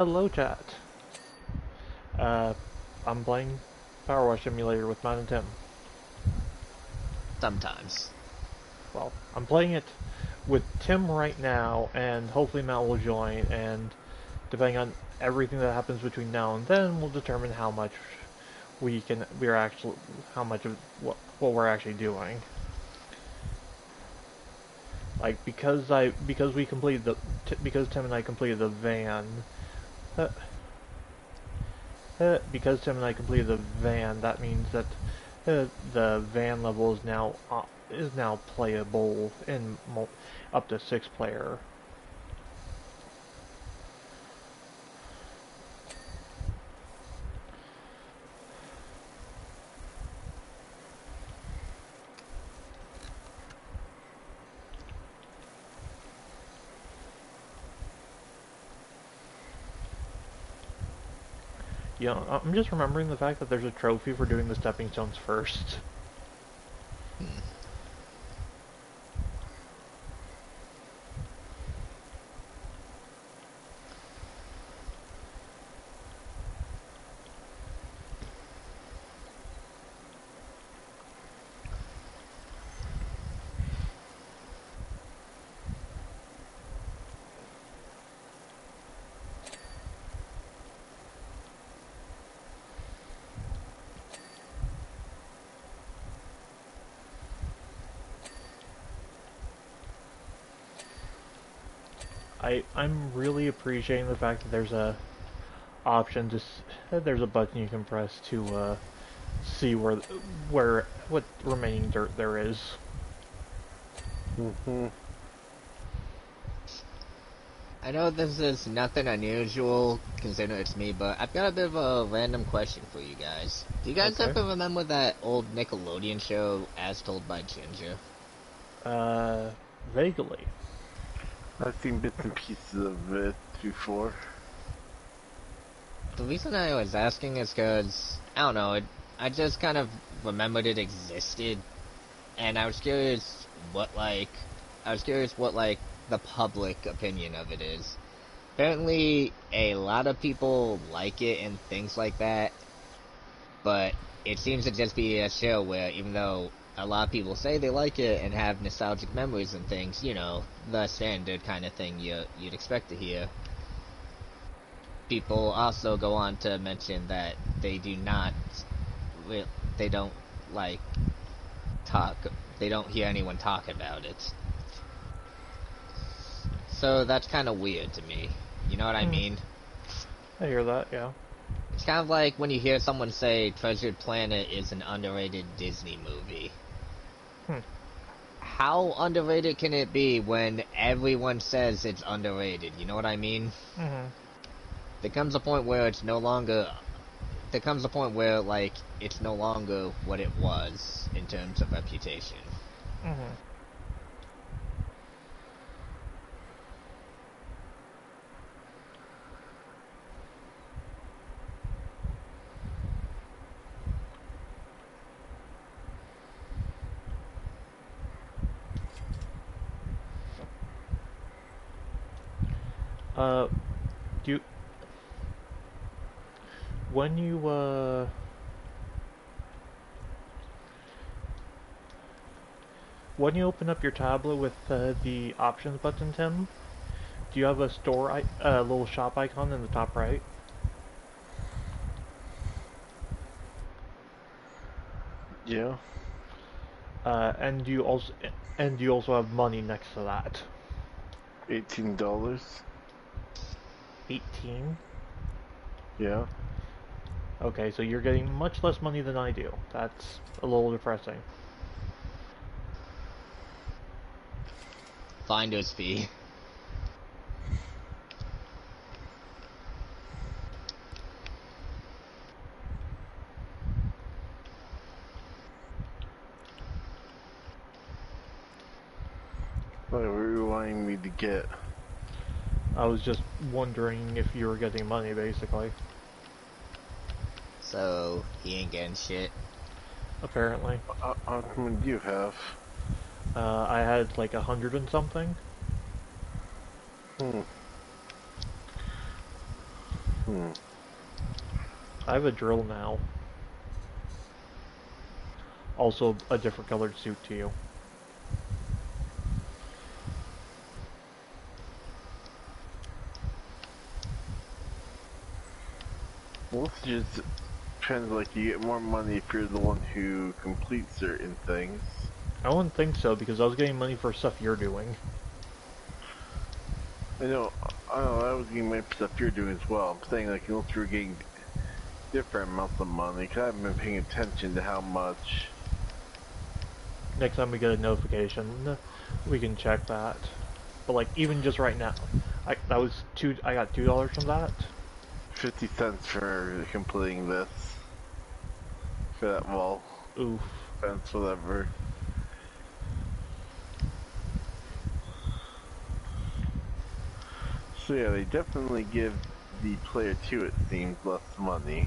Hello, chat. Uh, I'm playing Power Wash Simulator with Matt and Tim. Sometimes. Well, I'm playing it with Tim right now, and hopefully Matt will join, and depending on everything that happens between now and then, we'll determine how much we're actually, how much of what we're actually doing. Like, because we completed because Tim and I completed the van, uh, because Tim and I completed the van, that means that the van level is now playable in up to 6 player. You know, I'm just remembering the fact that there's a trophy for doing the stepping stones first. Hmm. I'm really appreciating the fact that there's a option there's a button you can press to see what remaining dirt there is. Mm-hmm. I know this is nothing unusual considering it's me, but I've got a bit of a random question for you guys. Do you guys Okay. ever remember that old Nickelodeon show, As Told by Ginger? Uh, Vaguely. I've seen bits and pieces of it before. The reason I was asking is because, I don't know, I just kind of remembered it existed, and I was curious what, like, the public opinion of it is. Apparently, a lot of people like it and things like that, but it seems to just be a show where even though a lot of people say they like it and have nostalgic memories and things, you know, the standard kind of thing you'd expect to hear, people also go on to mention that they do not, they don't like talk, they don't hear anyone talk about it. So that's kind of weird to me. You know what I Hmm. mean? I hear that. Yeah. It's kind of like when you hear someone say Treasured Planet is an underrated Disney movie. Hmm. How underrated can it be when everyone says it's underrated? You know what I mean? Mhm. There comes a point where it's no longer. There comes a point where, like, it's no longer what it was in terms of reputation. Mhm. Uh, do you when you when you open up your tablet with the options button, Tim, do you have a little shop icon in the top right? Yeah, And you also have money next to that. $18. 18. Yeah. Okay, so you're getting much less money than I do. That's a little depressing. Finder's fee. What were you wanting me to get? I was just wondering if you were getting money, basically. So, he ain't getting shit. Apparently. How many do you have? I had like 100 and something. Hmm. I have a drill now. Also, a different colored suit to you. Well, it's just depends, like, you get more money if you're the one who completes certain things. I wouldn't think so, because I was getting money for stuff you're doing. I know, I was getting money for stuff you're doing as well. I'm saying, like, unless you're getting different amounts of money, because I haven't been paying attention to how much. Next time we get a notification, we can check that. But like, even just right now, I got $2 from that. 50 cents for completing this. For that wall. Oof. Fence, whatever. So yeah, they definitely give the player 2, it seems, less money.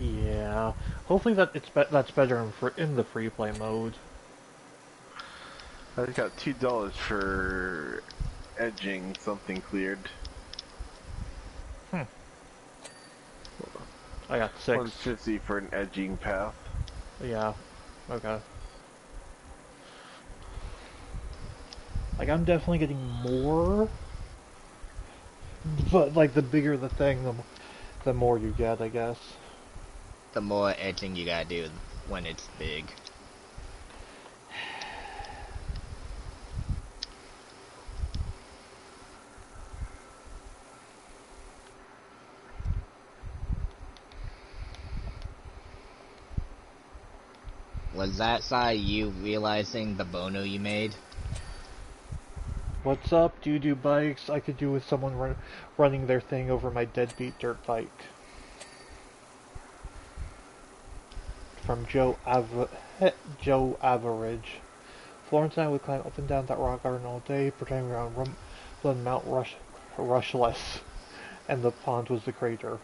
Yeah. Hopefully that's better in the free play mode. I just got $2 for edging something cleared. I got 6. 150 for an edging path. Yeah. Okay. Like, I'm definitely getting more, but like the bigger the thing, the more you get, I guess. The more edging you gotta do when it's big. Was that side you realizing the bono you made? What's up, doo-doo bikes? I could do with someone running their thing over my deadbeat dirt bike. From Joe Average. Florence and I would climb up and down that rock garden all day, pretending we were on Mount Rushless, and the pond was the crater.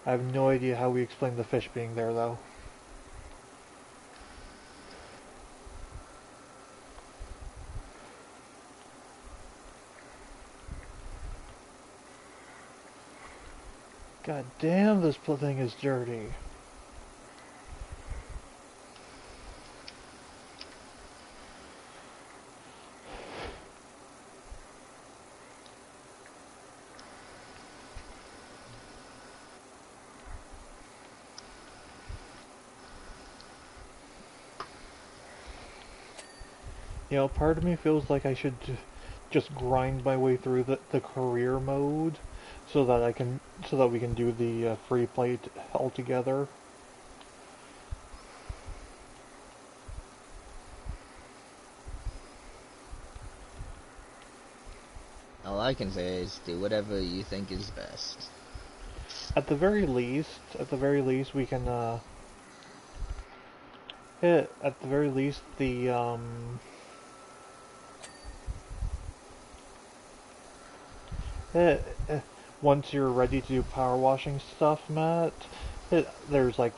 I have no idea how we explained the fish being there, though. God damn, this thing is dirty. You know, part of me feels like I should just grind my way through the career mode so that we can do the free play altogether. All I can say is do whatever you think is best. At the very least, we can hit. At the very least, the once you're ready to do power washing stuff, Matt, there's like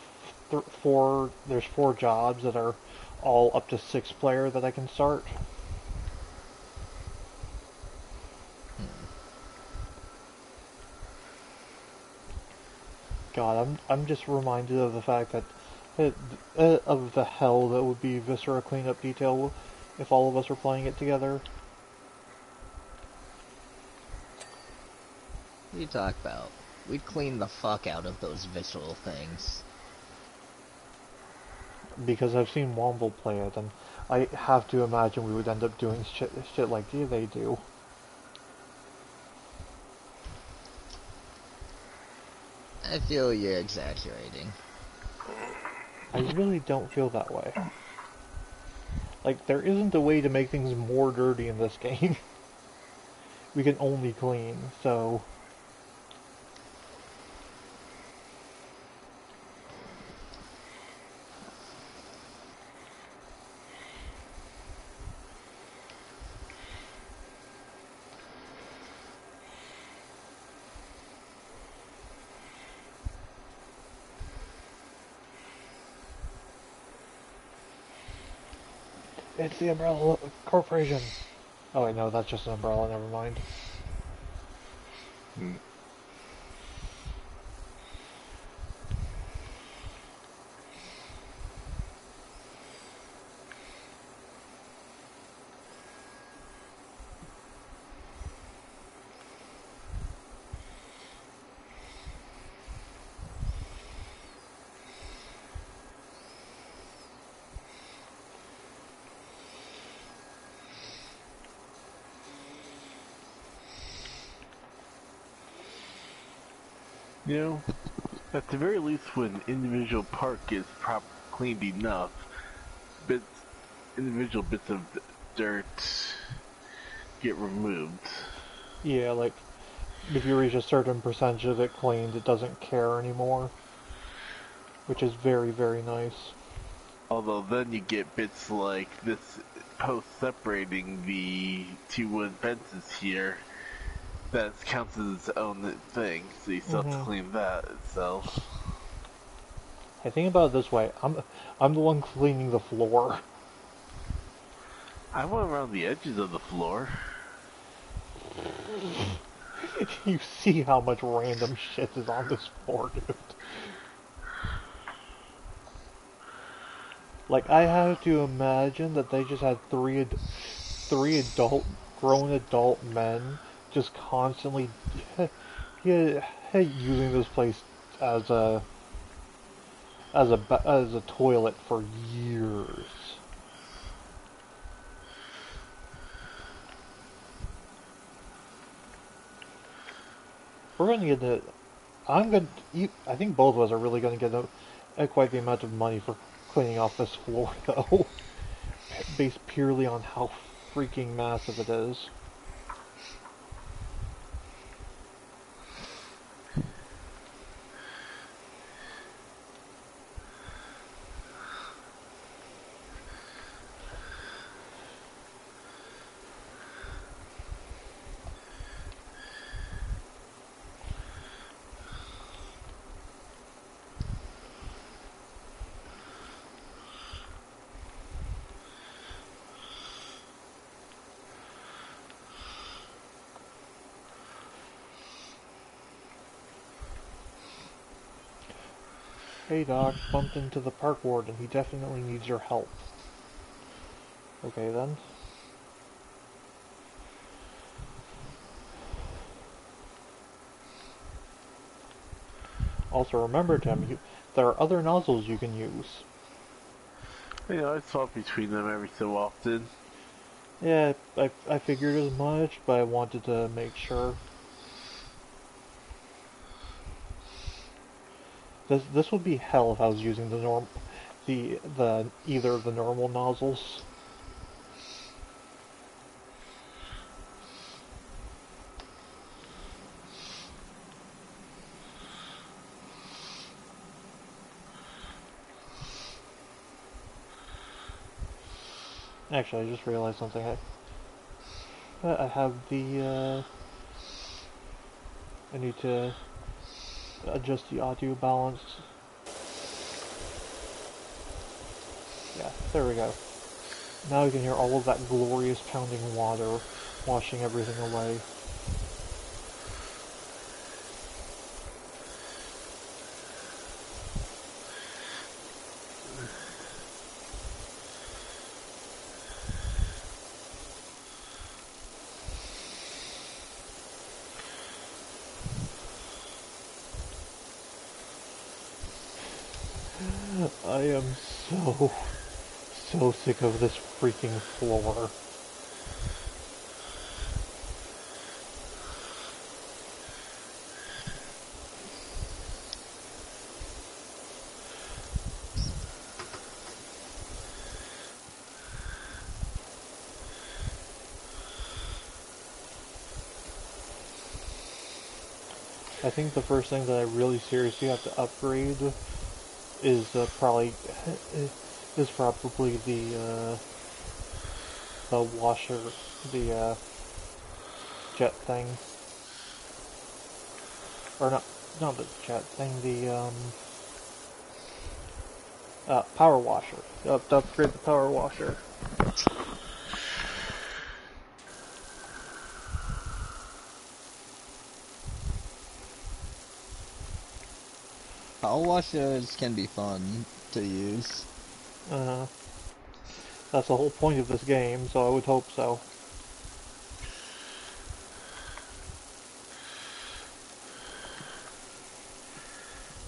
there's 4 jobs that are all up to 6 player that I can start. God, I'm just reminded of the fact that of the hell that would be Viscera cleanup detail if all of us were playing it together. What do you talk about? We'd clean the fuck out of those visceral things. Because I've seen Womble play it, and I have to imagine we would end up doing shit like they do. I feel you're exaggerating. I really don't feel that way. Like, there isn't a way to make things more dirty in this game. We can only clean, so... It's the Umbrella Corporation! Oh wait, no, that's just an umbrella, never mind. Hmm. You know, at the very least, when individual park is cleaned enough, bits, individual bits of dirt get removed. Yeah, like, if you reach a certain percentage of it cleaned, it doesn't care anymore. Which is very, very nice. Although then you get bits like this post separating the two wood fences here. That counts as its own thing, so you still have to Mm-hmm. clean that itself. I think about it this way. I'm the one cleaning the floor. I went around the edges of the floor. You see how much random shit is on this floor, dude. Like, I have to imagine that they just had three grown adult men just constantly using this place as as a toilet for years. We're gonna get the. I'm gonna. I think both of us are really gonna get quite the amount of money for cleaning off this floor, though, based purely on how freaking massive it is. Hey Doc, bumped into the park warden. He definitely needs your help. Okay then. Also remember, Tim, there are other nozzles you can use. You know, I swap between them every so often. Yeah, I figured as much, but I wanted to make sure. This would be hell if I was using the either of the normal nozzles. Actually, I just realized something. I have I need to adjust the audio balance. Yeah, there we go. Now you can hear all of that glorious pounding water washing everything away. I am so sick of this freaking floor. I think the first thing that I really seriously have to upgrade is probably the washer, the jet thing, or not the jet thing, the power washer. To upgrade the power washer. Power washers can be fun to use. Uh, that's the whole point of this game, so I would hope so.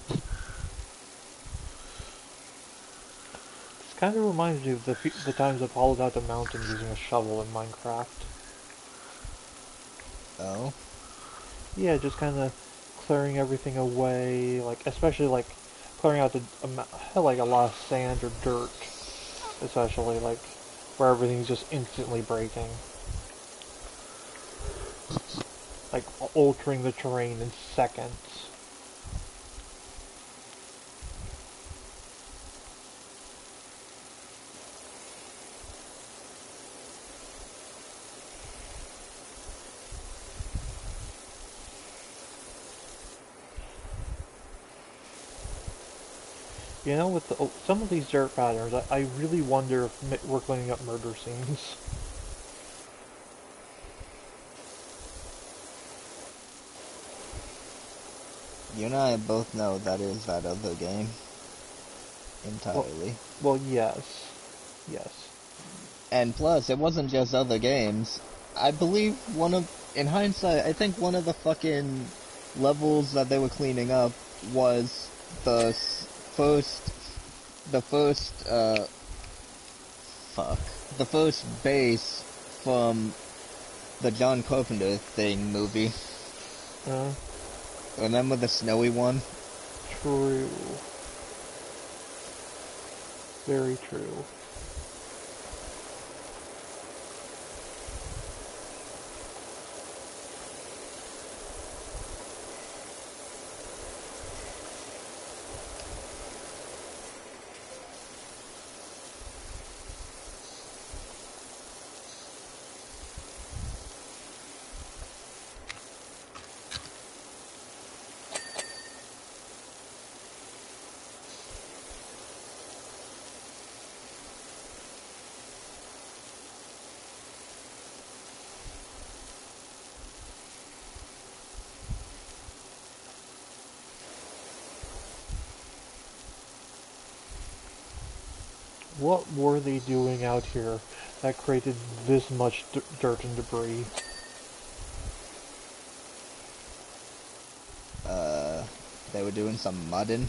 This kind of reminds me of the times I hollowed out a mountain using a shovel in Minecraft. Oh? Yeah, just kind of clearing everything away, like especially like clearing out like a lot of sand or dirt, especially like where everything's just instantly breaking, like altering the terrain in seconds. You know, with some of these dirt patterns, I really wonder if we're cleaning up murder scenes. You and I both know that is that other game. Well, Entirely. well, yes, yes. And plus, it wasn't just other games. I believe in hindsight, I think one of the fucking levels that they were cleaning up was the first, the first, fuck. The first base from the John Carpenter thing movie. Uh, Remember the snowy one? True. Very true. What were they doing out here that created this much dirt and debris? They were doing some mudding.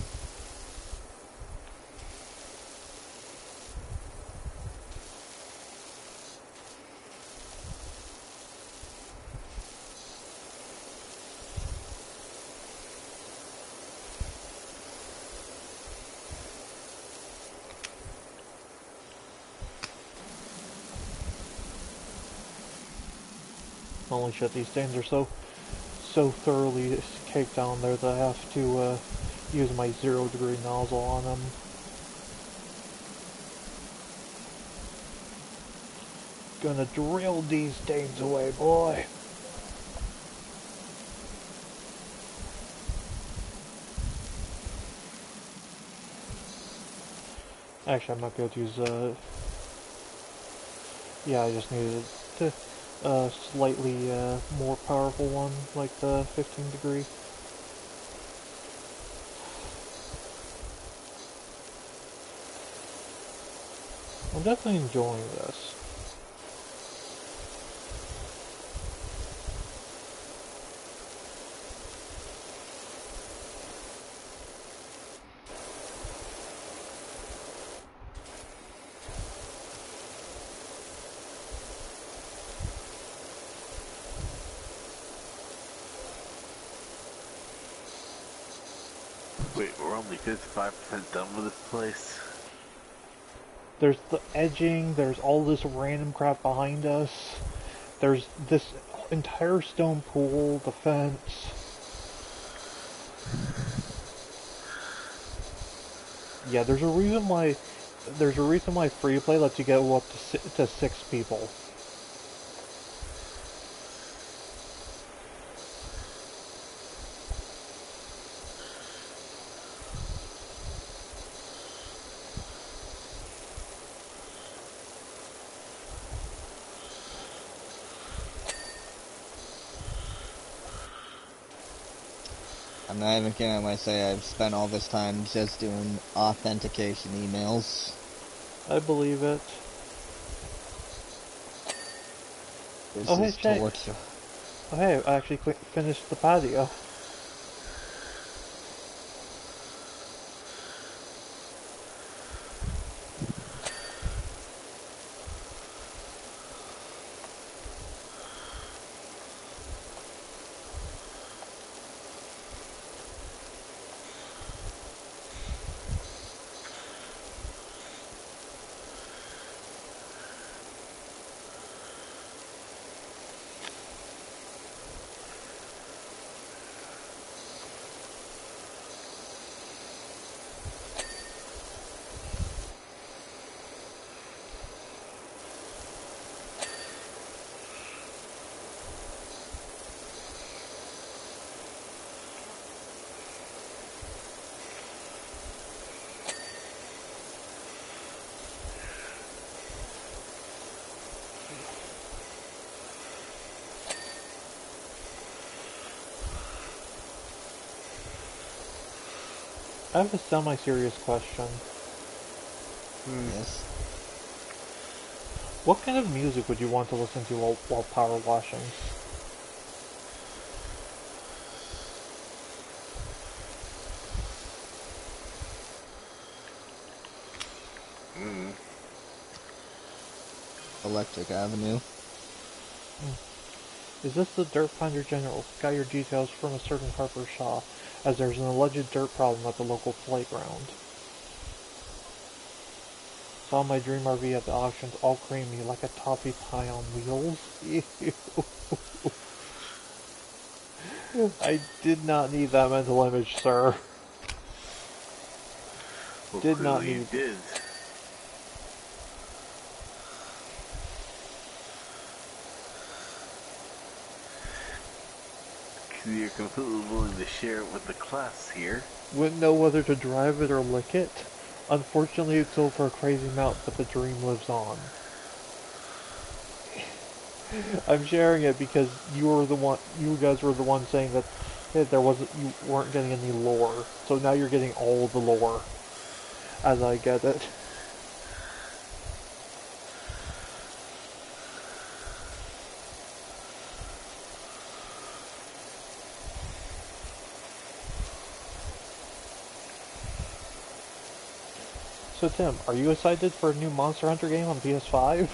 Holy shit, these things are so thoroughly caked down there that I have to use my 0-degree nozzle on them. Gonna drill these things away, boy. Actually, I might be able to use, yeah, I just needed to, slightly, more powerful one, like the 15 degree. I'm definitely enjoying this. Wait, we're only 55% done with this place? There's the edging, there's all this random crap behind us, there's this entire stone pool, the fence. Yeah, there's a reason why free play lets you go up to 6 people. I'm not even kidding when I say I've spent all this time just doing authentication emails. I believe it. This Oh, hey, is Shay. torture. Oh, hey, I actually finished the patio. I have a semi-serious question. Yes. What kind of music would you want to listen to while power washing? Mm. Electric Avenue. Is this the Dirt Finder General? Got your details from a certain Harper Shaw, as there's an alleged dirt problem at the local playground. Saw my dream RV at the auctions, all creamy, like a toffee pie on wheels. Ew. I did not need that mental image, sir. Well, Did not clearly you need... did. Because you're completely willing to share it with the class here. Wouldn't know whether to drive it or lick it. Unfortunately, it sold for a crazy amount, but the dream lives on. I'm sharing it because you guys were the one saying that you weren't getting any lore. So now you're getting all the lore, as I get it. So Tim, are you excited for a new Monster Hunter game on PS5?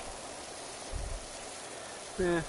Eh.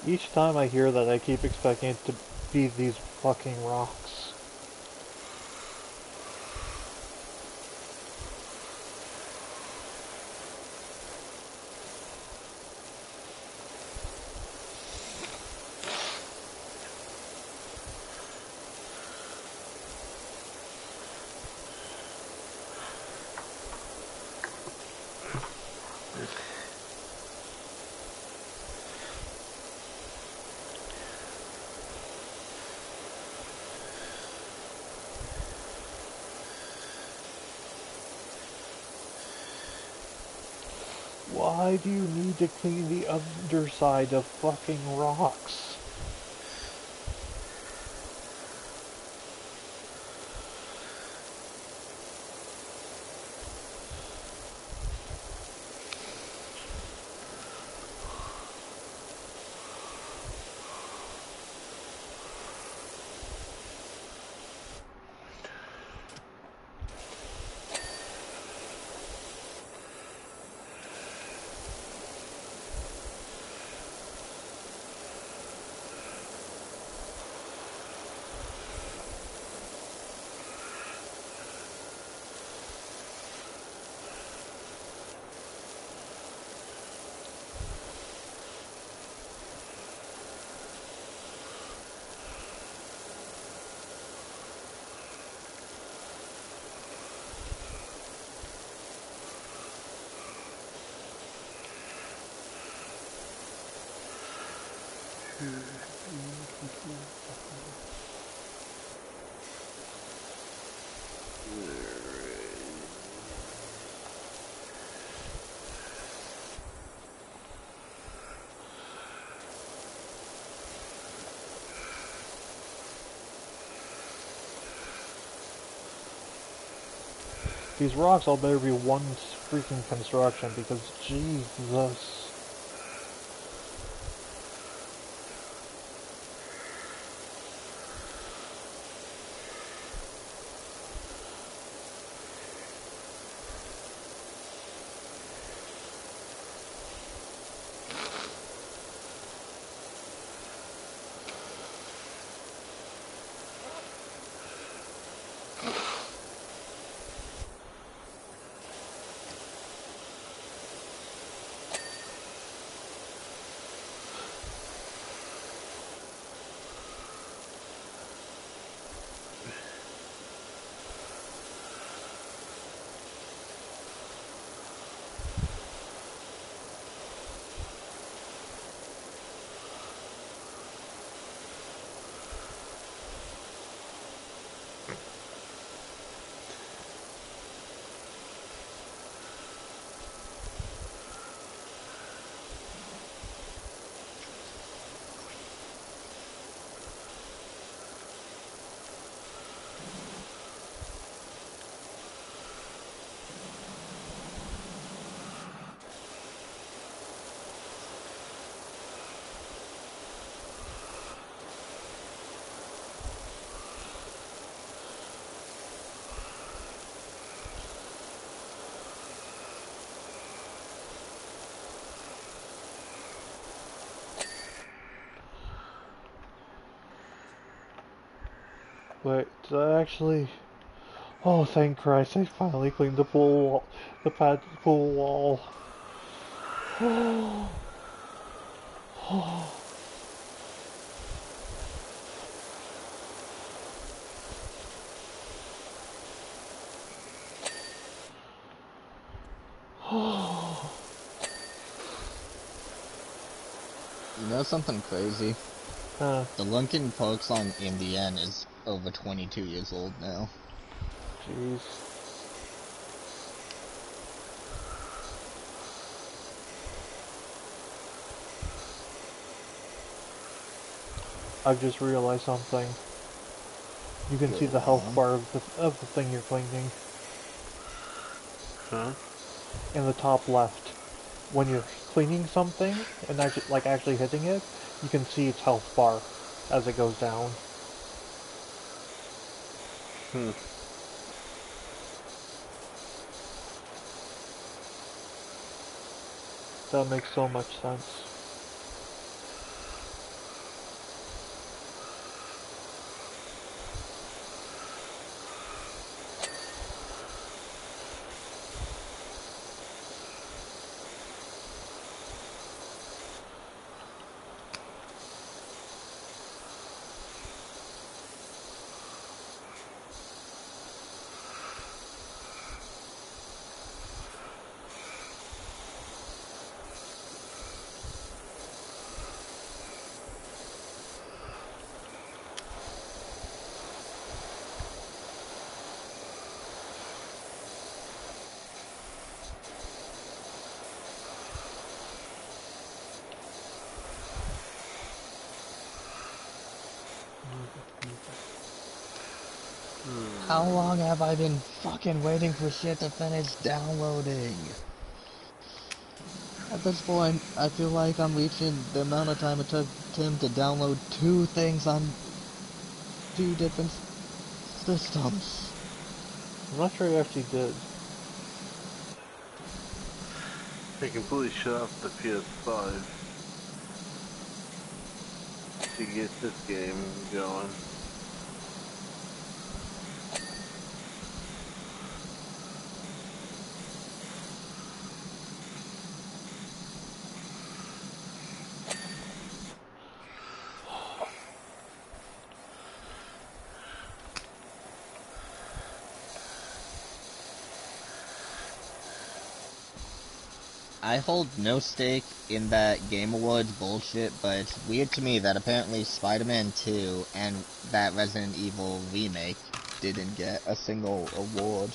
Each time I hear that, I keep expecting it to be these fucking rocks. Why do you need to clean the underside of fucking rocks? These rocks all better be one freaking construction because Jesus. But actually, oh thank Christ, I finally cleaned the pool wall, the pool wall. You know something crazy? Huh, The Linkin Park song "In the End" is over 22 years old now. jeez. I've just realized something. You can see Go the health on. bar of the thing you're cleaning Huh? in the top left. When you're cleaning something and actually hitting it, you can see its health bar as it goes down. Hmm. That makes so much sense. How long have I been fucking waiting for shit to finish downloading? At this point, I feel like I'm reaching the amount of time it took Tim to download 2 things on 2 different systems. I'm not sure he actually did. They completely shut off the PS5 to get this game going. I hold no stake in that Game Awards bullshit, but it's weird to me that apparently Spider-Man 2 and that Resident Evil remake didn't get a single award.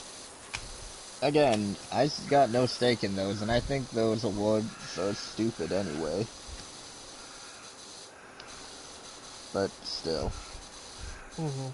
Again, I got no stake in those, and I think those awards are stupid anyway. But still. Mm-hmm.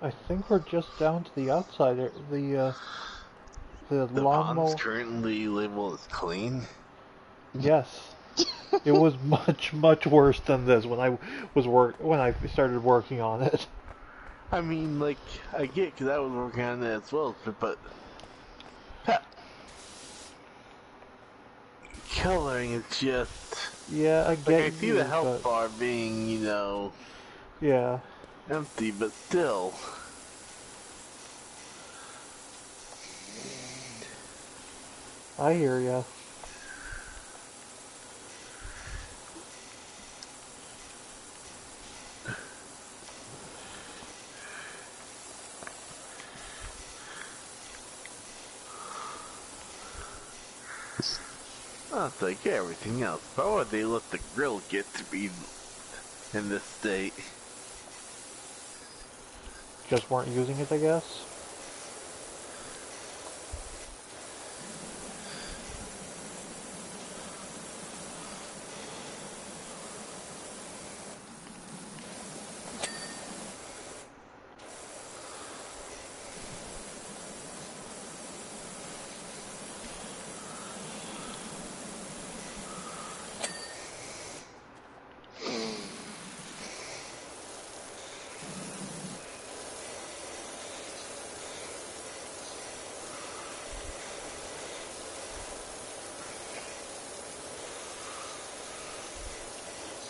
I think we're just down to the outside. The The pond's lawnmower. currently labeled as clean. Yes, it was much worse than this when I started working on it. I mean, like, I get because I was working on it as well, but coloring is just Yeah, I like get I see the you, health but bar being, yeah, empty, but still. I hear ya. Well, it's like everything else. Why would they let the grill get to be in this state? Just weren't using it, I guess.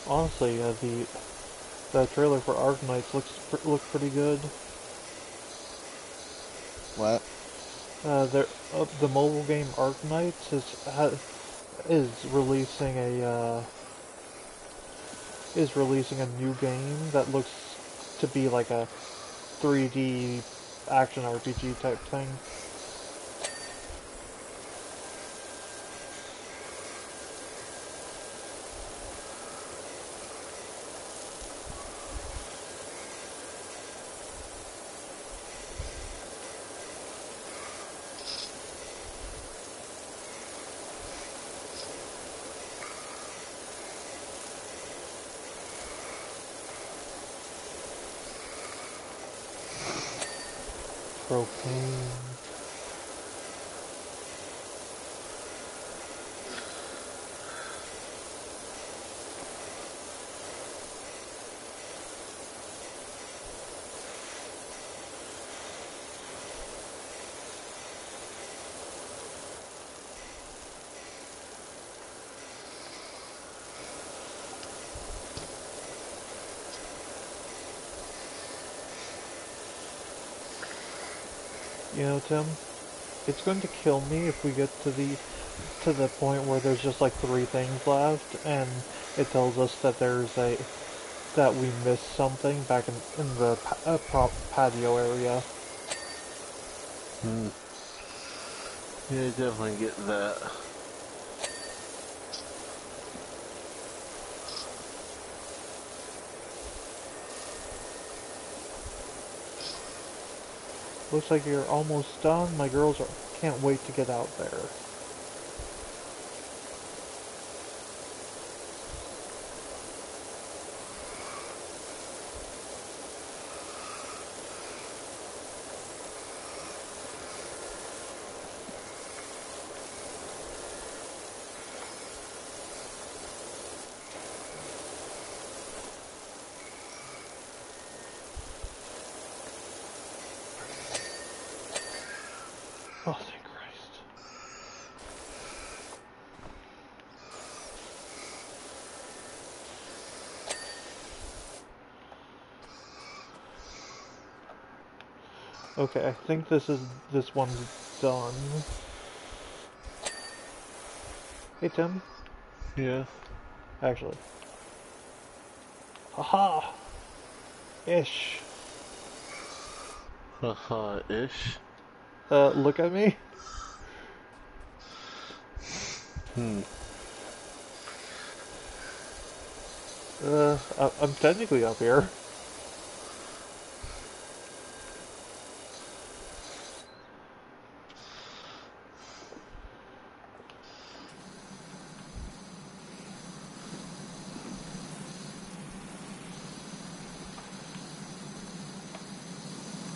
Honestly, the trailer for Arknights looks pretty good. What? The mobile game Arknights is releasing a new game that looks to be like a 3D action RPG type thing. Propane. You know, Tim, it's going to kill me if we get to the point where there's just like three things left, and it tells us that that we missed something back in the patio area. Hmm. Yeah, definitely get that. Looks like you're almost done. My girls can't wait to get out there. Oh, thank Christ. Okay, I think this one's done. Hey, Tim. Yeah. Actually. Haha! Ish. Haha, ish. Look at me. Hmm. I'm technically up here.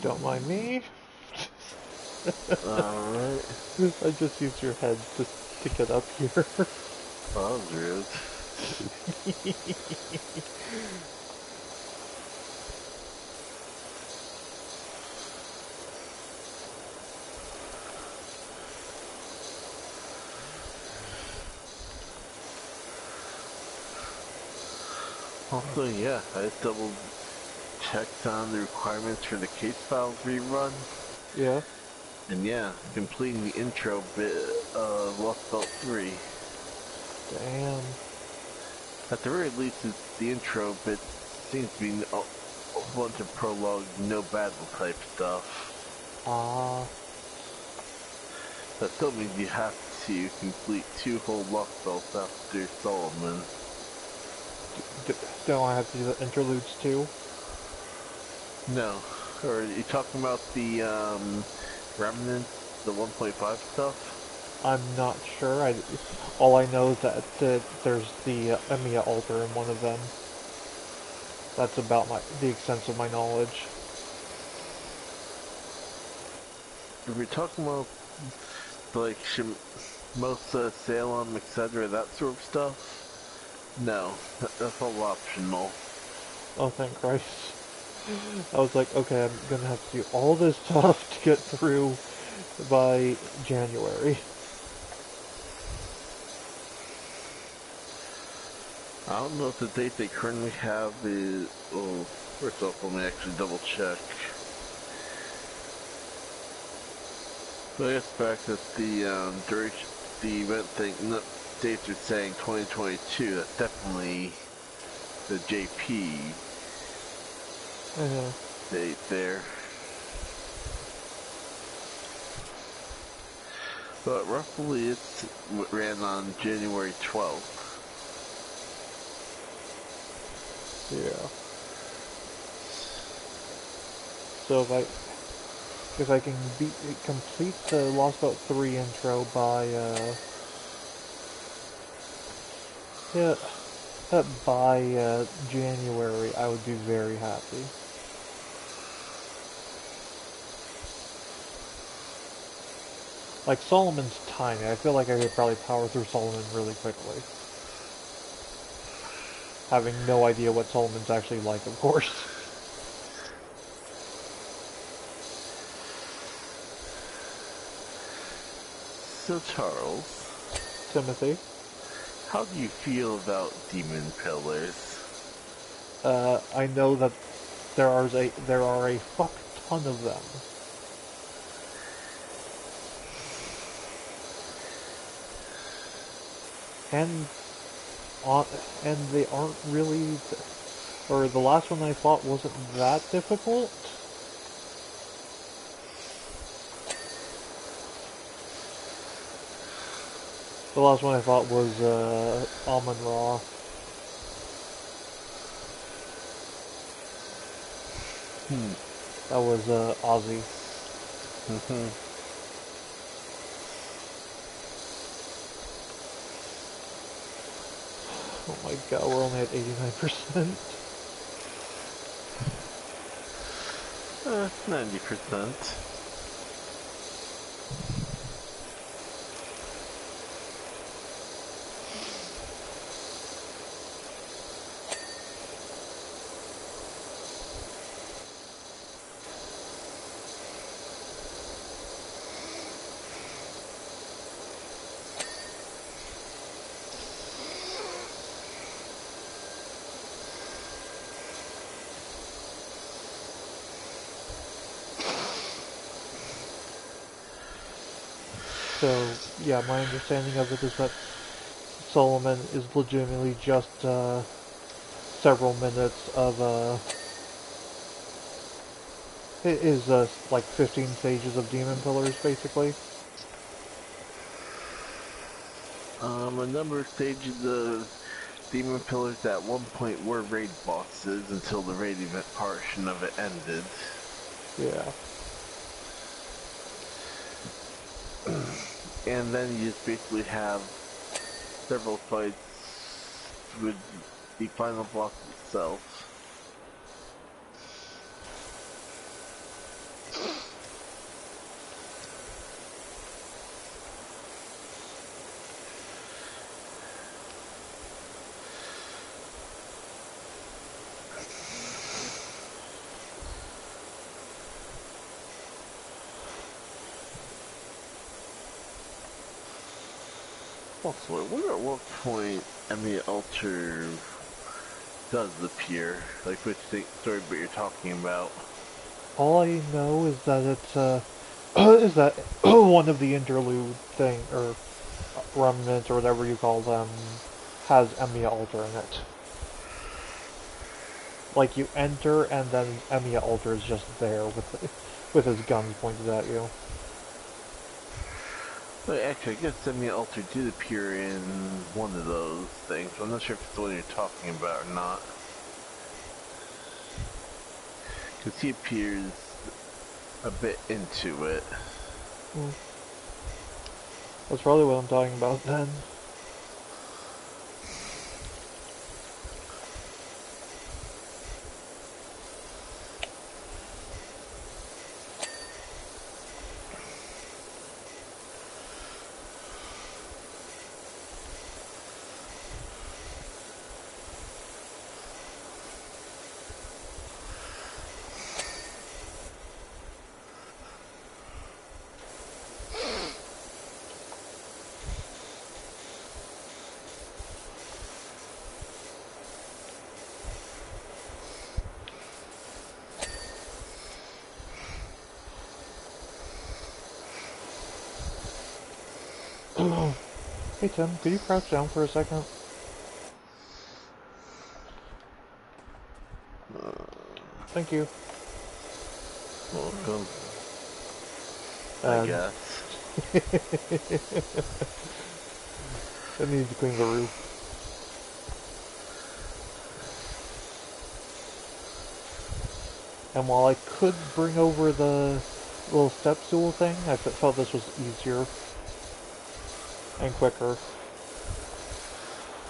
Don't mind me. Alright. I just used your head to get up here. Well, that was rude. Also, yeah, I just double checked on the requirements for the case files rerun. Yeah. And yeah, completing the intro bit of Lost Belt 3. Damn. At the very least, the intro bit seems to be a bunch of prologue, no battle type stuff. Ah. That still means you have to complete 2 whole Lost Belts after Solomon. Don't I have to do the interludes too? No. Or are you talking about the Remnants, the 1.5 stuff? I'm not sure. All I know is that there's the Emiya altar in one of them. That's about the extent of my knowledge. If you're talking about like Shimosa, Salem, etc., that sort of stuff, no, that's all optional. Oh, thank Christ. I was like, okay, I'm gonna have to do all this stuff to get through by January. I don't know if the date they currently have is. Oh, first off, let me actually double check. But I guess the fact that the duration, the event thing, dates are saying 2022. That's definitely the JP date there. But roughly, it ran on January 12th. Yeah. So if I can complete the Lost Boat 3 intro by yeah, by January, I would be very happy. Like Solomon's tiny. I feel like I could probably power through Solomon really quickly. Having no idea what Solomon's actually like, of course. So Charles, Timothy, how do you feel about demon pillars? I know that there are a fuck ton of them. and on, and they aren't really, or the last one I fought wasn't that difficult. The last one I fought was Almond Raw. That was Aussie. Oh my god, we're only at 89%. 90%. So, yeah, my understanding of it is that Solomon is legitimately just several minutes of it is like 15 stages of demon pillars basically. A number of stages of demon pillars at one point were raid bosses until the raid event portion of it ended. Yeah. And then you just basically have several fights with the final boss itself. Also, I wonder at what point Emmy Alter does appear, like which story but you're talking about. All I know is that it's is that one of the interlude thing or remnants or whatever you call them has Emiya Alter in it. Like you enter and then Emiya Alter is just there with his guns pointed at you. But actually, I guess Emmy Alter did appear in one of those things. I'm not sure if it's the one you're talking about or not. Because he appears a bit into it. That's probably what I'm talking about then. Hey Tim, could you crouch down for a second? Thank you. Welcome. I guess. I need to clean the roof. And while I could bring over the little step stool thing, I felt this was easier and quicker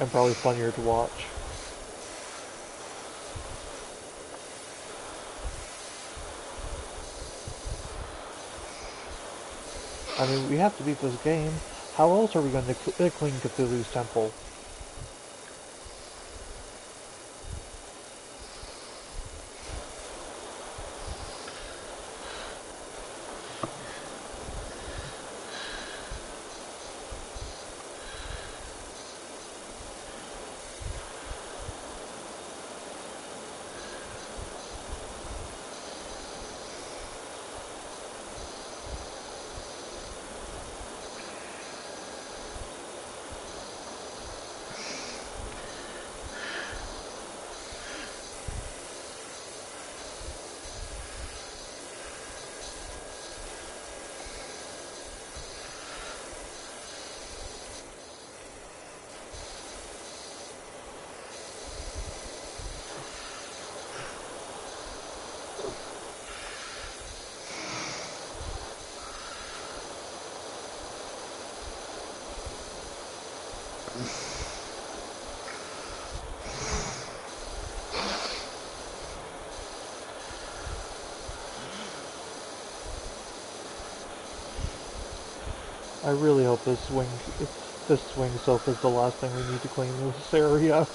and probably funnier to watch. I mean, we have to beat this game. How else are we going to clean Cthulhu's temple? I really hope this swing sofa is the last thing we need to clean in this area.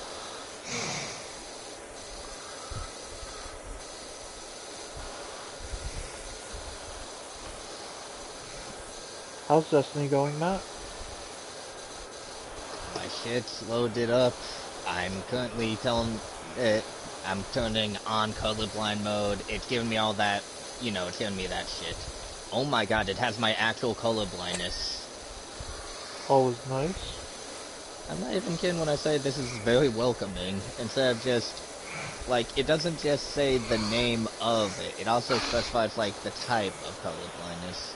How's Destiny going, Matt? My shit's loaded up. I'm currently telling it, I'm turning on colorblind mode. It's giving me all that, it's giving me that shit. Oh my god, it has my actual color blindness. Always nice. I'm not even kidding when I say this is very welcoming. Instead of just, it doesn't just say the name of it. It also specifies, the type of color blindness.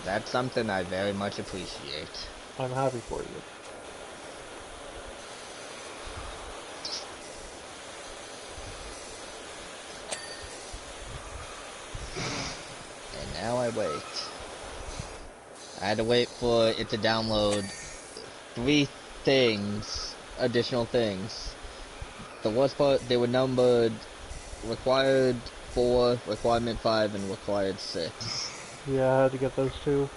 That's something I very much appreciate. I'm happy for you. And now I wait. I had to wait for it to download 3 additional things. The worst part, they were numbered required 4, requirement 5, and required 6. Yeah, I had to get those too.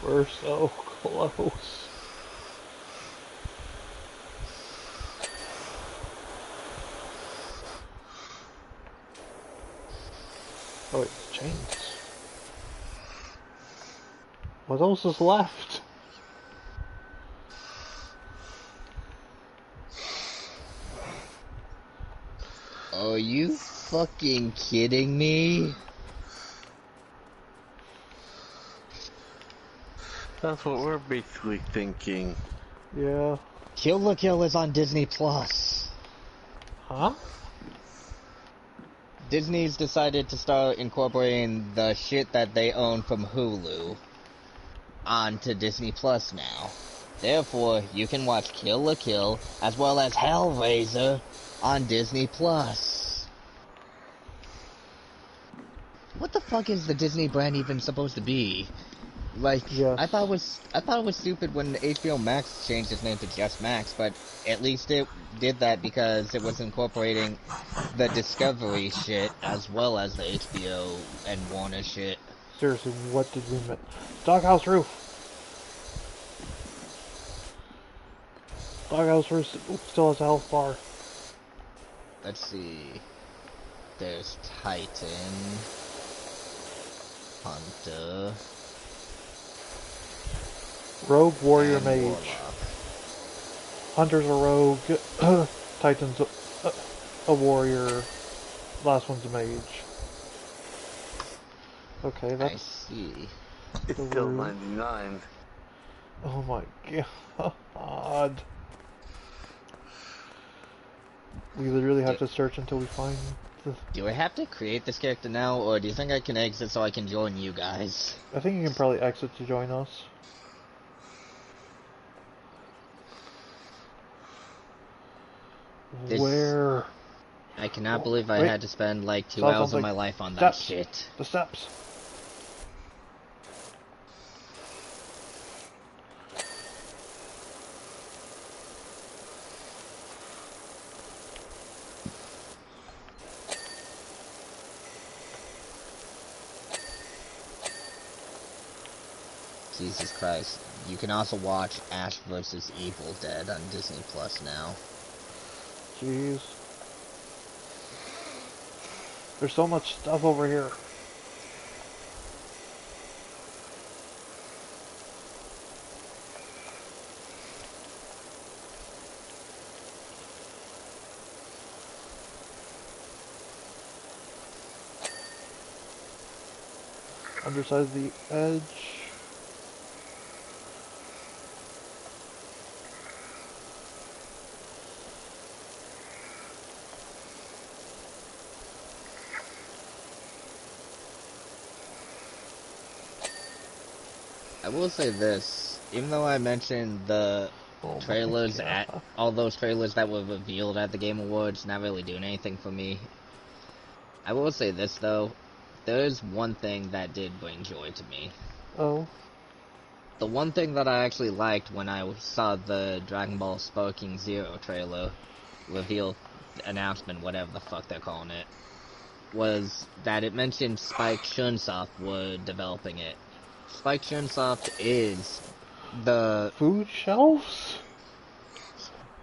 We're so close. Oh, it's chains. What else is left? Are you fucking kidding me? That's what we're basically thinking. Yeah. Kill la Kill is on Disney Plus. Huh? Disney's decided to start incorporating the shit that they own from Hulu onto Disney Plus now. Therefore, you can watch Kill la Kill as well as Hellraiser on Disney Plus. What the fuck is the Disney brand even supposed to be? Yes. I thought it was stupid when HBO Max changed its name to just Max, but at least it did that because it was incorporating the Discovery shit as well as the HBO and Warner shit. Seriously, what did we miss? Doghouse roof! Doghouse roof still has a health bar. Let's see. There's Titan, Hunter, Rogue, Warrior, and Mage. Warlock. Hunter's a rogue, Titan's a warrior, last one's a mage. Okay, I that's see. It's the still room. 99. Oh my god. We literally have to search until we find the... Do I have to create this character now, or do you think I can exit so I can join you guys? I think you can probably exit to join us. Where? I cannot believe I Wait. had to spend like 2 Saw hours of something. my life on that Steps. shit. The steps. Jesus Christ. You can also watch Ash vs. Evil Dead on Disney Plus now. Jeez. There's so much stuff over here. Underside of the edge. I will say this, even though I mentioned the Oh my trailers god. all those trailers that were revealed at the Game Awards not really doing anything for me. I will say this though, there is one thing that did bring joy to me. Oh. The one thing that I actually liked when I saw the Dragon Ball Sparking Zero trailer, reveal, announcement, whatever the fuck they're calling it, was that it mentioned Spike Chunsoft were developing it. Spike Chunsoft is the... Food shelves?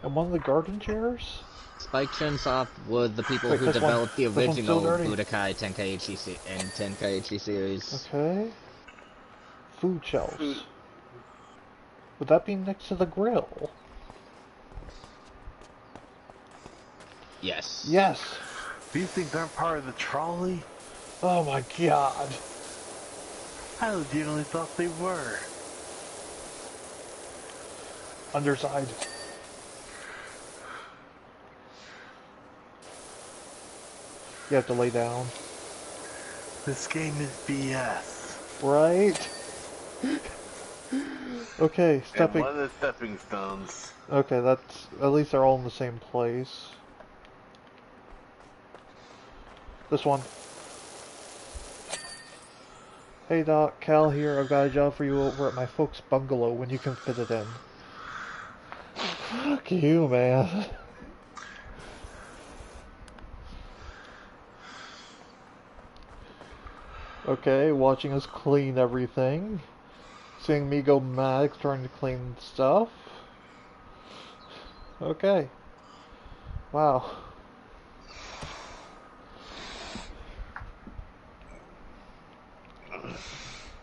And one of the garden chairs? Spike Chunsoft were the people Wait, who this one. developed the This one's still original dirty. Budokai Tenkaichi and Tenkaichi series. Okay. Food shelves. Would that be next to the grill? Yes. Yes! These things aren't part of the trolley? Oh my god. I legitimately thought they were. Underside. You have to lay down. This game is BS. Right? Okay, stepping. And one of the stepping stones. Okay, that's... At least they're all in the same place. This one. Hey Doc, Cal here. I've got a job for you over at my folks' bungalow when you can fit it in. Fuck you, man. Okay, watching us clean everything. Seeing me go mad trying to clean stuff. Okay. Wow.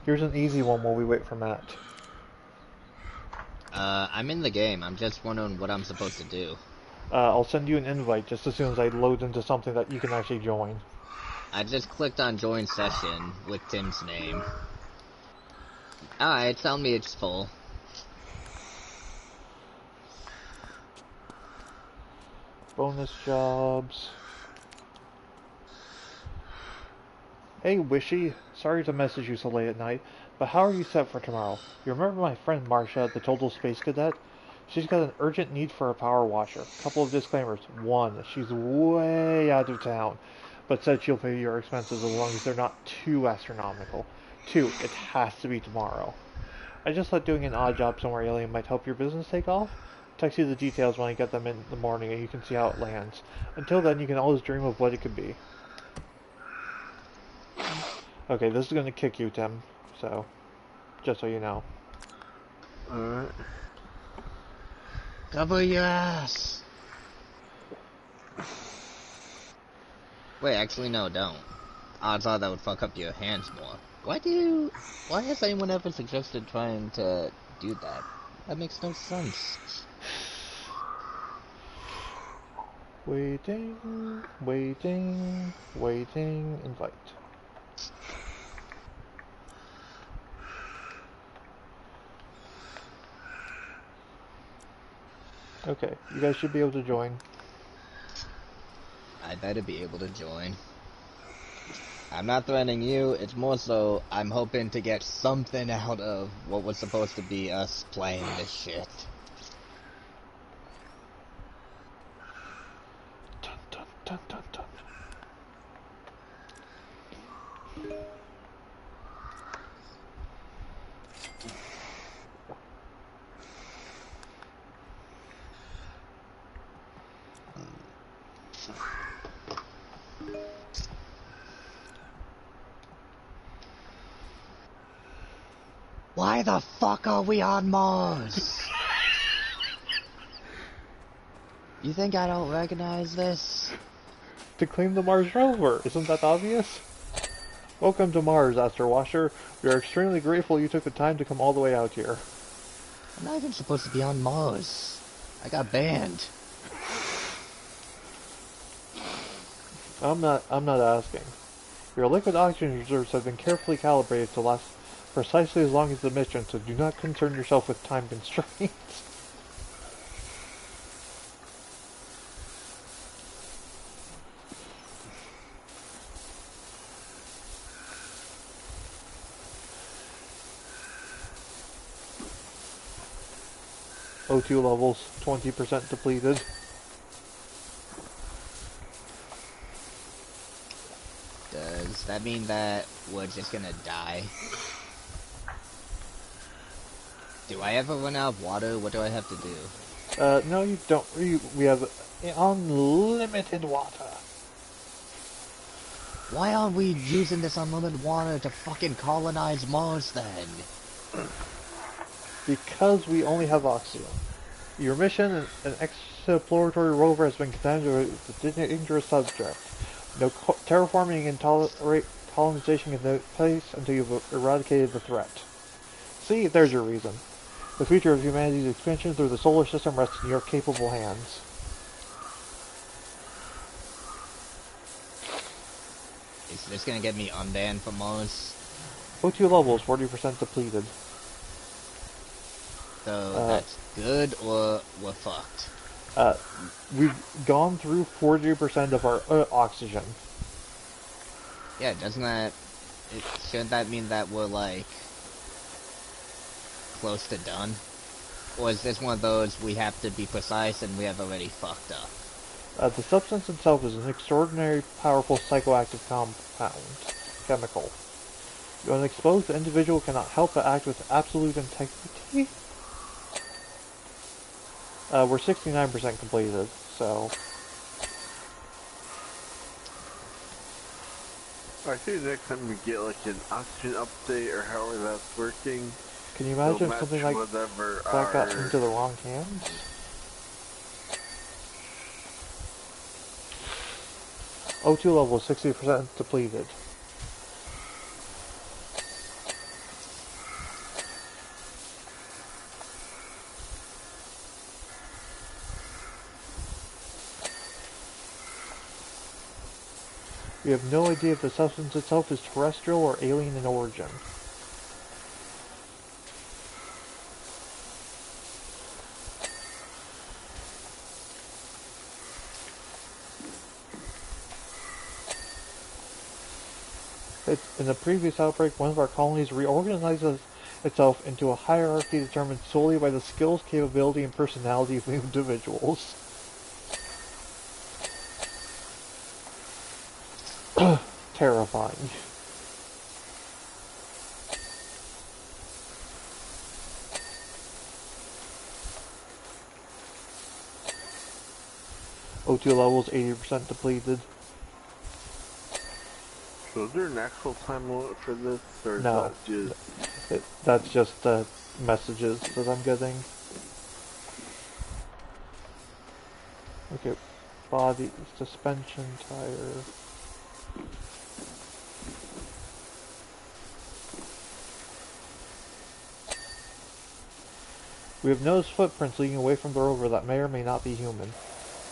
Here's an easy one while we wait for Matt. I'm in the game. I'm just wondering what I'm supposed to do. I'll send you an invite just as soon as I load into something that you can actually join. I just clicked on join session with Tim's name. Alright, tell me it's full. Bonus jobs. Hey Wishy, sorry to message you so late at night, but how are you set for tomorrow? You remember my friend Marcia, the Total Space Cadet? She's got an urgent need for a power washer. Couple of disclaimers. One, she's way out of town, but said she'll pay your expenses as long as they're not too astronomical. Two, it has to be tomorrow. I just thought doing an odd job somewhere alien might help your business take off. Text you the details when I get them in the morning and you can see how it lands. Until then, you can always dream of what it could be. Okay, this is going to kick you, Tim. So, just so you know. Alright. Cover your ass! Wait, actually no, don't. Odds are that would fuck up your hands more. Why has anyone ever suggested trying to do that? That makes no sense. Waiting, waiting, waiting, invite. Okay, you guys should be able to join. I better be able to join. I'm not threatening you, it's more so I'm hoping to get something out of what was supposed to be us playing this shit. Dun, dun, dun, dun, dun. Why the fuck are we on Mars? You think I don't recognize this? To claim the Mars Rover, isn't that obvious? Welcome to Mars, Astro Washer. We are extremely grateful you took the time to come all the way out here. I'm not even supposed to be on Mars. I got banned. I'm not asking. Your liquid oxygen reserves have been carefully calibrated to last precisely as long as the mission, so do not concern yourself with time constraints. O2 levels 20% depleted. Does that mean that we're just gonna die? Do I ever run out of water? What do I have to do? No, you don't. We have unlimited water. Why aren't we using this unlimited water to fucking colonize Mars then? Because we only have oxygen. Your mission, an exploratory rover, has been contaminated with a dangerous subject. No terraforming and colonization can take place until you've eradicated the threat. See, there's your reason. The future of humanity's expansion through the solar system rests in your capable hands. Is this gonna get me unbanned from Mars? O2 levels 40% depleted. So that's good, or we're fucked? We've gone through 40% of our oxygen. Yeah, doesn't that... shouldn't that mean that we're, like, close to done? Or is this one of those we have to be precise and we have already fucked up? The substance itself is an extraordinary powerful psychoactive chemical. When exposed, the individual cannot help but act with absolute integrity. We're 69% completed, so... I think next time we get like an oxygen update or however that's working. Can you imagine if something like that got into the wrong hands? O2 level 60% depleted. We have no idea if the substance itself is terrestrial or alien in origin. In the previous outbreak, one of our colonies reorganizes itself into a hierarchy determined solely by the skills, capability, and personality of individuals. Terrifying. O2 levels 80% depleted. So is there an actual time limit for this, or is No. that just... That's just messages that I'm getting. Okay, body, suspension, tire. We have noticed footprints leading away from the rover that may or may not be human.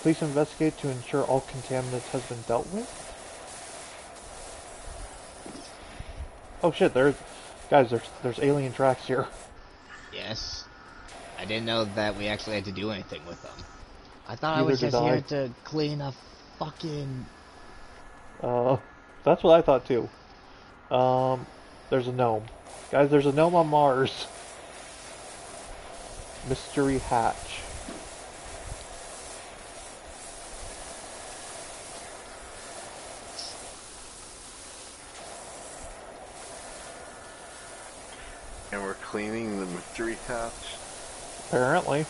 Please investigate to ensure all contaminants has been dealt with. Oh shit, guys, there's alien tracks here. Yes. I didn't know that we actually had to do anything with them. I thought I Neither was just did I. here to clean a fucking... That's what I thought too. There's a gnome. Guys, there's a gnome on Mars. Mystery hatch. And we're cleaning the mystery hatch? Apparently.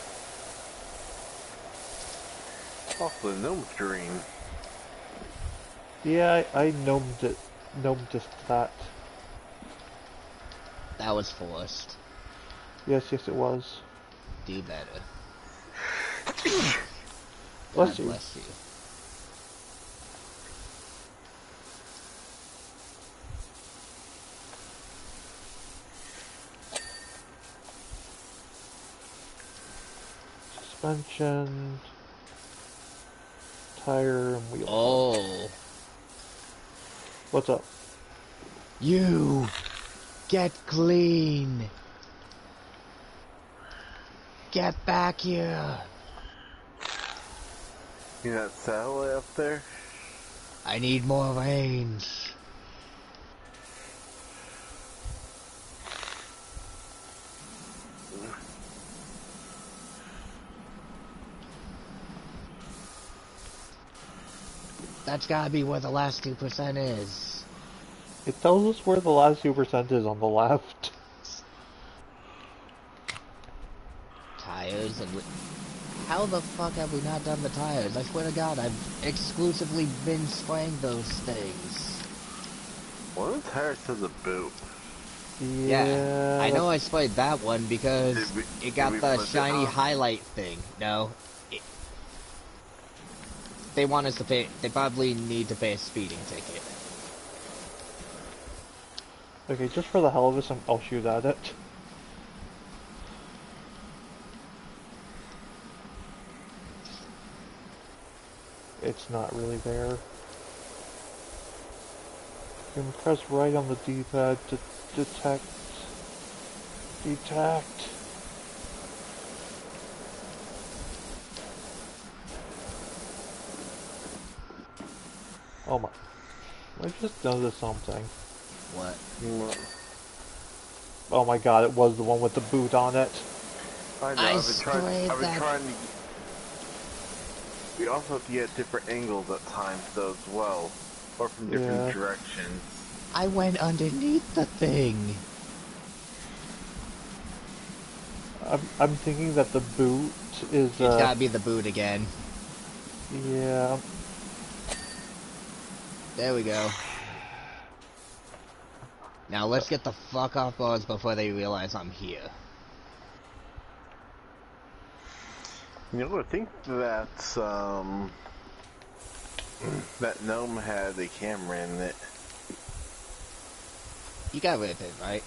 Oh, the gnome's green. Yeah, I gnomed it. Gnomed just that. That was forced. Yes, it was. Do better. Bless God you. bless you. Suspension, tire, and wheel. Oh. What's up? You get clean. Get back here. See that satellite up there? I need more range. That's gotta be where the last 2% is. It tells us where the last 2% is on the left. Tires and... How the fuck have we not done the tires? I swear to God, I've exclusively been spraying those things. One of the tires has a boot. Yeah. I know I sprayed that one because it got the shiny highlight thing. No. They want us to pay... They probably need to pay a speeding ticket. Okay, just for the hell of it, I'll shoot at it. It's not really there. You can press right on the D-pad to detect. Detect. Oh my. I just noticed something. What? Oh my god, it was the one with the boot on it. I know, I've been trying to... We also have to get different angles at times, though, as well. Or from different directions. I went underneath the thing. I'm thinking that the boot is, It's gotta be the boot again. Yeah. There we go. Now let's get the fuck off Mars before they realize I'm here. You know, I think that, that gnome had a camera in it. You got rid of it, right?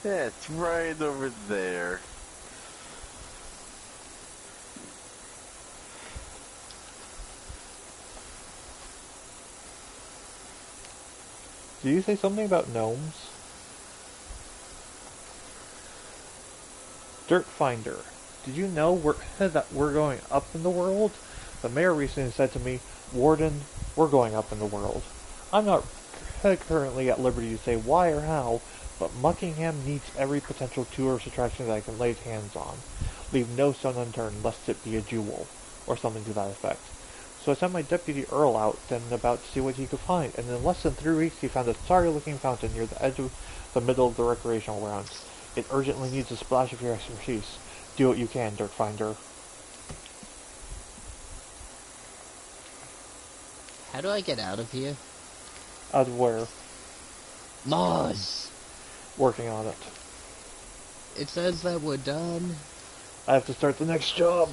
Yeah, it's right over there. Did you say something about gnomes? Dirt Finder. Did you know that we're going up in the world? The mayor recently said to me, Warden, we're going up in the world. I'm not currently at liberty to say why or how, but Muckingham needs every potential tourist attraction that I can lay hands on. Leave no stone unturned, lest it be a jewel, or something to that effect. So I sent my deputy Earl out then about to see what he could find, and in less than 3 weeks he found a sorry-looking fountain near the edge of the middle of the recreational grounds. It urgently needs a splash of your expertise. Do what you can, Dirt Finder. How do I get out of here? Out of where? Mars! Working on it. It says that we're done. I have to start the next job.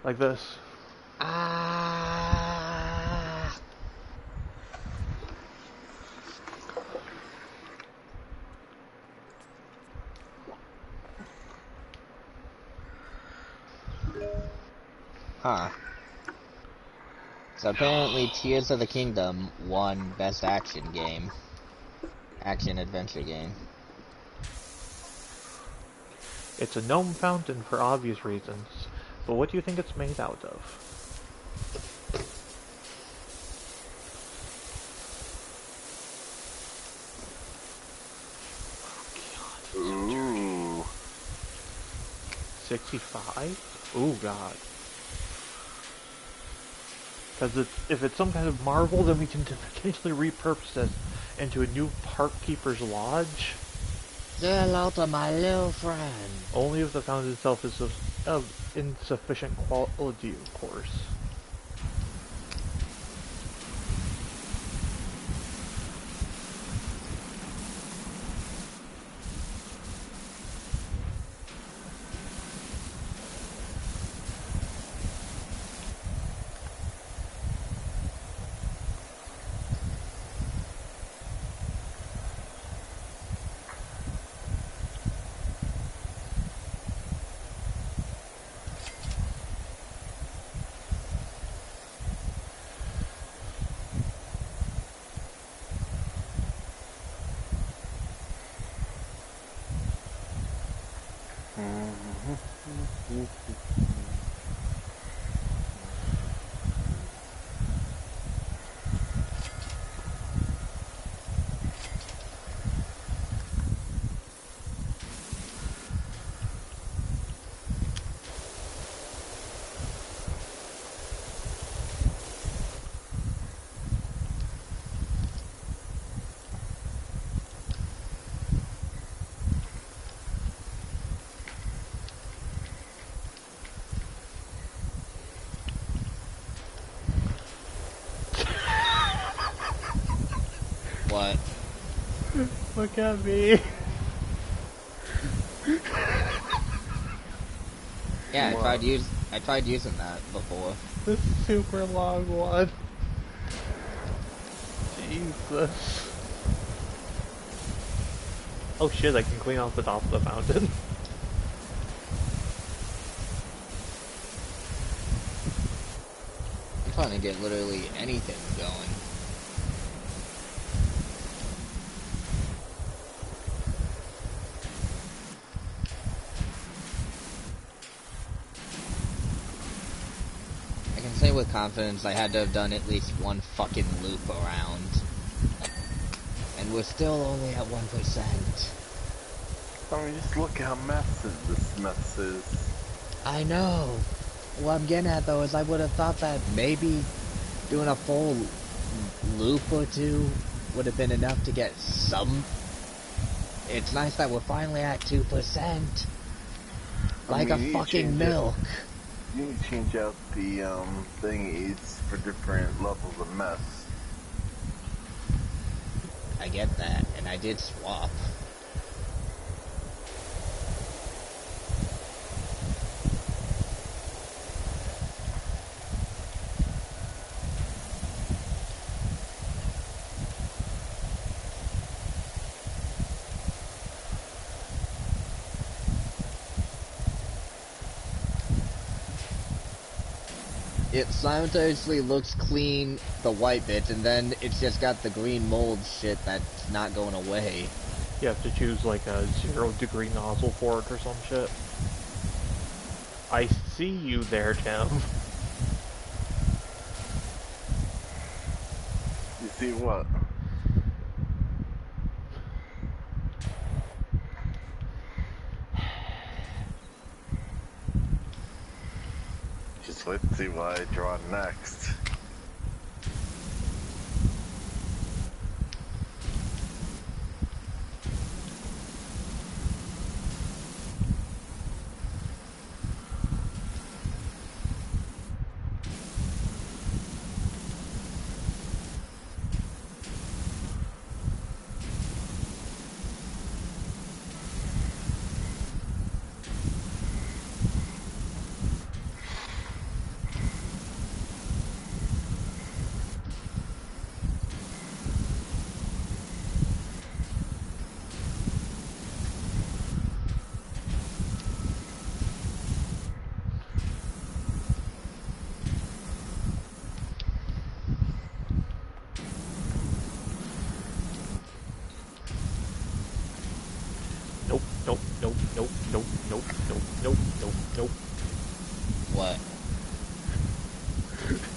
Like this. Ah! Huh. So apparently Tears of the Kingdom won Best Action Game. Action Adventure Game. It's a gnome fountain for obvious reasons, but what do you think it's made out of? Ooh. 65? Ooh, God. Because if it's some kind of marvel, then we can potentially repurpose it into a new Park Keeper's Lodge. Say hello to my little friend. Only if the fountain itself is of insufficient quality, of course. What? Look at me. Yeah, Wow. I tried using that before. This super long one. Jesus. Oh shit, I can clean off the top of the fountain. I'm trying to get literally anything going. I can say with confidence I had to have done at least one fucking loop around. And we're still only at 1%. I mean, just look how massive this mess is. I know. What I'm getting at though is I would have thought that maybe doing a full loop or two would have been enough to get some. It's nice that we're finally at 2%. Like a fucking milk. You need to change out the thingies for different levels of mess. I get that, and I did swap. It simultaneously looks clean, the white bits, and then it's just got the green mold shit that's not going away. You have to choose like a 0-degree nozzle for it or some shit. I see you there, Tim. You see what? Just wait to see what I draw next. Nope, nope, nope, nope, nope, nope, nope, nope, nope, nope. What?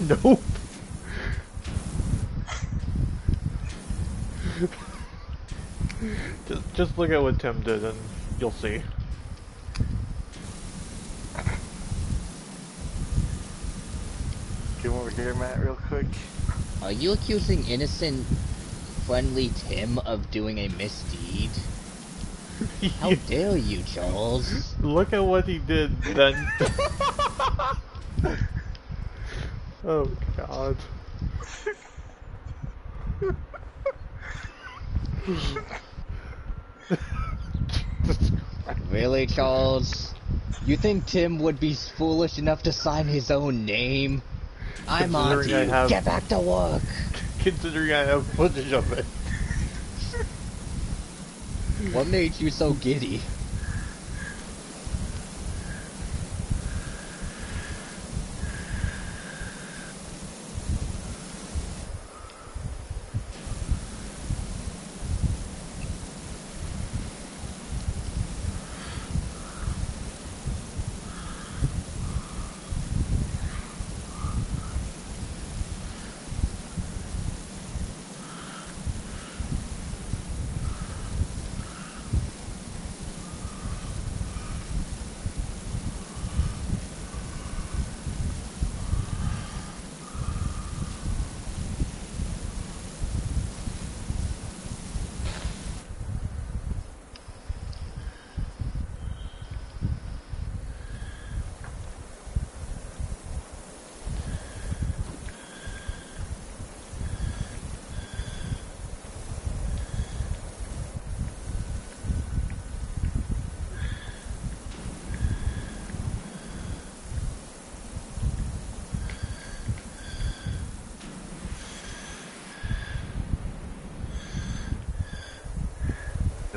Nope. Just look at what Tim did and you'll see. Come over here, Matt, real quick. Are you accusing innocent, friendly Tim of doing a misdeed? How dare you, Charles? Look at what he did then. Oh god. Really, Charles? You think Tim would be foolish enough to sign his own name? I'm on to Considering you. I have- Get back to work. Considering I have footage of it. What made you so giddy?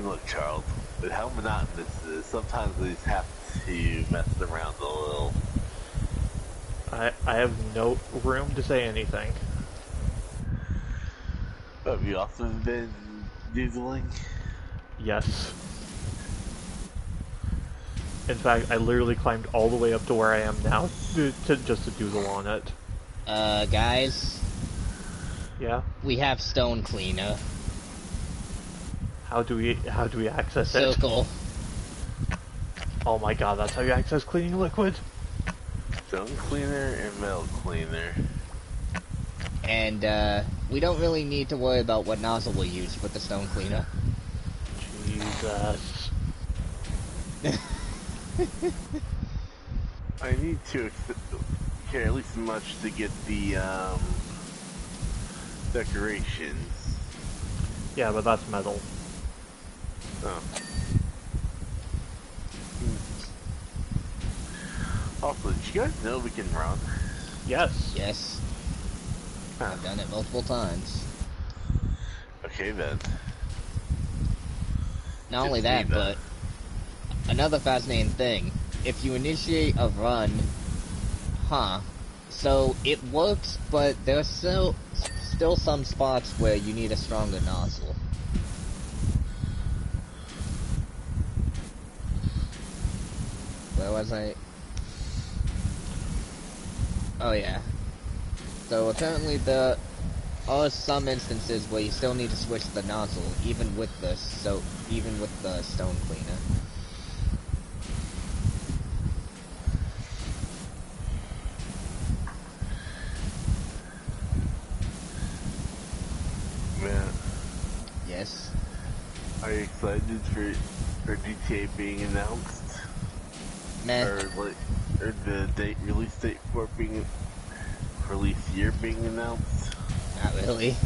Look, Charles, with how monotonous it is, sometimes we just have to mess around a little. I have no room to say anything. But have you also been doodling? Yes. In fact, I literally climbed all the way up to where I am now just to doodle on it. Guys, Yeah. we have stone cleaner. How do we access Circle. it? Oh my god, that's how you access cleaning liquid? Stone cleaner and metal cleaner. And, we don't really need to worry about what nozzle we'll use with the stone cleaner. Jesus. I need to care at least much to get the decorations. Yeah, but that's metal. Oh. Also, did you guys know we can run? Yes. Yes. I've done it multiple times. Okay then. Not only that, but another fascinating thing. If you initiate a run, so it works, but there's still some spots where you need a stronger nozzle. Where was I? Oh yeah. So apparently there are some instances where you still need to switch the nozzle, even with the stone cleaner. Man, Yes. are you excited for GTA being announced? Meh. Or the release date for it being release year being announced? Not really.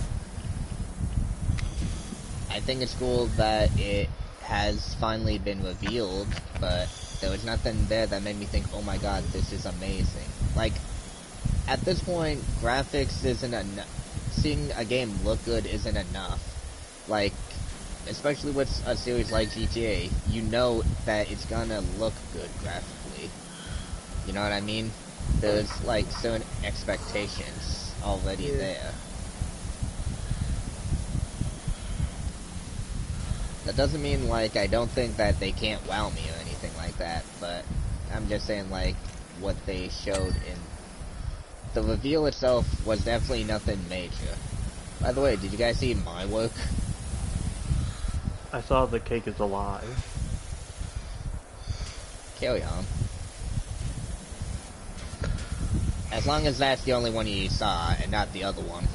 I think it's cool that it has finally been revealed, but there was nothing there that made me think, oh my god, this is amazing. Like, at this point, graphics isn't enough. Seeing a game look good isn't enough. Like, especially with a series like GTA, you know that it's gonna look good graphically. You know what I mean? There's, like, certain expectations already there. That doesn't mean, like, I don't think that they can't wow me or anything like that, but I'm just saying, like, what they showed in... The reveal itself was definitely nothing major. By the way, did you guys see my work? I saw the cake is alive. Carry on. As long as that's the only one you saw, and not the other one.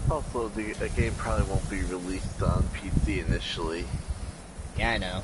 Also, the game probably won't be released on PC initially. Yeah, I know.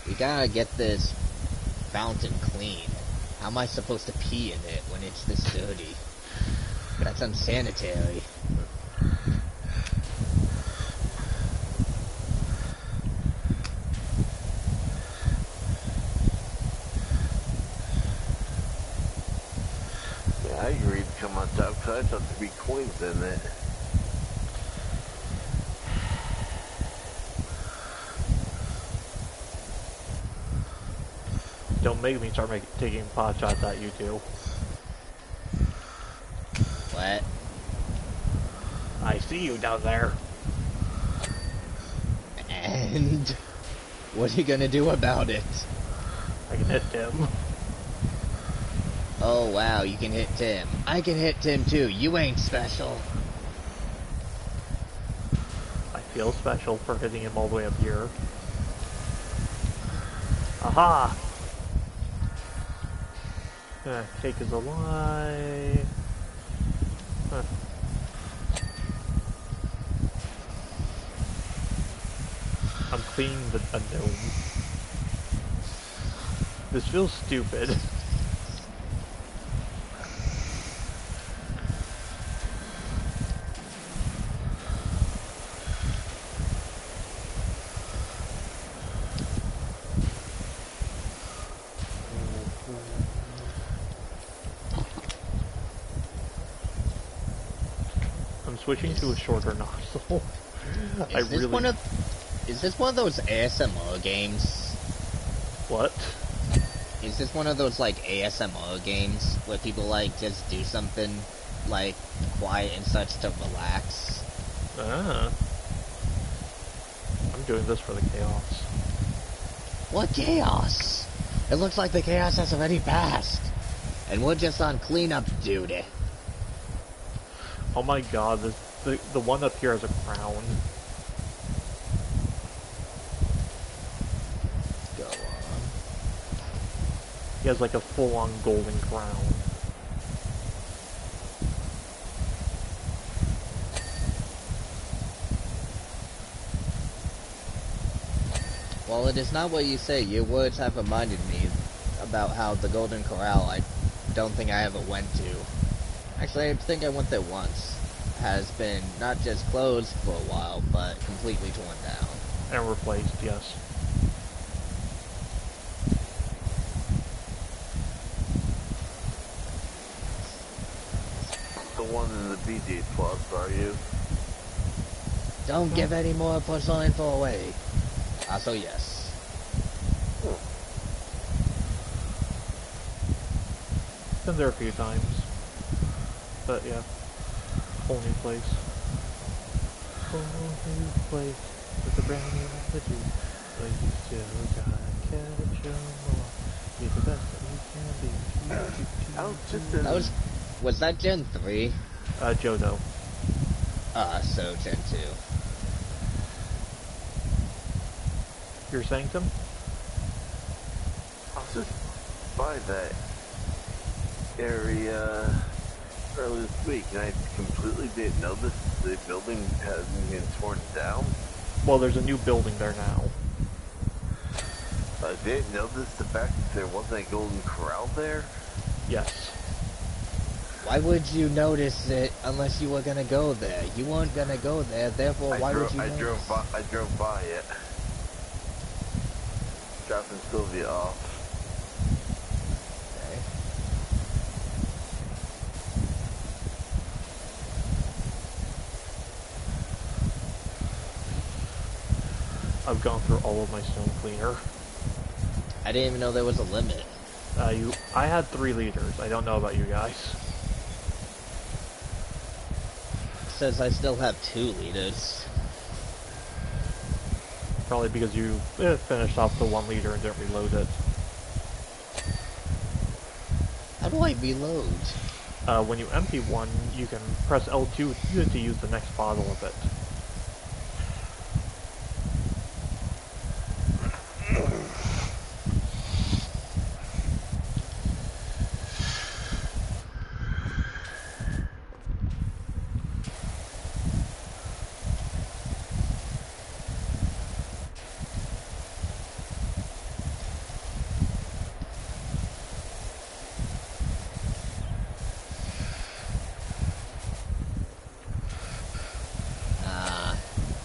We gotta get this fountain clean. How am I supposed to pee in it when it's this dirty? That's unsanitary. Yeah, I agreed to come on top because I thought there'd be coins in it. Don't make me start taking pot shots at you two. What? I see you down there. And what are you gonna do about it? I can hit Tim. Oh wow, you can hit Tim. I can hit Tim too. You ain't special. I feel special for hitting him all the way up here. Aha! Cake is alive. Huh. I'm cleaning a gnome. This feels stupid. I'm switching to a shorter nozzle. Is this one of those ASMR games? What? Is this one of those like ASMR games where people like just do something like quiet and such to relax? Ah. I'm doing this for the chaos. What chaos? It looks like the chaos has already passed. And we're just on cleanup duty. Oh my god, the one up here has a crown. Go on. He has like a full-on golden crown. Well, it is not what you say. Your words have reminded me about how the Golden Corral I don't think I ever went to. Actually, I think I went there once. Has been not just closed for a while, but completely torn down. And replaced, yes. The one in the BJ Plus, are you? Don't give any more personal info away. Also, yes. Been there a few times. But yeah. Whole new place. Whole new place. With a brand new melody. But you still gotta catch 'em all. Be the best that you can be. Was that Gen 3? Jodo. So Gen 2. You're saying, Tim? I was just by that area earlier this week, and I completely didn't notice the building hasn't been torn down. Well, there's a new building there now. I didn't notice the fact that there wasn't a Golden Corral there. Yes. Why would you notice it unless you were gonna go there? You weren't gonna go there, therefore why would you notice? I drove by it. Dropping Sylvia off. Okay. I've gone through all of my stone cleaner. I didn't even know there was a limit. I had 3 liters. I don't know about you guys. It says I still have 2 liters. Probably because you finished off the 1 liter and didn't reload it. How do I reload? When you empty one, you can press L2 to use the next bottle of it.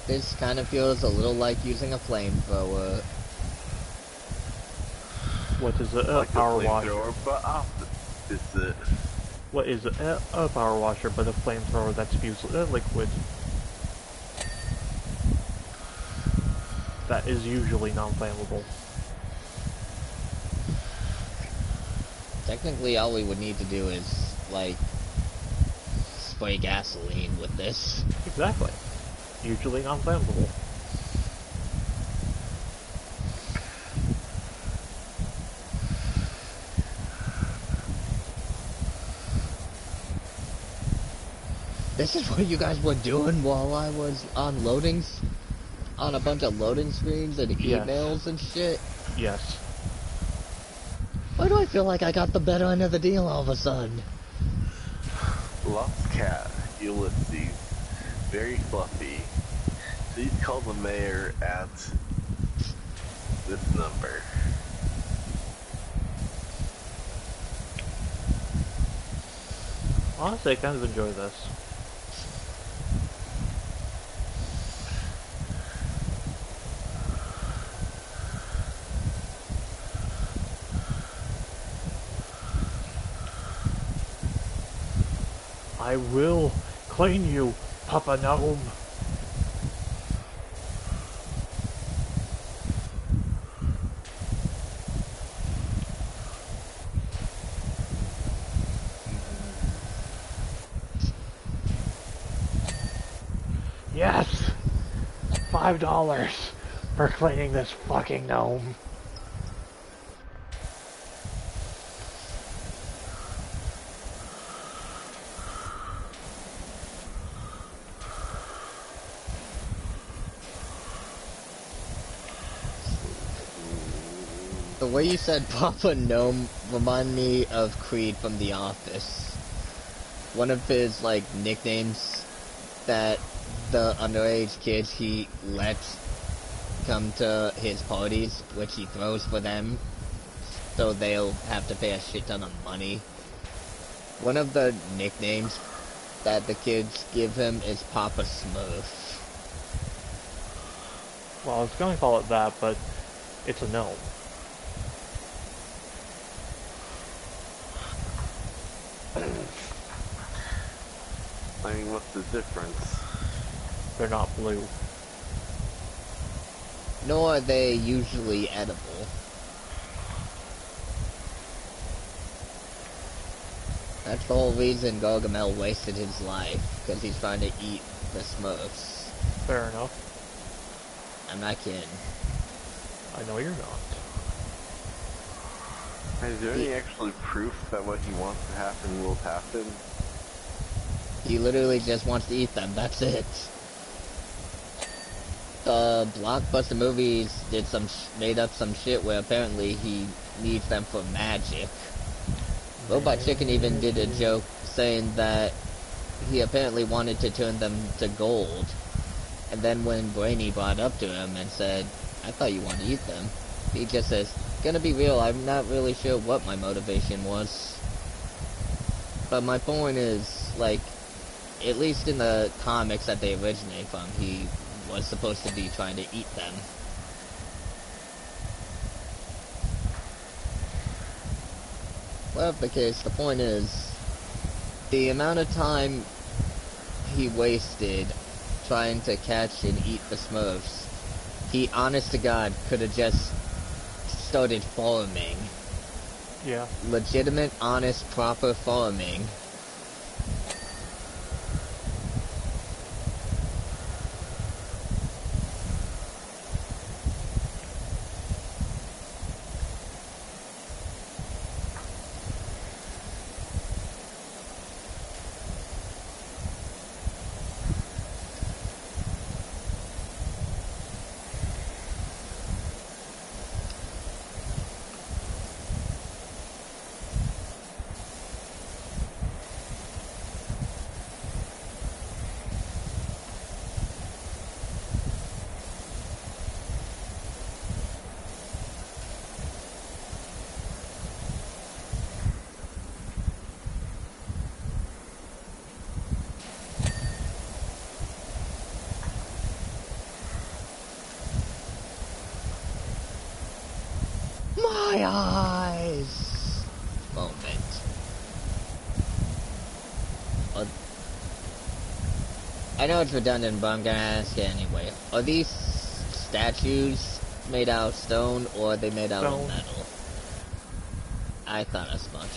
This kind of feels a little like using a flamethrower. What is a Like power a washer? flamethrower, but opposite. What is a power washer but a flamethrower that spews liquid? That is usually non-flammable. Technically, all we would need to do is, like, spray gasoline with this. Exactly. Usually non-flammable. This is what you guys were doing while I was on loadings? On a bunch of loading screens and Yes. emails and shit? Yes. Why do I feel like I got the better end of the deal all of a sudden? Lost cat, Ulysses. Very fluffy. Please call the mayor at this number. Honestly, I kind of enjoy this. I will clean you, Papa Gnome. Yes! $5 for cleaning this fucking gnome. The way you said Papa Gnome reminded me of Creed from The Office. One of his, like, nicknames that the underage kids he lets come to his parties, which he throws for them, so they'll have to pay a shit ton of money. One of the nicknames that the kids give him is Papa Smurf. Well, I was gonna call it that, but it's a gnome. I mean, what's the difference? They're not blue. Nor are they usually edible. That's the whole reason Gargamel wasted his life, because he's trying to eat the Smurfs. Fair enough. I'm not kidding. I know you're not. Is there any actually proof that what he wants to happen will happen? He literally just wants to eat them, that's it. The Blockbuster movies made up some shit where apparently he needs them for magic. Robot Chicken even did a joke saying that he apparently wanted to turn them to gold. And then when Brainy brought up to him and said, I thought you wanted to eat them, he just says, gonna be real, I'm not really sure what my motivation was. But my point is, like, at least in the comics that they originate from, he was supposed to be trying to eat them. Whatever the case, the point is, the amount of time he wasted trying to catch and eat the Smurfs, he, honest to God, could have just started farming. Yeah. Legitimate, honest, proper farming. My eyes! Moment. I know it's redundant, but I'm gonna ask it anyway. Are these statues made out of stone, or are they made out Stone. of metal? I thought as much.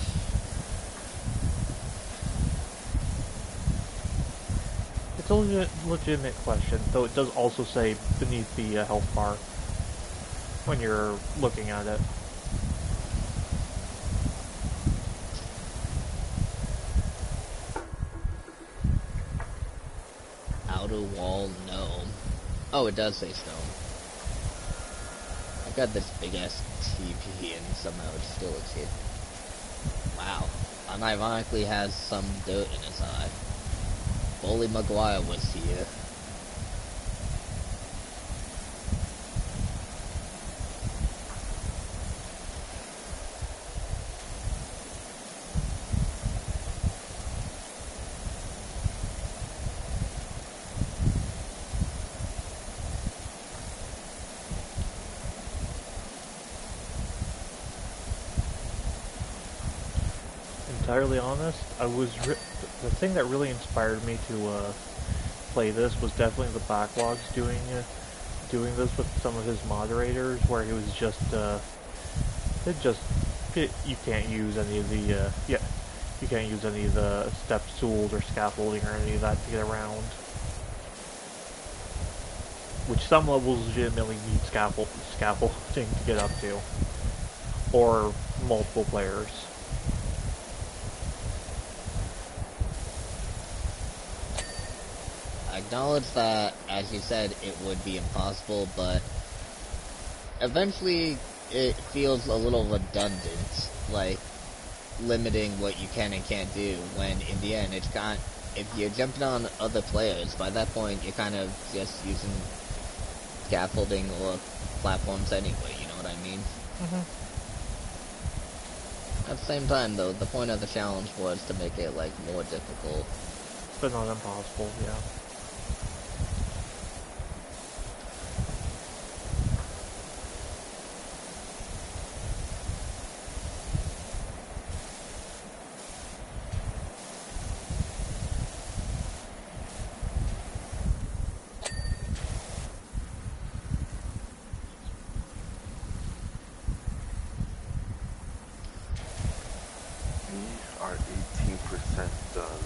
It's a legitimate question, though it does also say beneath the health bar when you're looking at it. Outer wall gnome. Oh, it does say stone. I got this big ass TV and somehow it still looks hidden. Wow. Unironically has some dirt in his eye. Bully Maguire was here. Entirely honest, the thing that really inspired me to play this was definitely the Backlogs doing this with some of his moderators, where he was you can't use any of the you can't use any of the step stools or scaffolding or any of that to get around. Which some levels legitimately need scaffolding to get up to, or multiple players. I acknowledge that, as you said, it would be impossible, but eventually it feels a little redundant, like limiting what you can and can't do, when in the end it's got, if you're jumping on other players, by that point you're kind of just using scaffolding or platforms anyway, you know what I mean? At the same time though, the point of the challenge was to make it like more difficult. But not impossible, yeah. We are 18% done.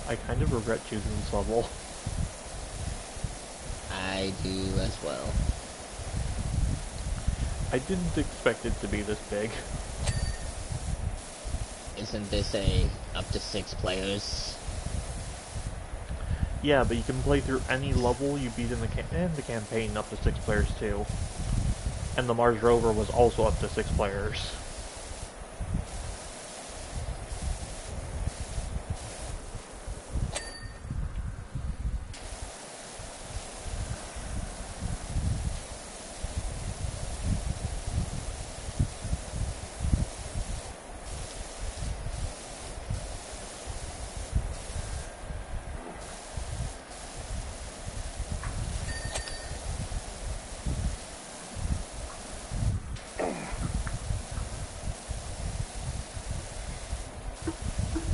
I kind of regret choosing this level. I do as well. I didn't expect it to be this big. Isn't this a up to 6 players? Yeah, but you can play through any level you beat in the campaign up to 6 players too. And the Mars Rover was also up to 6 players.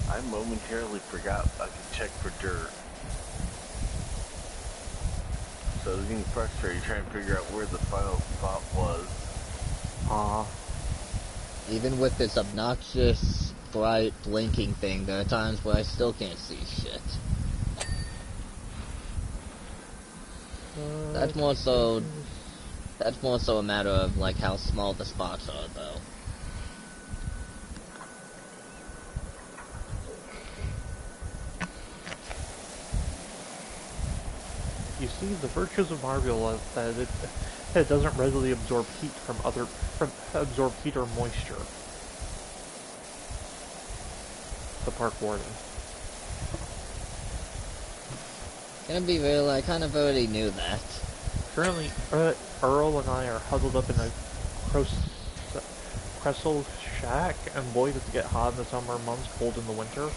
I momentarily forgot I could check for dirt. So I was getting frustrated trying to figure out where the final spot was. Even with this obnoxious, bright, blinking thing, there are times where I still can't see shit. That's more so a matter of, like, how small the spots are, though. You see, the virtues of Marvel is that it doesn't readily absorb heat absorb heat or moisture. The park warden. Gonna be real, I kind of already knew that. Currently, Earl and I are huddled up in a Cressel shack, and boy does it get hot in the summer months, cold in the winter.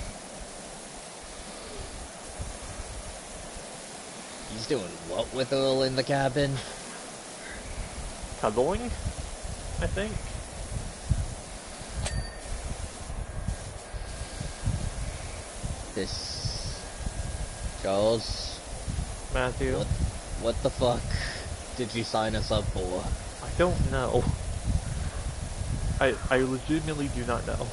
He's doing what with Earl in the cabin? Cuddling, I think. This... Charles? Matthew? What the fuck did you sign us up for? I don't know. I legitimately do not know.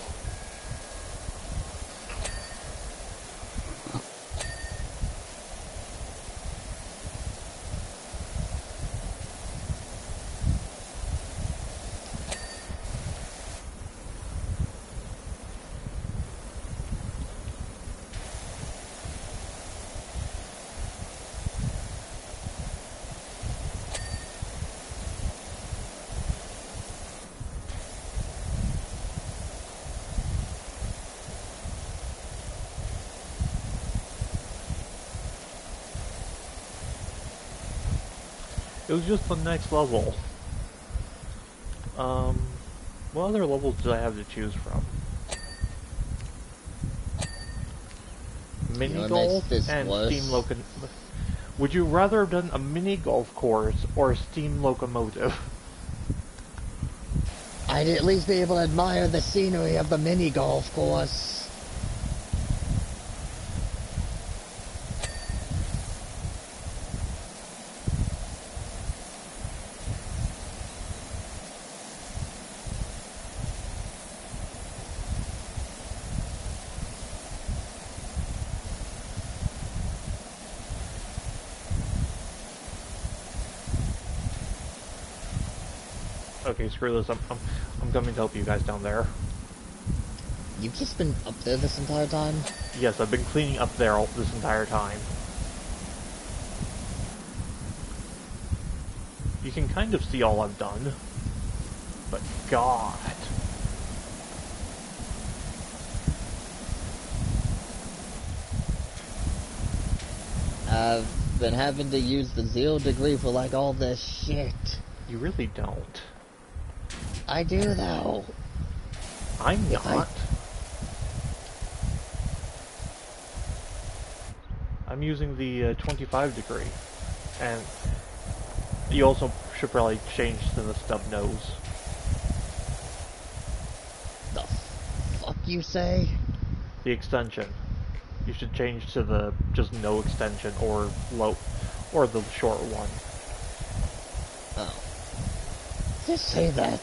It was just the next level. What other levels did I have to choose from? You know Mini what makes golf this and worse? steam locomotive. Would you rather have done a mini golf course or a steam locomotive? I'd at least be able to admire the scenery of the mini golf course. Okay, screw this. I'm coming to help you guys down there. You've just been up there this entire time? Yes, I've been cleaning up there this entire time. You can kind of see all I've done. But God. I've been having to use the 0 degree for like all this shit. You really don't. I do though. I'm If not. I'm using the 25 degree. And you also should probably change to the stub nose. The fuck you say? The extension. You should change to the just no extension or low, or the short one. Oh. Just say that.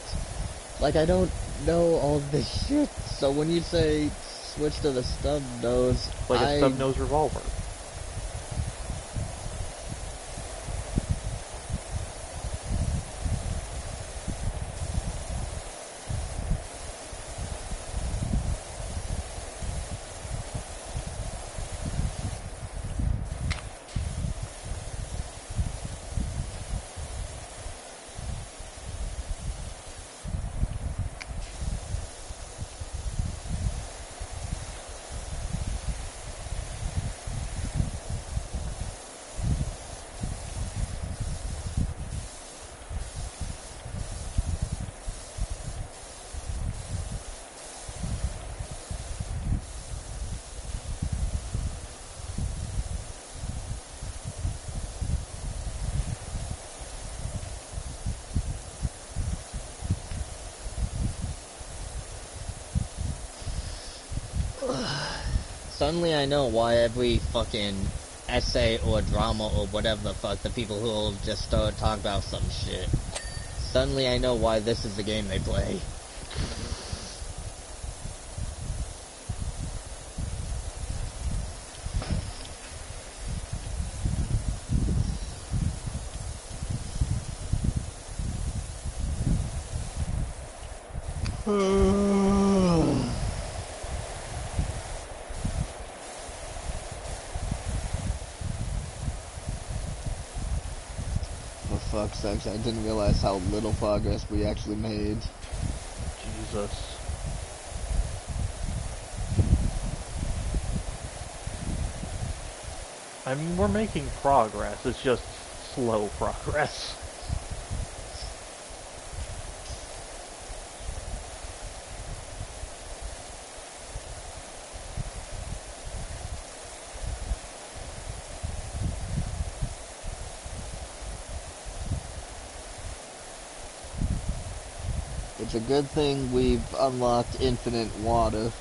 Like I don't know all this shit. So when you say switch to the stub nose, Like a stub nose revolver. Suddenly I know why every fucking essay or drama or whatever the fuck, the people who will just start talking about some shit. Suddenly I know why this is the game they play. For fuck's sakes, I didn't realize how little progress we actually made. Jesus. I mean, we're making progress. It's just slow progress. It's a good thing we've unlocked infinite water.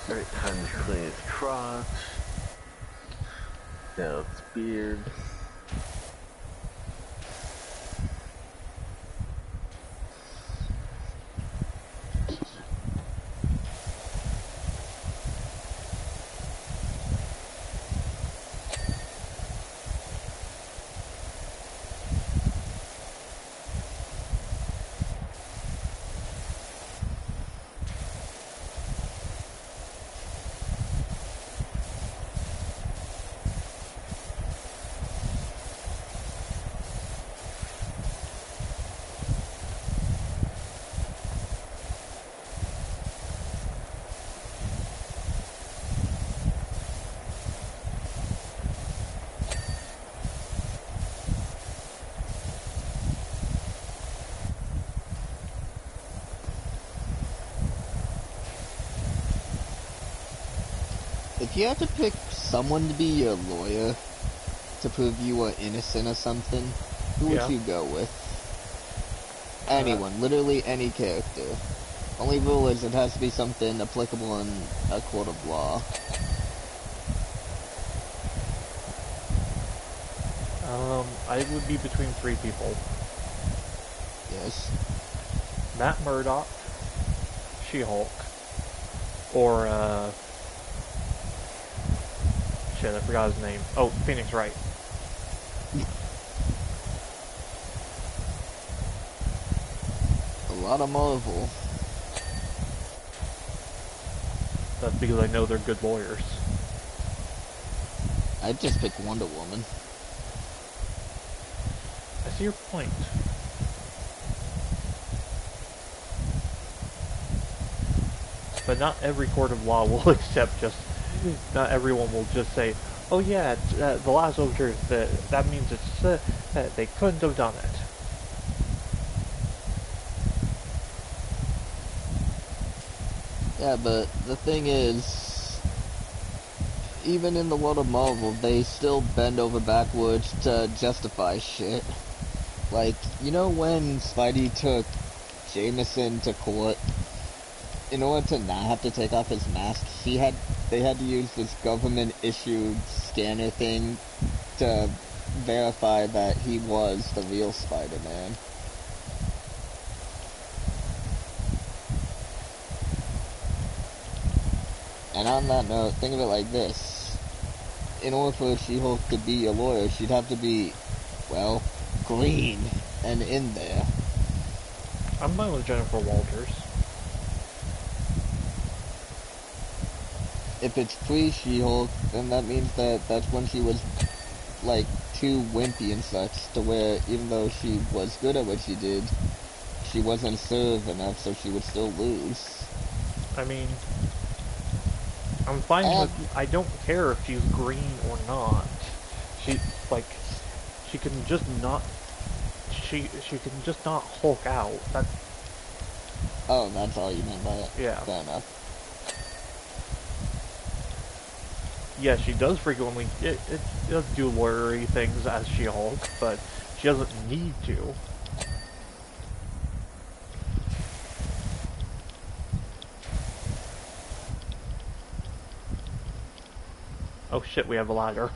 Alright, time to clean his crotch. Now it's beard. If you have to pick someone to be your lawyer to prove you are innocent or something, who would Yeah. you go with? Anyone, literally any character. Only rule is it has to be something applicable in a court of law. I would be between three people. Yes. Matt Murdock, She-Hulk, or, shit, I forgot his name. Oh, Phoenix Wright. A lot of Marvel. That's because I know they're good lawyers. I'd just pick Wonder Woman. I see your point. But not every court of law will accept just... Not everyone will just say, oh yeah, the last overture, that means it's... they couldn't have done it. Yeah, but the thing is, even in the world of Marvel, they still bend over backwards to justify shit. Like, you know when Spidey took Jameson to court? In order to not have to take off his mask, they had to use this government-issued scanner thing to verify that he was the real Spider-Man. And on that note, think of it like this. In order for She-Hulk to be a lawyer, she'd have to be, well, green and in there. I'm fine with Jennifer Walters. If it's pre-She-Hulk, then that means that that's when she was, like, too wimpy and such, to where even though she was good at what she did, she wasn't assertive enough, so she would still lose. I mean... I'm fine with... I don't care if she's green or not. She can just not... She can just not Hulk out. Oh, that's all you meant by it? Yeah. Fair enough. Yeah, she does frequently... It does do lawyery things as She-Hulk, but she doesn't need to. Oh shit, we have a ladder.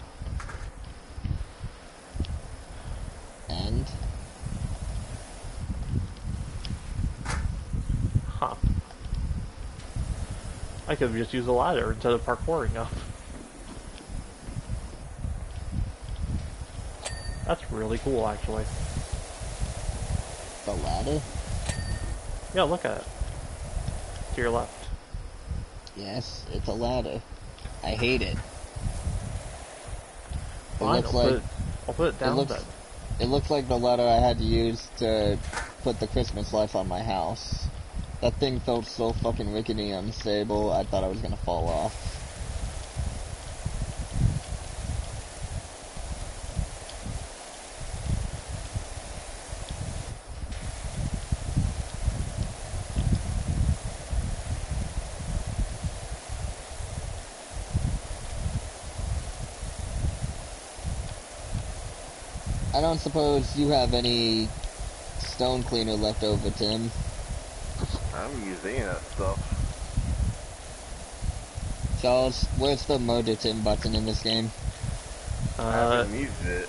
And? Huh. I could have just used a ladder instead of parkouring up. That's really cool, actually. The ladder? Yeah, look at it. To your left. Yes, it's a ladder. I hate it. Fine, I'll put it down then. It looks like the ladder I had to use to put the Christmas lights on my house. That thing felt so fucking rickety and unstable, I thought I was gonna fall off. I don't suppose you have any stone cleaner left over, Tim. I'm using that stuff. Charles, where's the murder Tim button in this game? I haven't used it.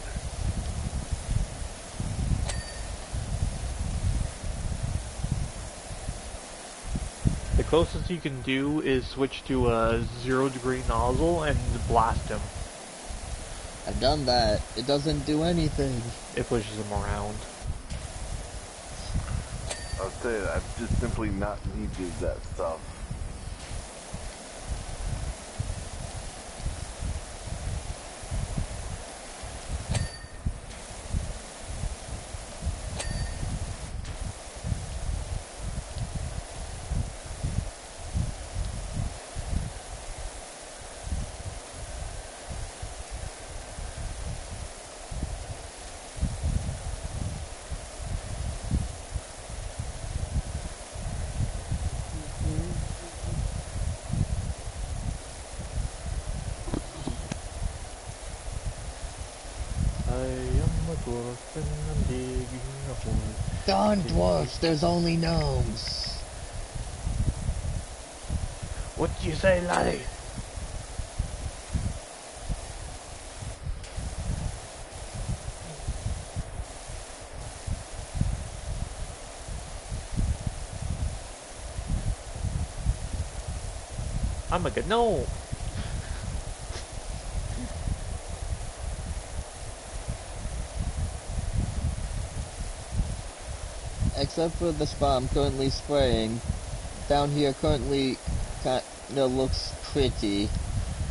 The closest you can do is switch to a 0-degree nozzle and blast him. I've done that. It doesn't do anything. It pushes him around. I'll tell you, I've just simply not needed that stuff. dwarf and I'm digging a hole. Darn dwarfs, there's only gnomes. What do you say, laddie? I'm a good gnome. Except for the spot I'm currently spraying, down here currently kinda looks pretty,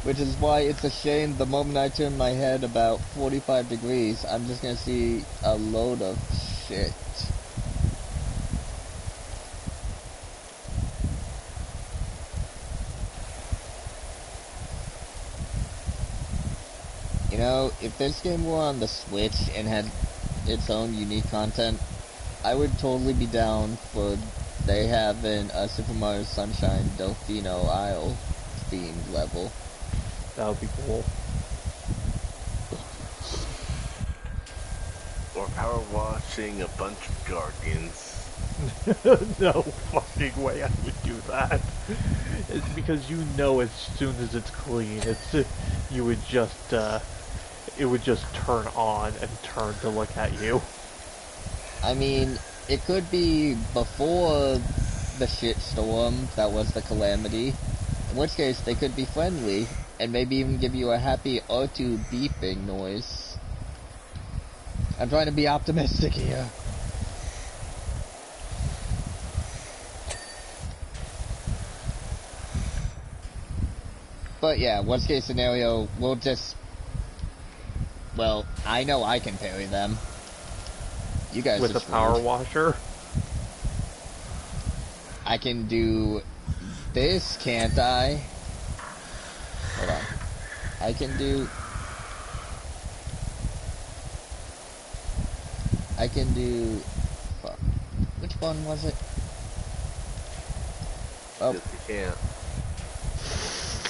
which is why it's a shame the moment I turn my head about 45 degrees, I'm just gonna see a load of shit. You know, if this game were on the Switch and had its own unique content, I would totally be down for they having a Super Mario Sunshine Delfino Isle themed level. That would be cool. Or power washing a bunch of guardians. No fucking way I would do that. It's because you know as soon as it's clean, you would just it would just turn on and turn to look at you. I mean, it could be before the shitstorm that was the calamity, in which case they could be friendly, and maybe even give you a happy R2 beeping noise. I'm trying to be optimistic here. But yeah, worst case scenario, we'll just... Well, I know I can parry them. You guys With are a power screwed. washer. I can do this, can't I? Hold on. I can do... Fuck. Which one was it? Oh, Yes, you can't.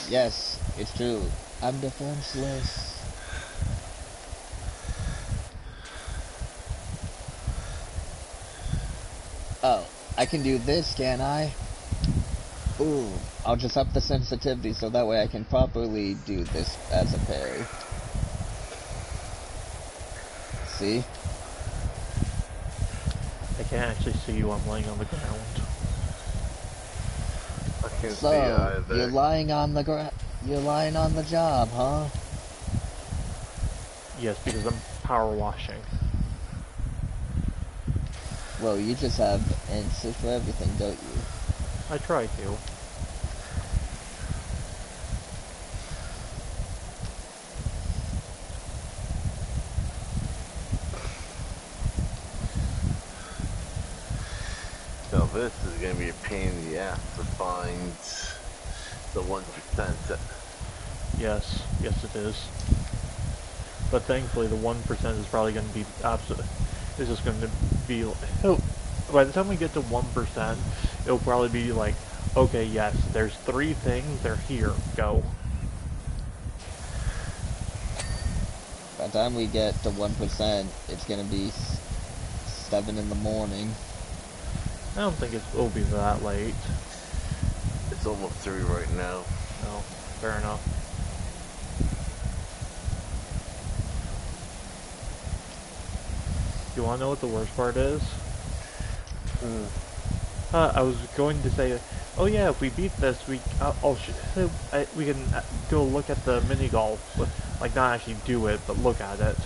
yes, it's true. I'm defenseless. Oh, I can do this, can I? Ooh, I'll just up the sensitivity so that way I can properly do this as a parry. See? I can't actually see you, I'm laying on the ground. I can't see So, either. you're lying on the job, huh? Yes, because I'm power washing. Well, you just have answers for everything, don't you? I try to. So this is gonna be a pain in the ass to find the 1%. Yes, yes it is. But thankfully the 1% is probably going to be absolute. It's just going to be... by the time we get to 1%, it'll probably be like, okay, yes, there's 3 things, they're here, go. By the time we get to 1%, it's gonna be 7 in the morning. I don't think it'll be that late. It's almost 3 right now. No, fair enough. You want to know what the worst part is? I was going to say, oh yeah, if we beat this, we we can go look at the mini golf, like not actually do it, but look at it.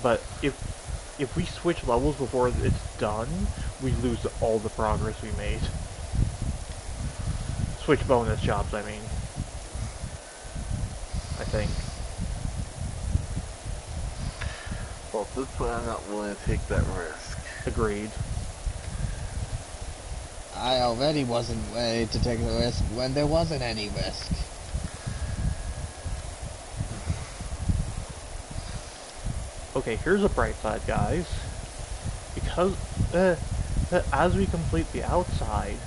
But if we switch levels before it's done, we lose all the progress we made. Switch bonus jobs, I mean. I think. Well, at this point, I'm not willing to take that risk. Agreed. I already wasn't ready to take the risk when there wasn't any risk. Okay, here's a bright side, guys. Because as we complete the outside,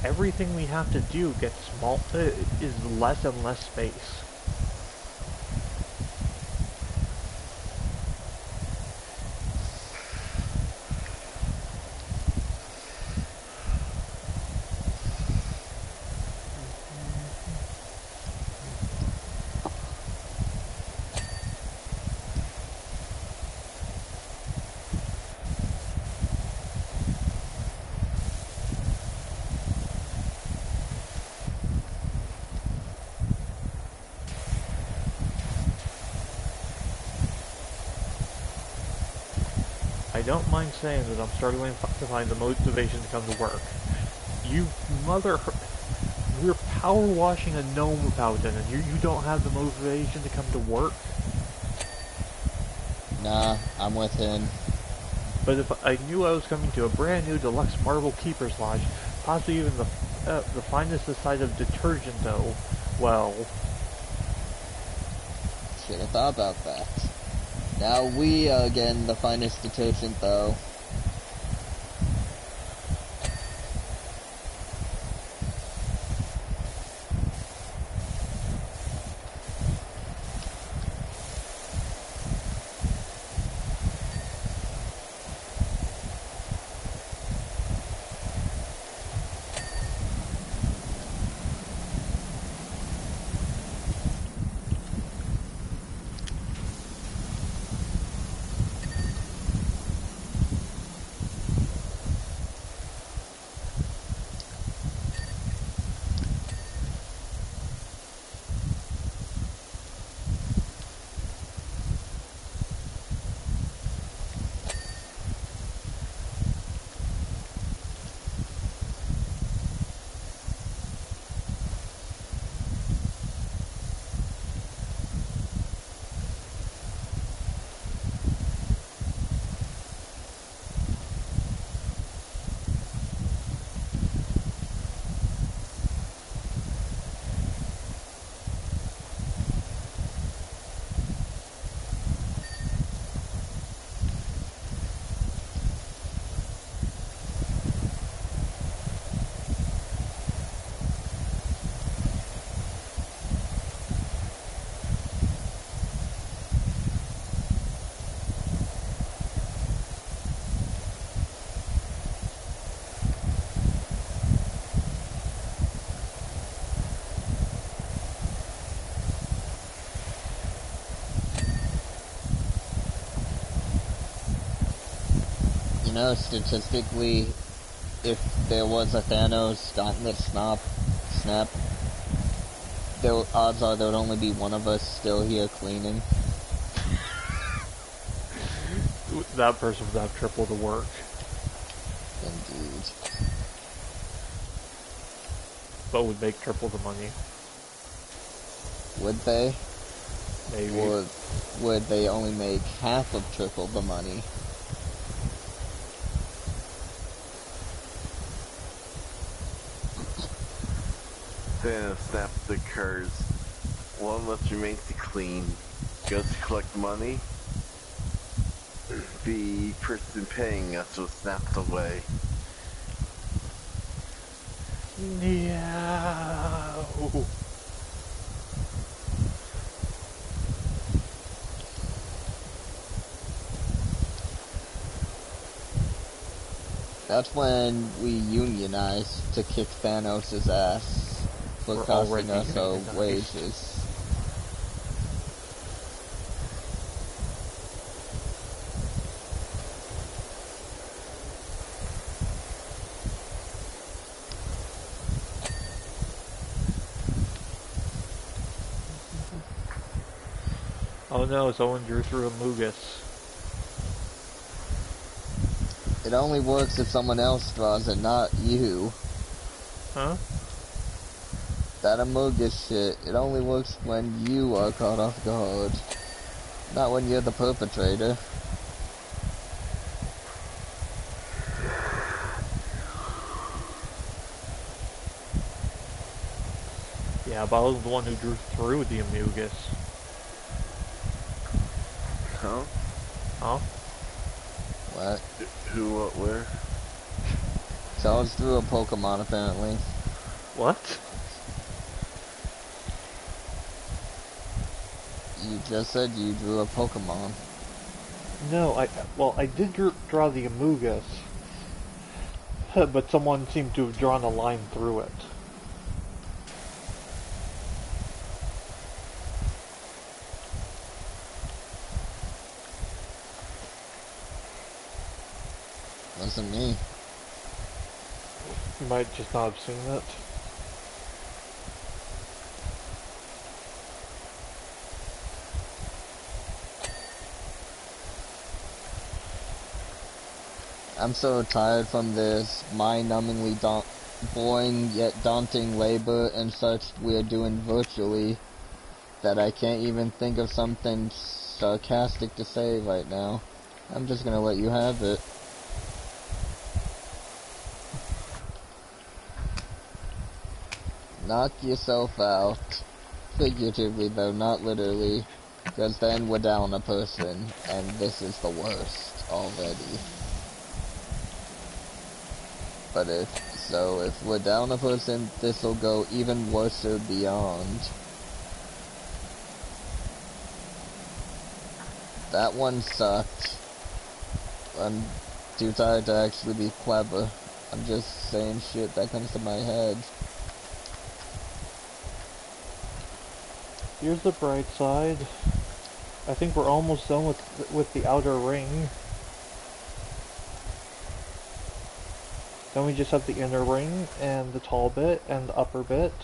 everything we have to do gets is less and less space. I don't mind saying that I'm struggling to find the motivation to come to work. You mother... We're power washing a gnome fountain, and you don't have the motivation to come to work? Nah, I'm with him. But if I knew I was coming to a brand new deluxe marble keeper's lodge, possibly even the finest side of detergent though, well... Should have thought about that. Now we are getting the finest detergent though. You know, statistically, if there was a Thanos gauntlet snap, the odds are there would only be one of us still here cleaning. That person would have triple the work. Indeed. But would make triple the money. Would they? Maybe. Or would they only make half of triple the money? Then snap the occurs. One of us remains to clean, goes to collect money. The person paying us was snapped away. Yeah. That's when we unionize to kick Thanos' ass for We're costing already us our unionized. wages. Oh no, someone drew through a Mugus. It only works if someone else draws it, not you. Huh? That Amogus shit, it only works when you are caught off guard. Not when you're the perpetrator. Yeah, but I was the one who drew through the Amogus. Huh? Huh? What? Who, what, where? Charles drew a Pokemon apparently. What? You just said you drew a Pokemon. No, I did draw the Amogus, but someone seemed to have drawn a line through it. Wasn't me. You might just not have seen it. I'm so tired from this mind-numbingly boring yet daunting labor and such we're doing virtually that I can't even think of something sarcastic to say right now. I'm just gonna let you have it. Knock yourself out. Figuratively though, not literally. Because then we're down a person, and this is the worst already. But if we're down a person, this'll go even worse or beyond. That one sucked. I'm too tired to actually be clever. I'm just saying shit that comes to my head. Here's the bright side. I think we're almost done with the outer ring. Then we just have the inner ring and the tall bit and the upper bit.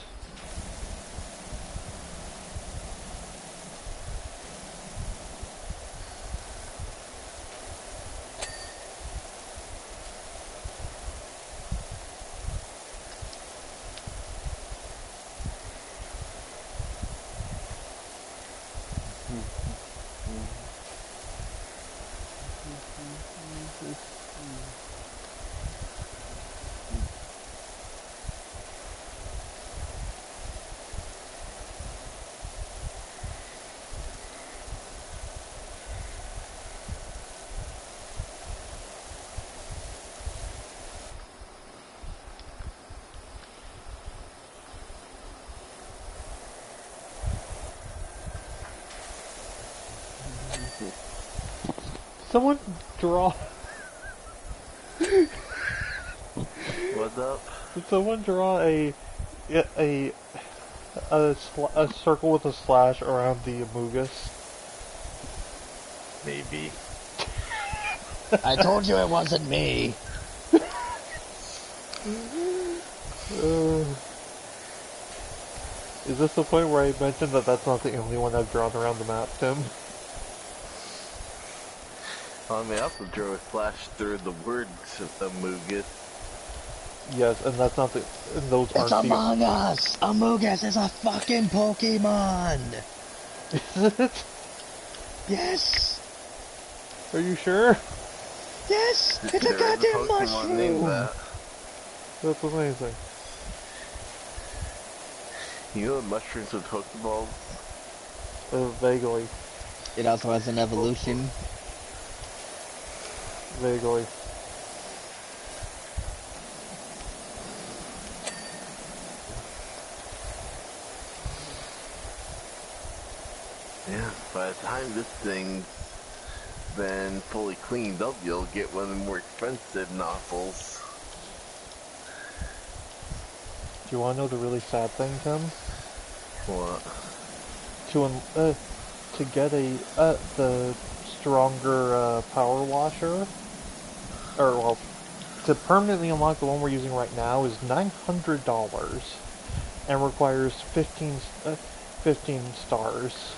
Someone draw. What's up? Did someone draw a circle with a slash around the Amogus? Maybe. I told you it wasn't me! Is this the point where I mentioned that that's not the only one I've drawn around the map, Tim? I mean, I also drew a slash through the words of the Mugus. Yes, and that's not the. And those It's aren't Among Us! Amogus is a fucking Pokemon! Is it? Yes! Are you sure? Yes! It's a There is goddamn Pokemon named mushroom! that. That's amazing. You know mushrooms with Pokeballs? Vaguely. It also has an evolution. Vaguely. Yeah, by the time this thing's been fully cleaned up, you'll get one of the more expensive nozzles. Do you want to know the really sad thing, Tim? What? To get the stronger power washer, or well, to permanently unlock the one we're using right now is $900 and requires 15 stars.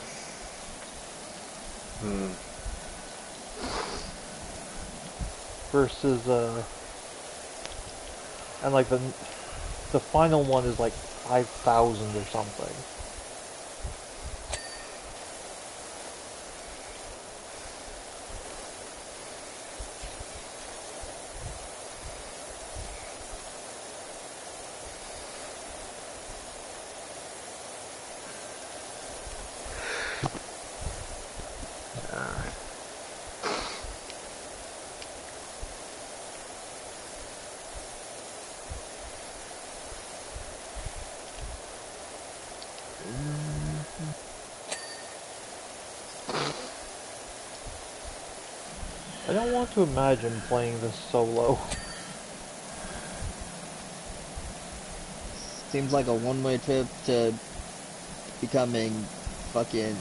Versus and like the final one is like 5,000 or something. I don't want to imagine playing this solo. Seems like a one-way trip to becoming fucking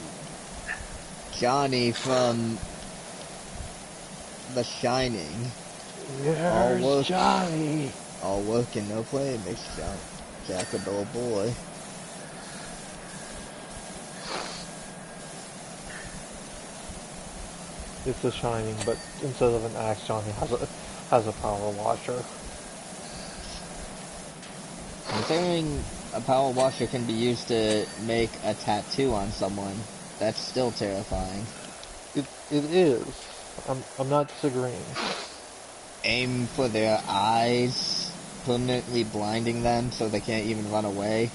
Johnny from The Shining. Here's Johnny! All work and no play makes Jack a dull boy. It's The Shining, but instead of an axe, Johnny has has a power washer. Considering a power washer can be used to make a tattoo on someone, that's still terrifying. It is. I'm not disagreeing. Aim for their eyes, permanently blinding them so they can't even run away.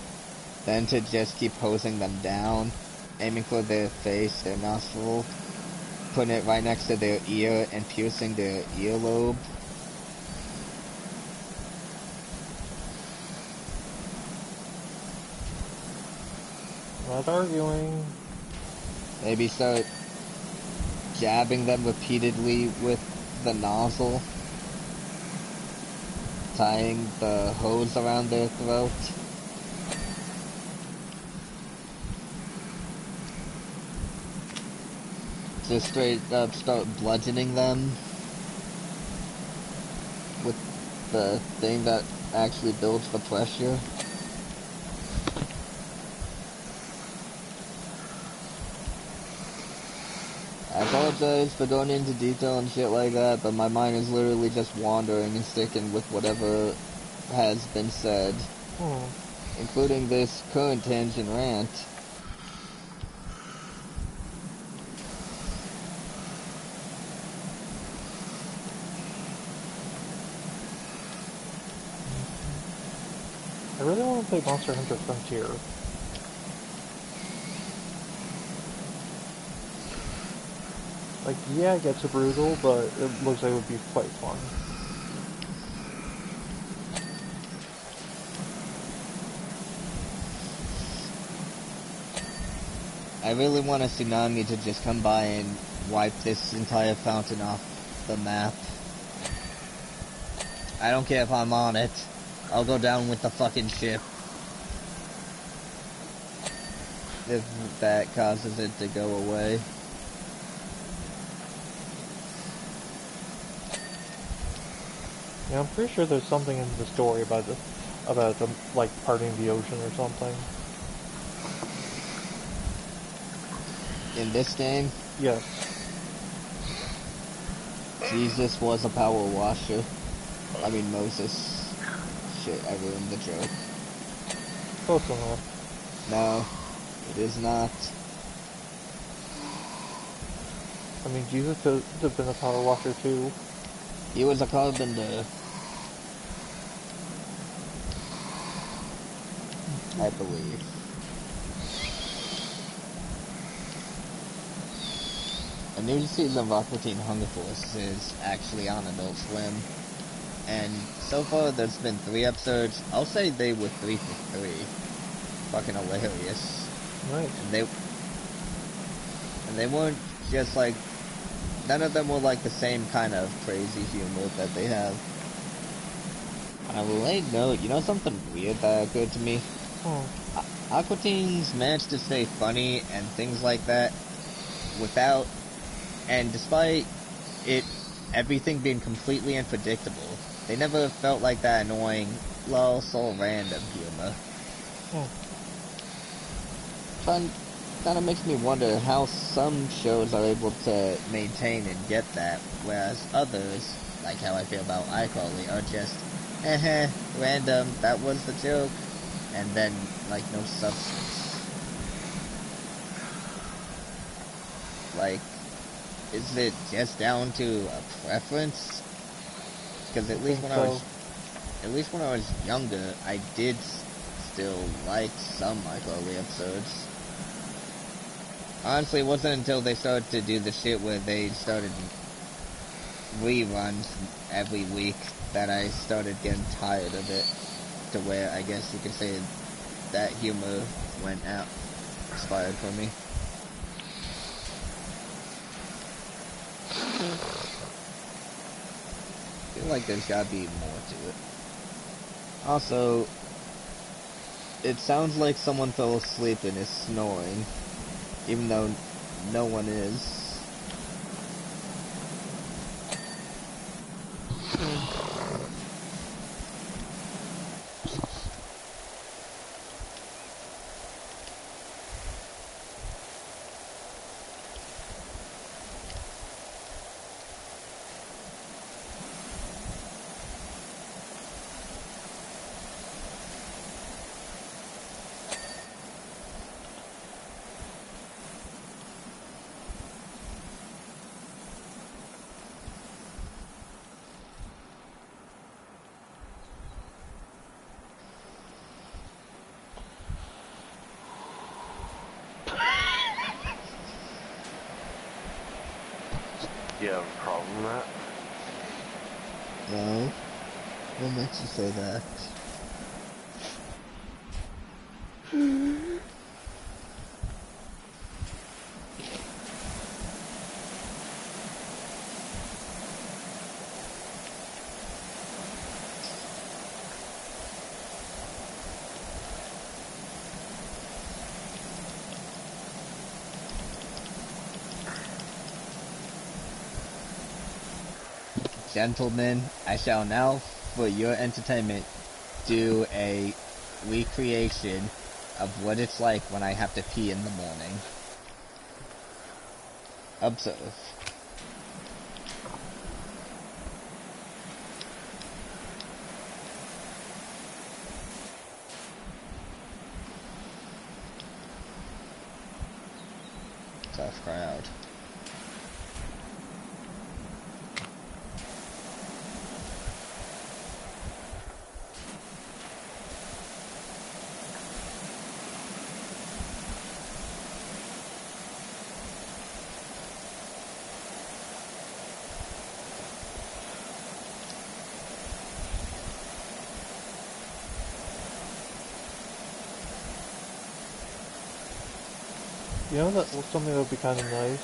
Then to just keep hosing them down, aiming for their face, their nostril, putting it right next to their ear and piercing their earlobe. Not arguing. Maybe start jabbing them repeatedly with the nozzle, tying the hose around their throat. Just straight up start bludgeoning them with the thing that actually builds the pressure. I apologize for going into detail and shit like that, but my mind is literally just wandering and sticking with whatever has been said, including this current tangent rant. I really want to play Monster Hunter Frontier. Like, yeah, it gets brutal, but it looks like it would be quite fun. I really want a tsunami to just come by and wipe this entire fountain off the map. I don't care if I'm on it. I'll go down with the fucking ship. If that causes it to go away. Yeah, I'm pretty sure there's something in the story about them, like, parting the ocean or something. In this game? Yes. Jesus was a power washer. I mean Moses. Shit, I ruined the joke. Close enough. No, it is not. I mean, Jesus could have been a power washer too. He was a carpenter. I believe. A new season of Aqua Teen Hunger Force is actually on Adult Swim. And so far there's been 3 episodes. I'll say they were 3 for 3. Fucking hilarious. Nice. And they weren't just like, none of them were like the same kind of crazy humor that they have. On a related note, you know something weird that occurred to me? Aqua Teens managed to stay funny and things like that without, and despite everything being completely unpredictable, they never felt like that annoying, lol, so random humor. Kind of makes me wonder how some shows are able to maintain and get that, whereas others, like how I feel about iCarly, are just, random, that was the joke, and then, like, no substance. Like, is it just down to a preference? Because at least when I was younger, I did still like some iCarly episodes. Honestly, it wasn't until they started to do the shit where they started reruns every week that I started getting tired of it, to where I guess you could say that humor went out, expired for me. I feel like there's gotta be more to it. Also, it sounds like someone fell asleep and is snoring, even though no one is. you have a problem with that? No. What makes you say that? Gentlemen, I shall now, for your entertainment, do a recreation of what it's like when I have to pee in the morning. Observe. Tough crowd. You know that something that would be kind of nice?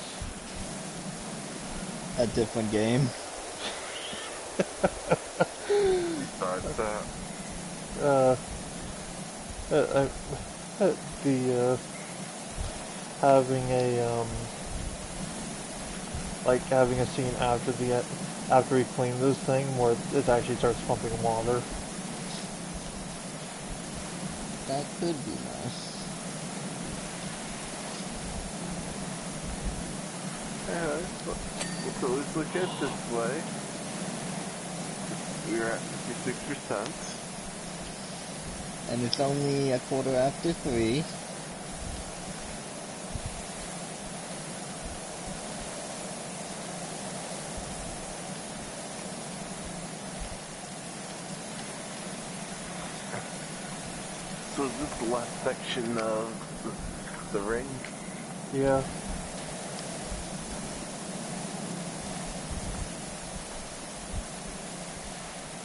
A different game. Besides that, Uh, uh, the, having a, like having a scene after we clean this thing where it actually starts pumping water. That could be nice. yeah, let's always look at it this way. We're at 56%. And it's only 3:15. So is this the last section of the ring? Yeah.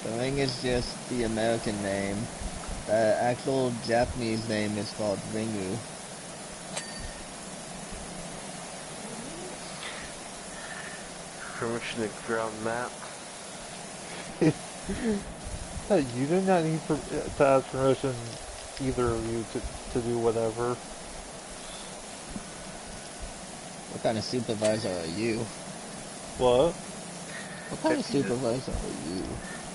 The ring is just the American name. The actual Japanese name is called Ringu. Permission to ground map. You do not need to ask permission, either of you, to do whatever. What kind of supervisor are you? What? What kind of supervisor are you?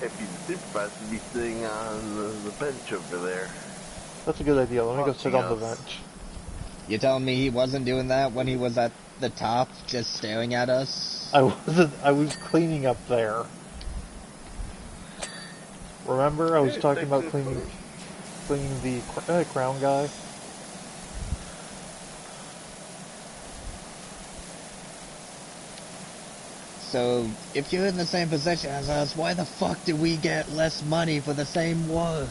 If you supervise, you'd be sitting on the bench over there. That's a good idea. Let me go sit on the Watching us. bench. You telling me he wasn't doing that when he was at the top, just staring at us? I wasn't. I was cleaning up there. Remember, I was talking about cleaning the crown guy. So, if you're in the same position as us, why the fuck do we get less money for the same work?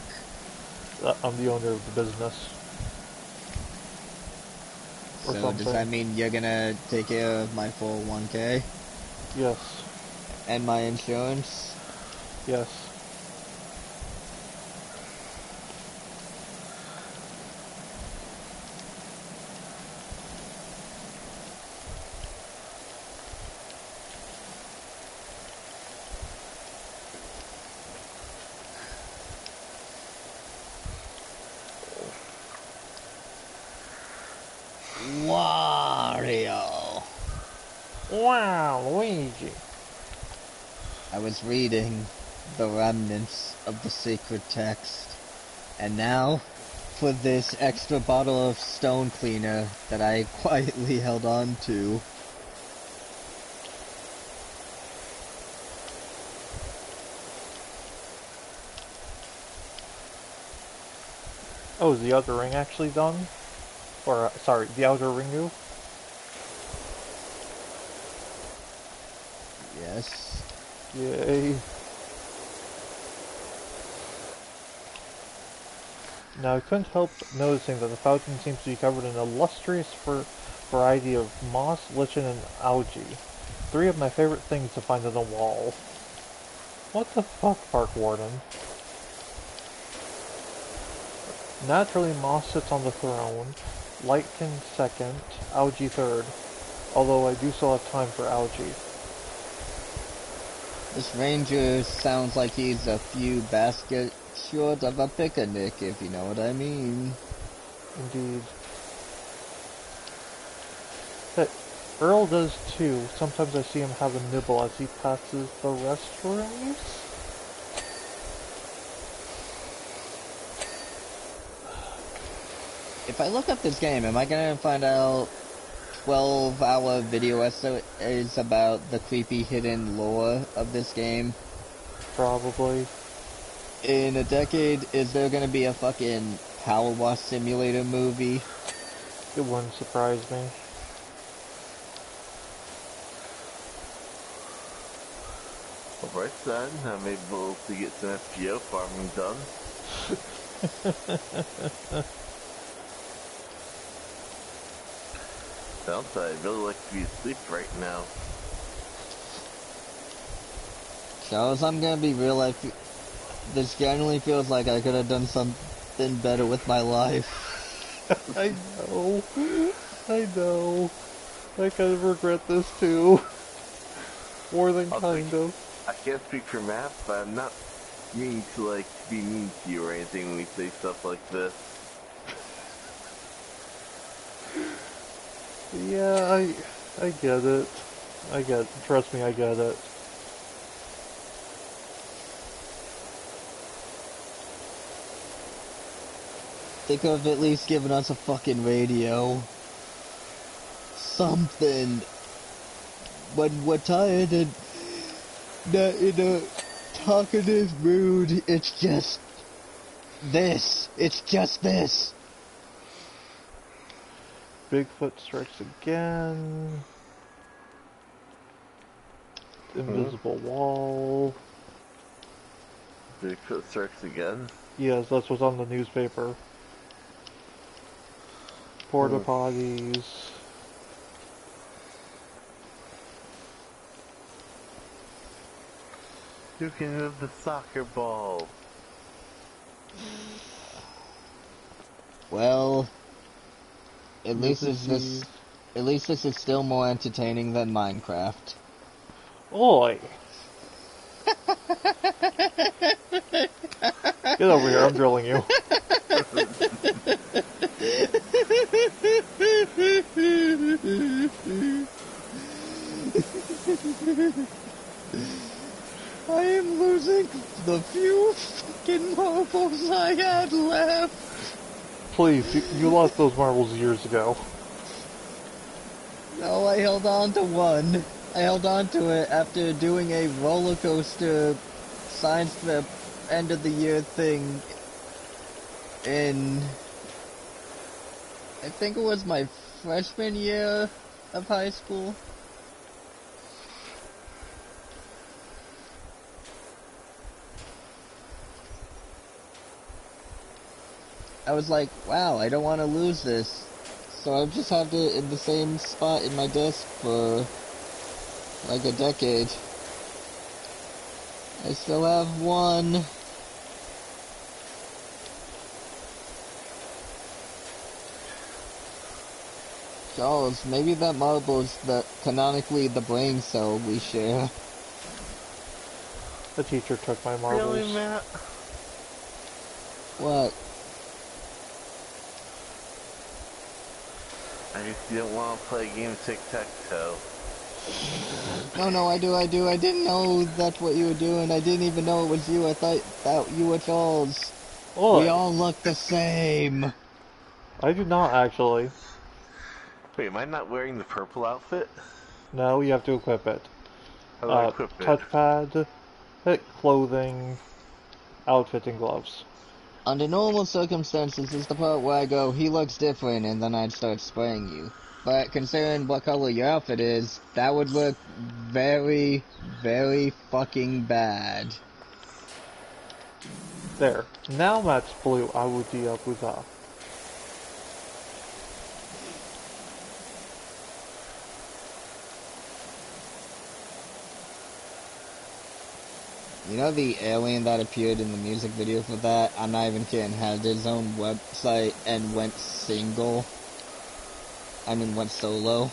I'm the owner of the business. Or So, something. does that mean you're gonna take care of my 401k? Yes. And my insurance? Yes. Wario! Wow, Luigi. I was reading the remnants of the sacred text, and now for this extra bottle of stone cleaner that I quietly held on to. Oh, is the outer ring actually done? Or, sorry, the outer ringu? Yes. Yay. Now, I couldn't help noticing that the fountain seems to be covered in a lustrous variety of moss, lichen, and algae. 3 of my favorite things to find on a wall. What the fuck, Park Warden? Naturally, Moss sits on the throne, Lightkin second, Algae third. Although I do still have time for Algae. This ranger sounds like he's a few baskets short of a picnic, if you know what I mean. Indeed. Hey, Earl does too. Sometimes I see him have a nibble as he passes the restrooms. If I look up this game, am I gonna find out 12-hour video essays about the creepy hidden lore of this game? Probably. In a decade, is there gonna be a fucking Power Wash Simulator movie? It wouldn't surprise me. Alright then, I'm able to get some FGO farming done. Sounds I'd really like to be asleep right now. Charles, I'm gonna be real, this generally feels like I could have done something better with my life. I know. I know. I kind of regret this too. More than kind of. I can't speak for Matt, but I'm not meaning to, like, be mean to you or anything when we say stuff like this. Yeah, I get it. Trust me, I get it. They could have at least given us a fucking radio. Something. When we're tired and not in a talkative mood, it's just this. It's just this. Bigfoot strikes again. Invisible wall. Bigfoot strikes again? Yes, that's what's on the newspaper. Porta potties. You can move the soccer ball. Well, at least this is still more entertaining than Minecraft. Oi! Get over here, I'm drilling you. I am losing the few fucking marbles I had left. Please, you lost those marbles years ago. No, I held on to one. I held on to it after doing a roller coaster science trip end of the year thing in, I think it was my freshman year of high school. I was like, wow, I don't want to lose this. So I've just had it in the same spot in my desk for like a decade. I still have one. Charles, maybe that marble is canonically the brain cell we share. The teacher took my marbles. Really, Matt? What? I guess you don't want to play a game of tic-tac-toe. No, I do. I didn't know that's what you were doing. I didn't even know it was you. I thought that you were Charles. Oi. We all look the same. I do not actually. Wait, am I not wearing the purple outfit? No, you have to equip it. How do I equip it? Touchpad, hit clothing, outfit, and gloves. Under normal circumstances, is the part where I go, he looks different, and then I'd start spraying you. But considering what color your outfit is, that would look very, very fucking bad. There. Now Matt's blue. I would Buza. You know the alien that appeared in the music video for that? I'm not even kidding. Had his own website and went single. I mean, went solo.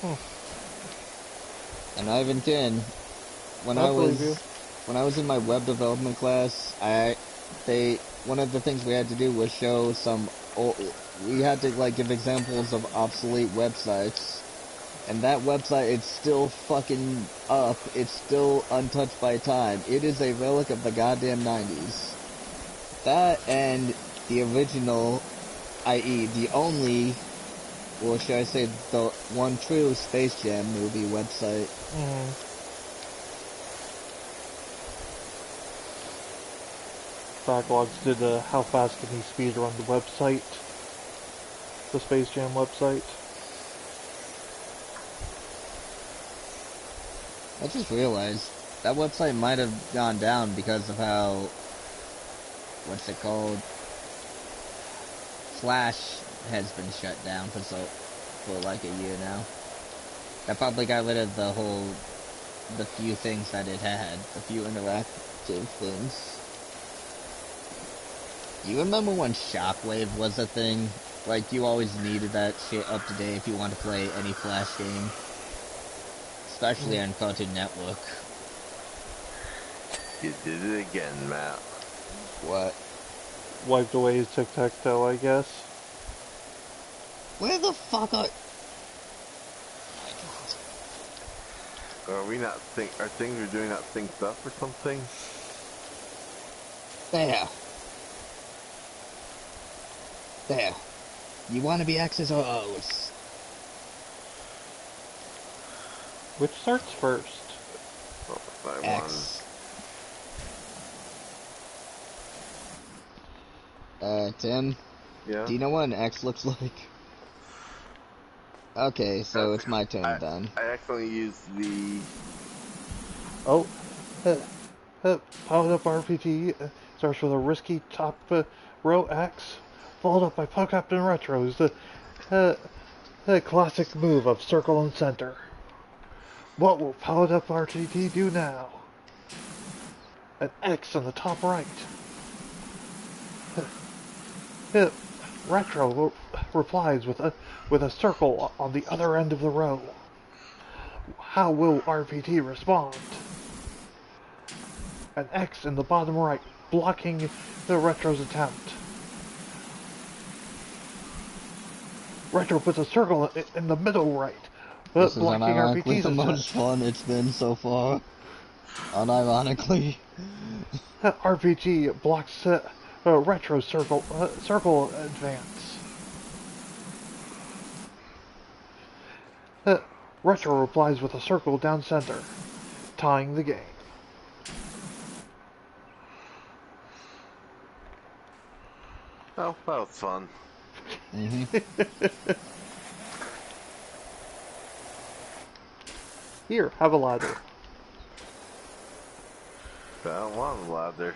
Hmm. I'm not even kidding. When I believe you. when I was in my web development class, one of the things we had to do was show some we had to like give examples of obsolete websites. And that website is still fucking up. It's still untouched by time. It is a relic of the goddamn 90s. That and the original, i.e. the only, or should I say the one true Space Jam movie website. Backlogs did How Fast Can He Speedrun the website? The Space Jam website. I just realized that website might have gone down because of how, what's it called? Flash has been shut down for like a year now. That probably got rid of the few things that it had, the few interactive things. You remember when Shockwave was a thing? Like, you always needed that shit up to date if you want to play any Flash game. Especially on Cartoon Network. You did it again, Matt. What? Wiped away his tic-tac-toe, I guess. Where the fuck are... Are things we're doing not synced up or something? There. There. You want to be X's or O's? Which starts first? Oh, X. Tim? Yeah? Do you know what an X looks like? Okay, so it's my turn then. I accidentally used the... Oh, powered up RPG starts with a risky top row X, followed up by Pug Captain Retro's the classic move of circle and center. What will powered up RPG do now? An X on the top right. Retro replies with a circle on the other end of the row. How will RPG respond? An X in the bottom right, blocking the Retro's attempt. Retro puts a circle in the middle right, This is blocking unironically RPT's the most attempt. fun it's been so far. Unironically. RPG blocks Retro circle advance. Retro replies with a circle down center, tying the game. Oh, that was fun. Here, have a ladder. I don't want a ladder.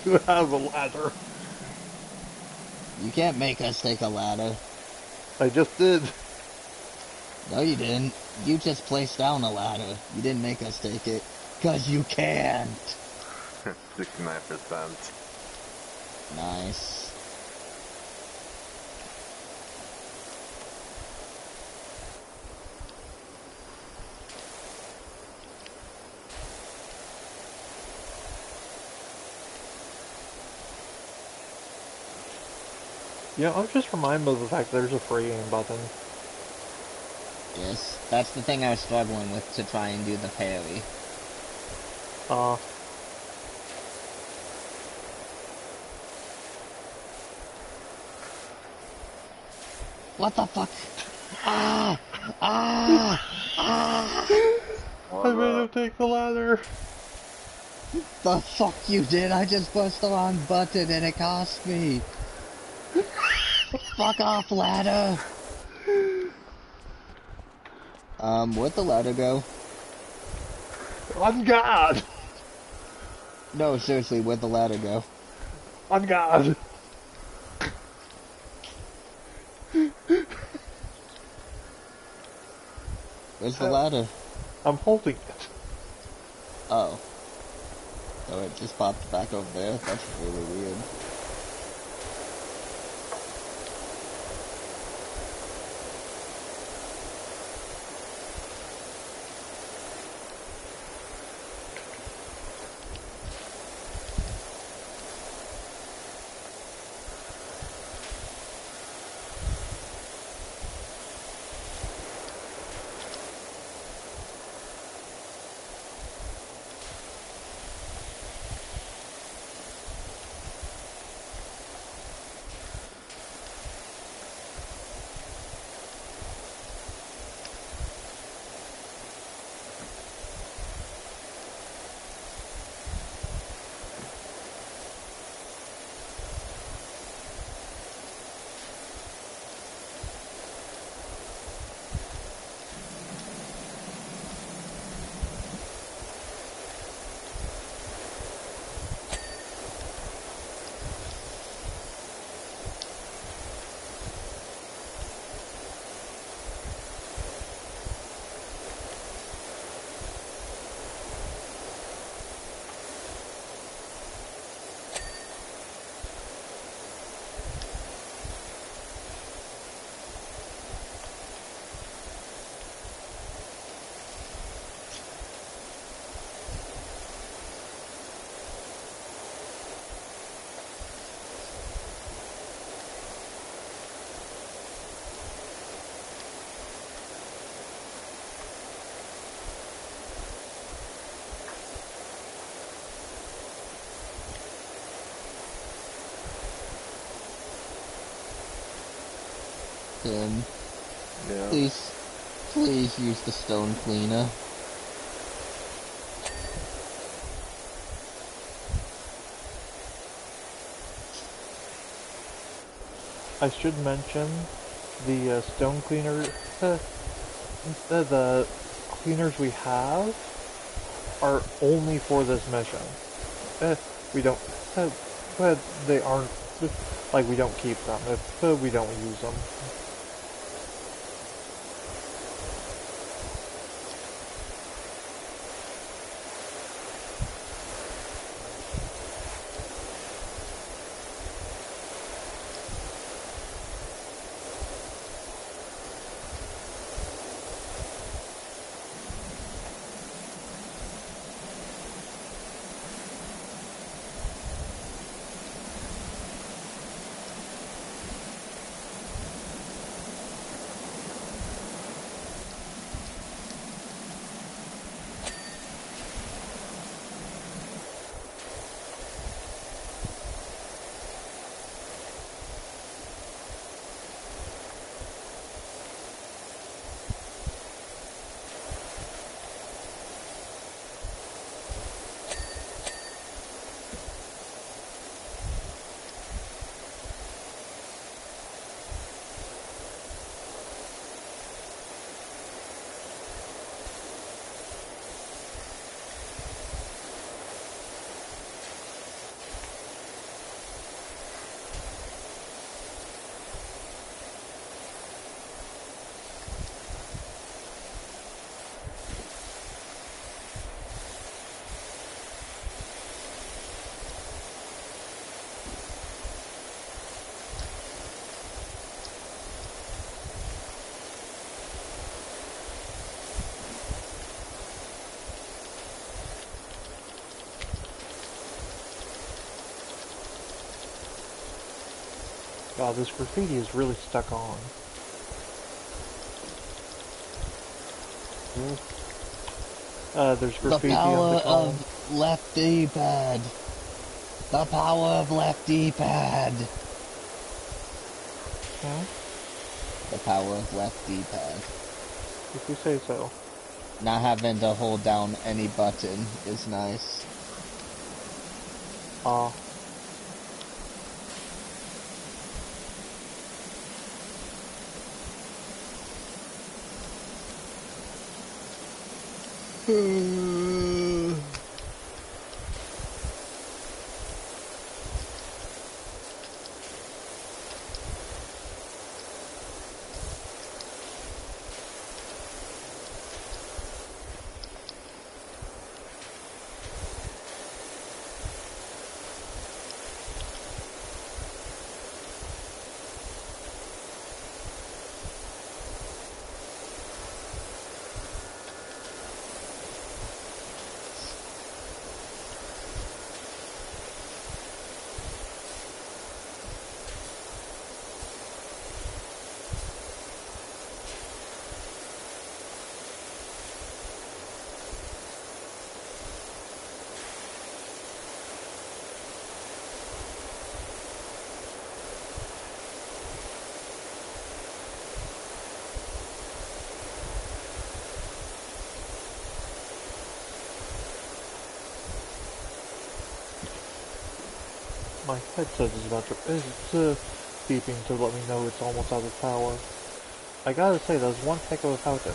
You have a ladder. You can't make us take a ladder. I just did. No, you didn't. You just placed down a ladder. You didn't make us take it. 'Cause you can't. 69%. Nice. Yeah, I'm just reminded of the fact that there's a free aim button. Yes, that's the thing I was struggling with to try and do the parry. What the fuck? Ah! Ah! Ah! I made him take the ladder. The fuck you did? I just pressed the wrong button and it cost me. Fuck off, ladder. Where'd the ladder go? On God! No, seriously, where'd the ladder go? On God! Where's the ladder? I'm holding it. Oh. Oh, it just popped back over there? That's really weird. Tim, Yeah. please use the stone cleaner. I should mention the stone cleaner, the cleaners we have are only for this mission. We don't, but they aren't, like we don't keep them, we don't use them. God, this graffiti is really stuck on. There's The graffiti on power the column. of left D-pad. The power of left D-pad. Huh? The power of left D-pad. If you say so. Not having to hold down any button is nice. My headset is about to beeping to let me know it's almost out of power. I gotta say, that was one heck of a fountain.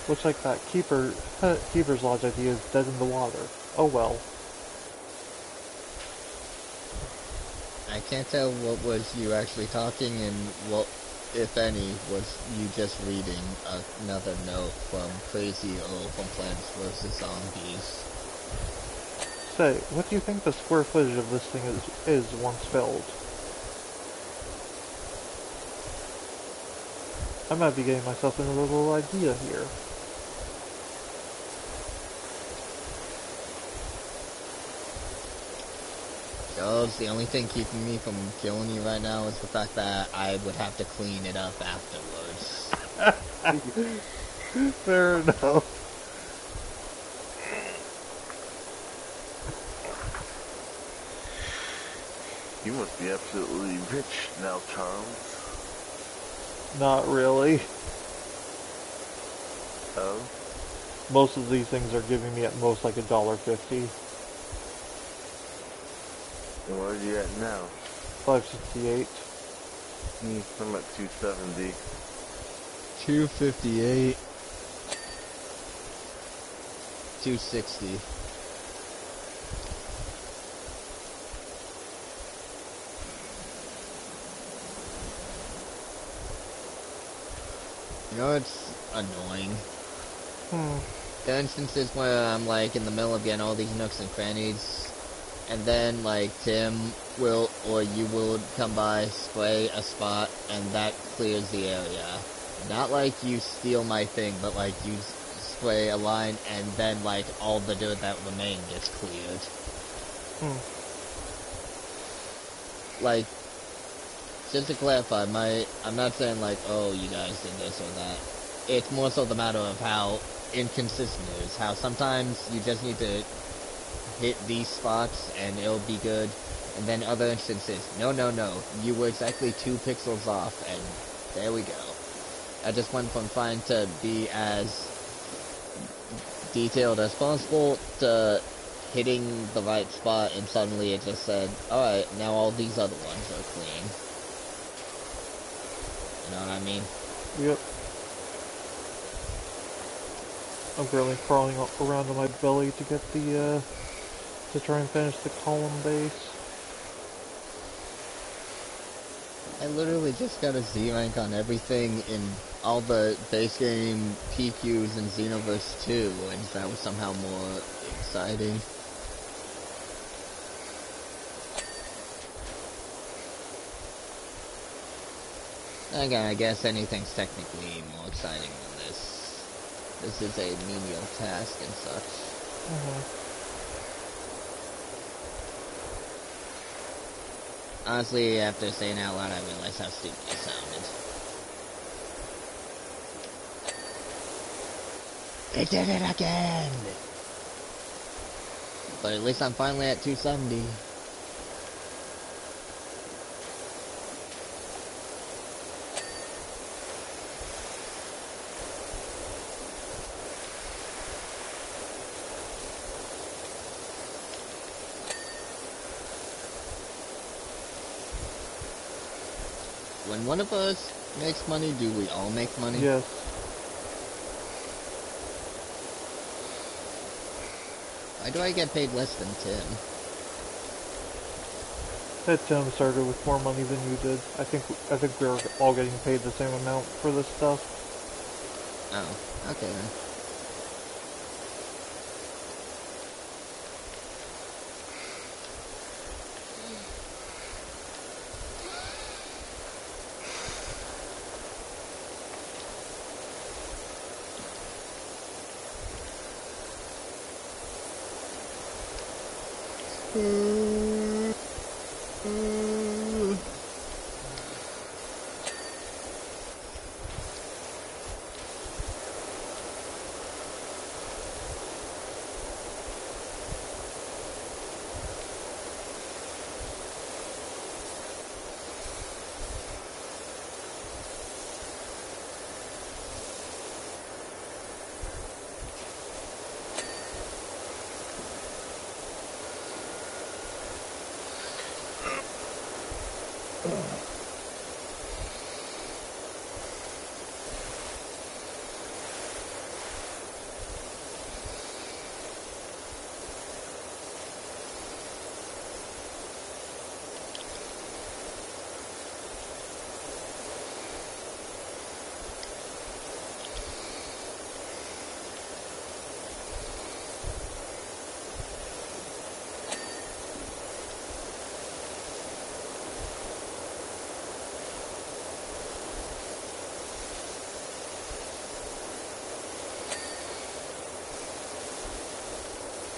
Looks like that Keeper's Lodge idea is dead in the water. Oh well. I can't tell what was you actually talking and what, if any, was you just reading another note from Crazy O from Plants vs. Zombies. Say, what do you think the square footage of this thing is once filled? I might be getting myself into a little idea here. Charles, the only thing keeping me from killing you right now is the fact that I would have to clean it up afterwards. Fair enough. You must be absolutely rich now, Charles. Not really. Oh? Most of these things are giving me at most like $1.50. And where are you at now? 568. I'm at 270. 258. 260. You know, it's annoying. There are instances where I'm like in the middle of getting all these nooks and crannies, and then like Tim will or you will come by, spray a spot, and that clears the area. Not like you steal my thing, but like you spray a line and then like all the dirt that remained gets cleared. Like, just to clarify, I'm not saying like, oh, you guys did this or that. It's more so the matter of how inconsistent it is. How sometimes you just need to hit these spots and it'll be good. And then other instances, no, you were exactly 2 pixels off and there we go. I just went from trying to be as detailed as possible to hitting the right spot, and suddenly it just said, alright, now all these other ones are clean. You know what I mean? Yep. I'm currently crawling around on my belly to get the, to try and finish the column base. I literally just got a Z rank on everything in all the base game PQs in Xenoverse 2, and that was somehow more exciting. Again, I guess anything's technically more exciting than this. This is a menial task and such. Honestly, after saying out loud, I realized how stupid it sounded. They did it again! But at least I'm finally at 270. When one of us makes money, do we all make money? Yes. Why do I get paid less than Tim? That Tim started with more money than you did. I think we're all getting paid the same amount for this stuff. Oh, okay then.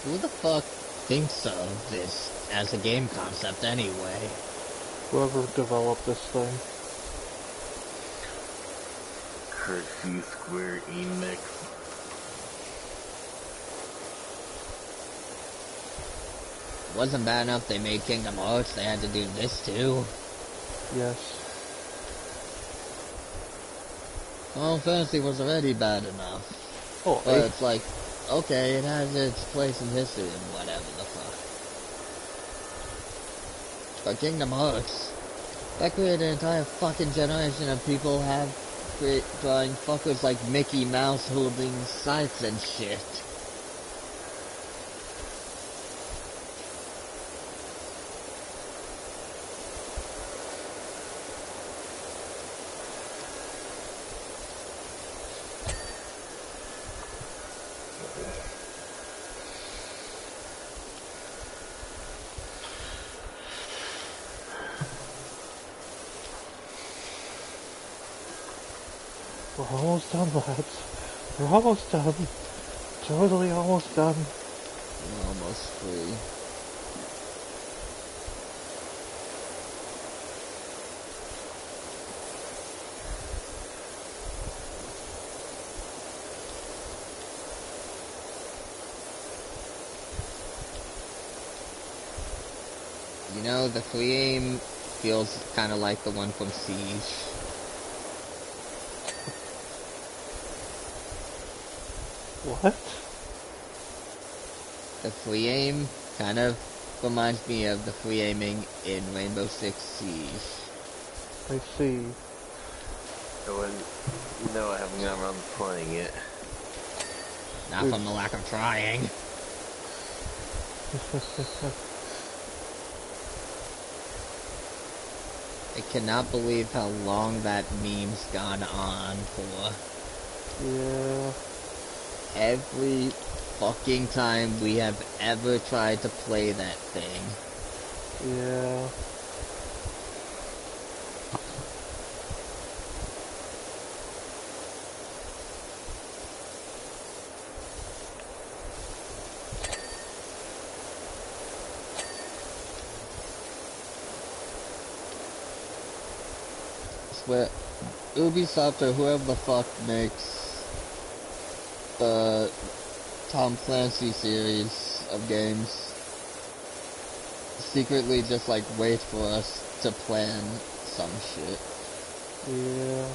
Who the fuck thinks of this as a game concept anyway? Whoever developed this thing. Hershey Square Enix. It wasn't bad enough they made Kingdom Hearts, they had to do this too. Yes. Final Fantasy was already bad enough. Oh, But it's like, okay, it has its place in history and whatever the fuck. But Kingdom Hearts, that created an entire fucking generation of people drawing fuckers like Mickey Mouse holding scythes and shit. we're almost done, lads. We're almost done. Totally almost done. I'm almost free. You know, the free aim feels kind of like the one from Siege. What? The free aim kind of reminds me of the free aiming in Rainbow Six Siege. I see. No, I haven't gotten around to playing it. Not from the lack of trying. I cannot believe how long that meme's gone on for. Yeah. Every fucking time we have ever tried to play that thing. Yeah. Swear, Ubisoft or whoever the fuck makes the Tom Clancy series of games secretly just like wait for us to plan some shit. Yeah.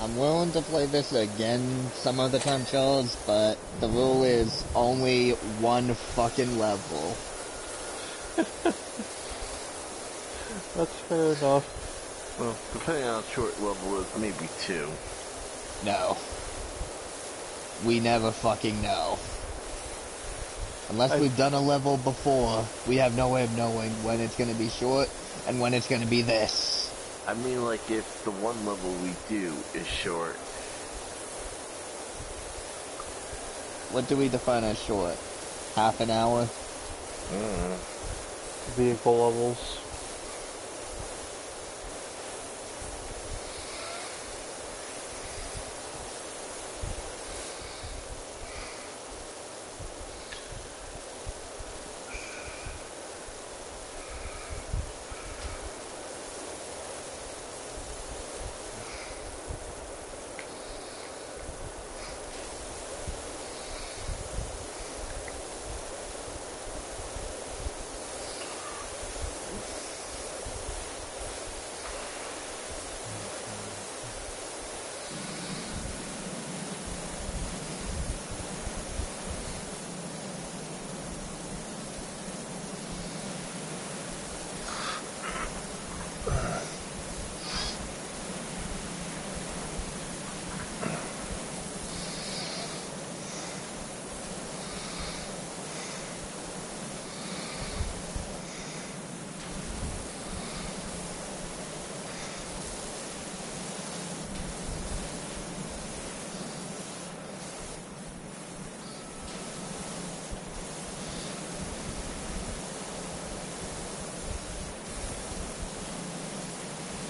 I'm willing to play this again some other time, Charles, but the rule is only one fucking level. That's fair enough. Well, depending on how short level is, maybe 2. No. We never fucking know. Unless we've done a level before, we have no way of knowing when it's gonna be short and when it's gonna be this. I mean, like, if the one level we do is short. What do we define as short? Half an hour? Vehicle levels.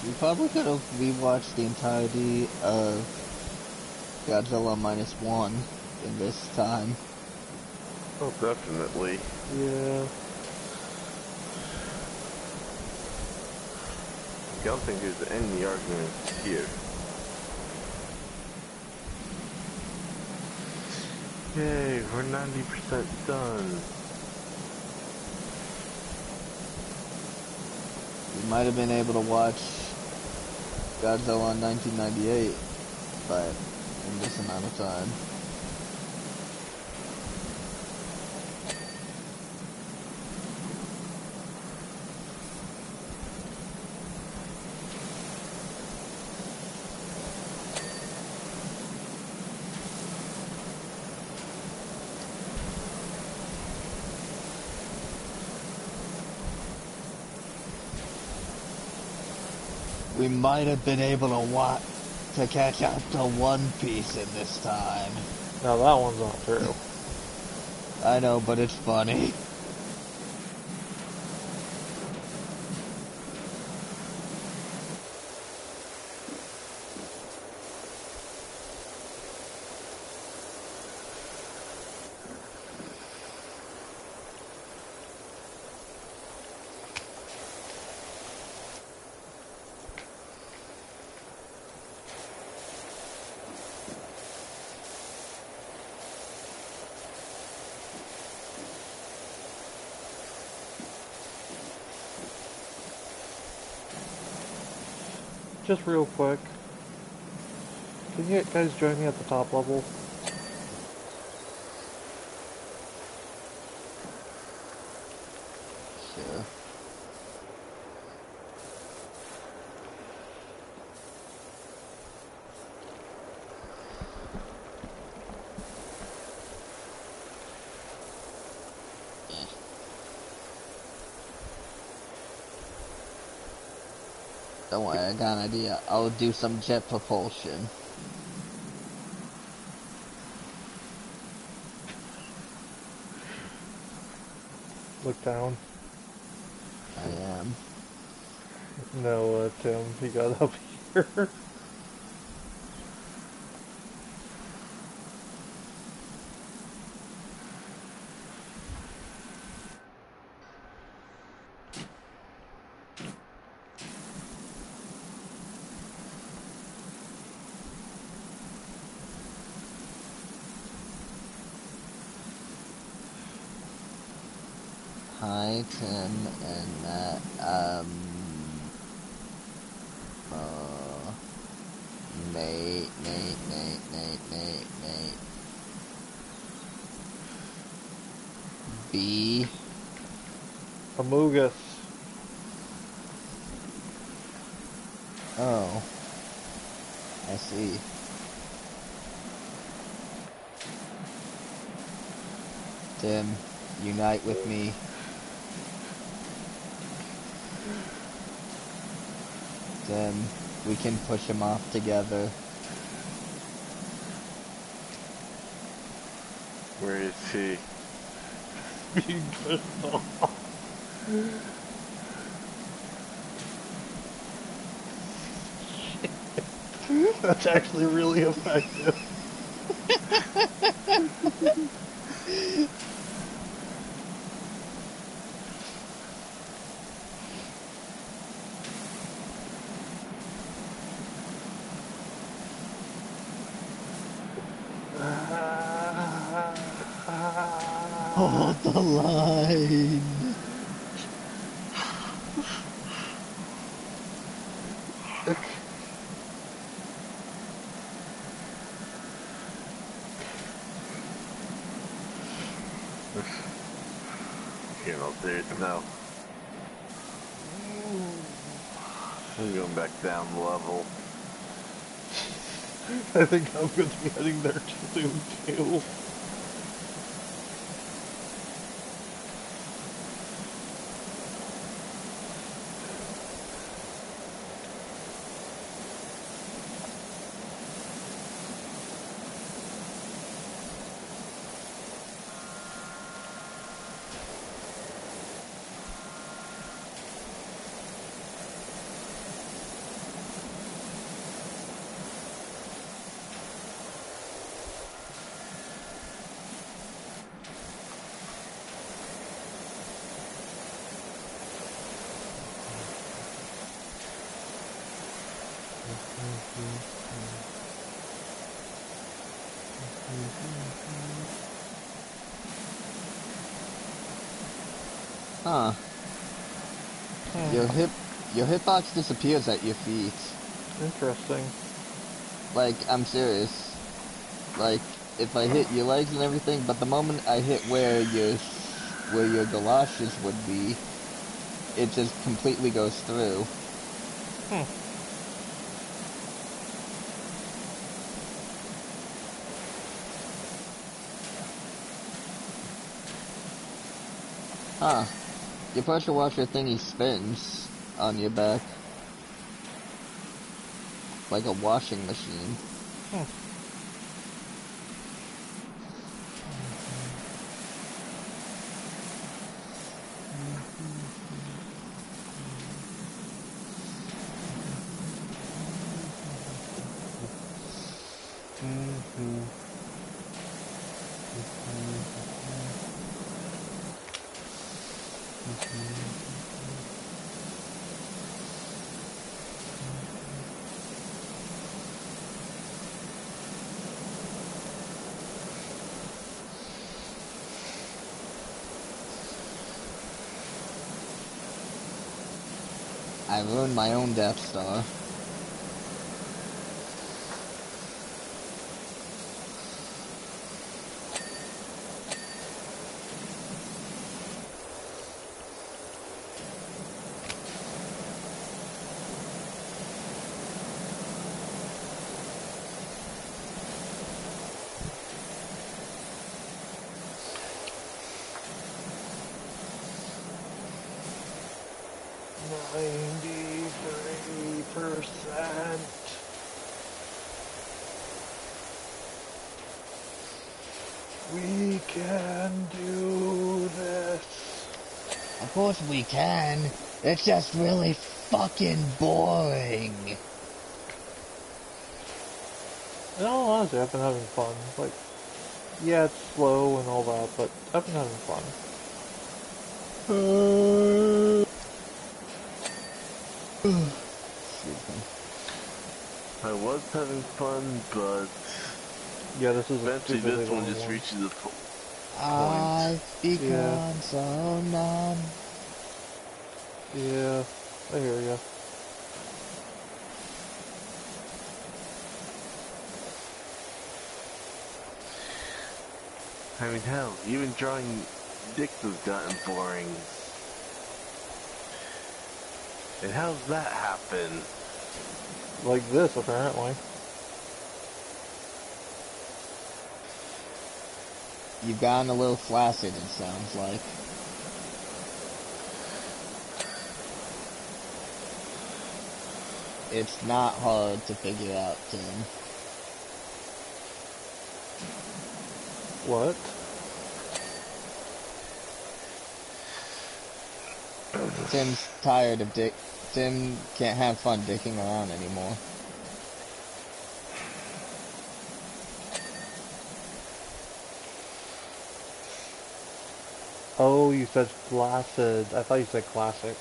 We probably could have rewatched the entirety of Godzilla Minus One in this time. Oh, definitely. Yeah. I don't think there's any arguments here. Yay, we're 90% done. We might have been able to watch Godzilla in 1998, but in this amount of time. We might have been able to catch up to One Piece in this time. Now that one's not true. I know, but it's funny. Just real quick. Can you guys join me at the top level? Sure. Don't worry, I got an idea. I'll do some jet propulsion. Look down. I am. No, Tim, he got up here. Hi, Tim, and Matt. Nate. B. Amogus. Oh. I see. Tim, unite with me. Tim, we can push him off together. Where is he? Being pushed off. That's actually really effective. Hold the line. You know, there's no. I'm going back down the level. I think I'm going to be heading there soon too. Huh. Your hitbox disappears at your feet. Interesting. Like, I'm serious. Like, if I hit your legs and everything, but the moment I hit where your galoshes would be, it just completely goes through. Huh. Your pressure washer thingy spins on your back. Like a washing machine. I ruined my own Death Star. We can do this. Of course we can. It's just really fucking boring. In all honesty, I've been having fun. Like, yeah, it's slow and all that, but I've been having fun. I was having fun, but Yeah, this is a eventually stupidly this one long just one. reaches a point. I've become Yeah. so numb. Yeah, I hear ya. I mean, hell, even drawing dicks has gotten boring. And how's that happen? Like this, apparently. You've gotten a little flaccid, it sounds like. It's not hard to figure out, Tim. What? Tim's tired of Tim can't have fun dicking around anymore. Oh, you said flaccid. I thought you said classic.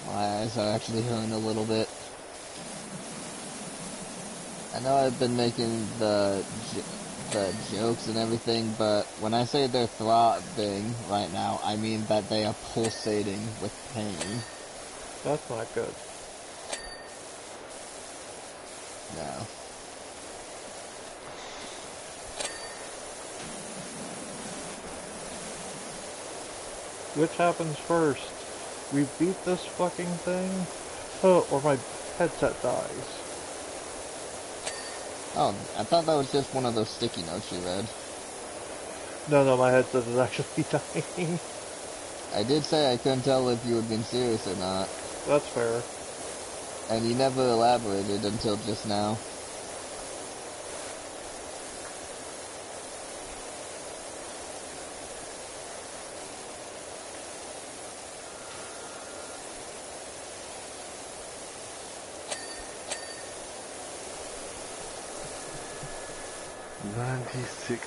My eyes are actually hurting a little bit. I know I've been making the jokes and everything, but when I say they're throbbing right now, I mean that they are pulsating with pain. That's not good. No. Which happens first? We beat this fucking thing? Oh, or my headset dies. Oh, I thought that was just one of those sticky notes you read. No, my headset is actually dying. I did say I couldn't tell if you had been serious or not, That's fair. and you never elaborated until just now. %96.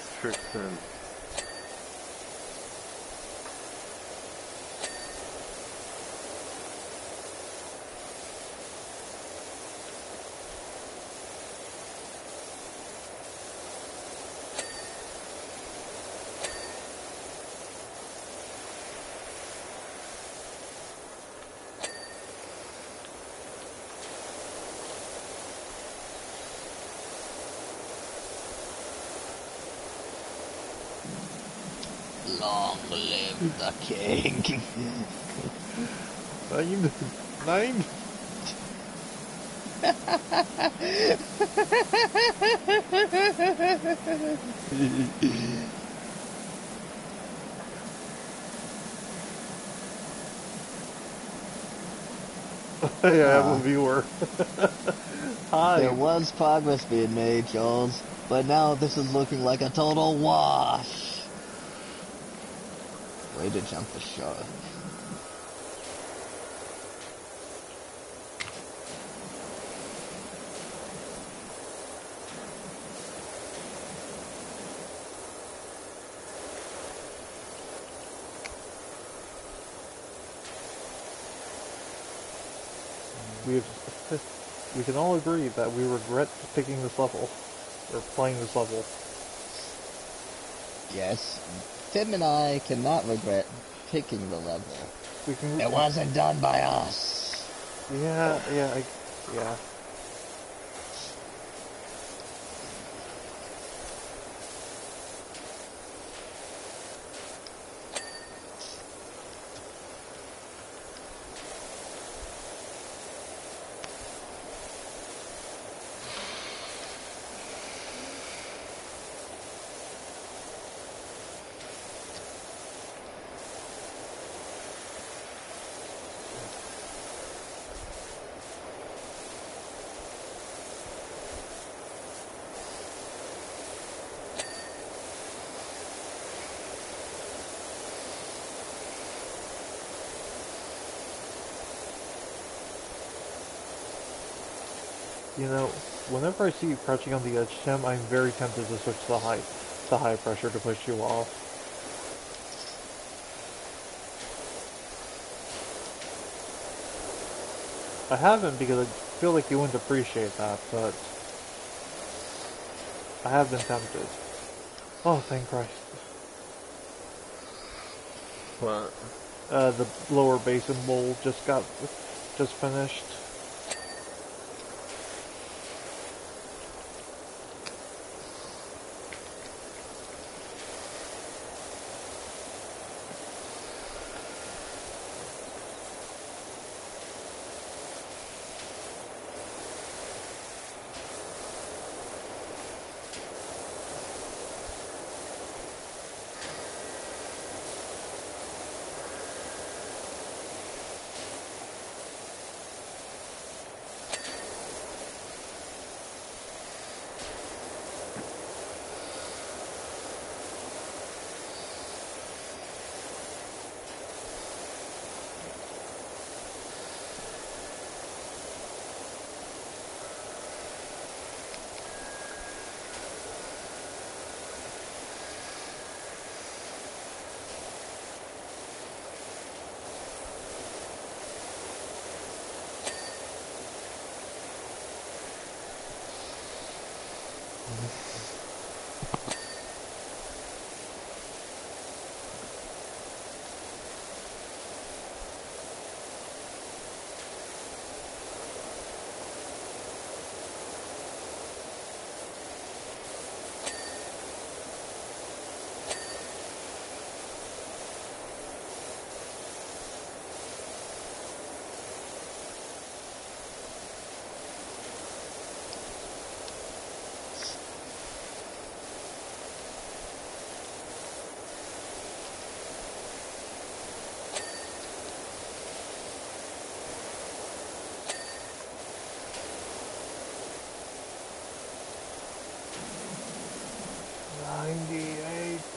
Long live the king. Nine? I have a viewer. Hi. There was progress being made, Charles, but now this is looking like a total wash. Way to jump the shark. We can all agree that we regret picking this level, or playing this level. Yes, Tim and I cannot regret picking the level. It wasn't done by us. Yeah. You know, whenever I see you crouching on the edge, Tim, I'm very tempted to switch to high pressure to push you off. I haven't because I feel like you wouldn't appreciate that, but I have been tempted. Oh, thank Christ. What? The lower basin bowl just finished.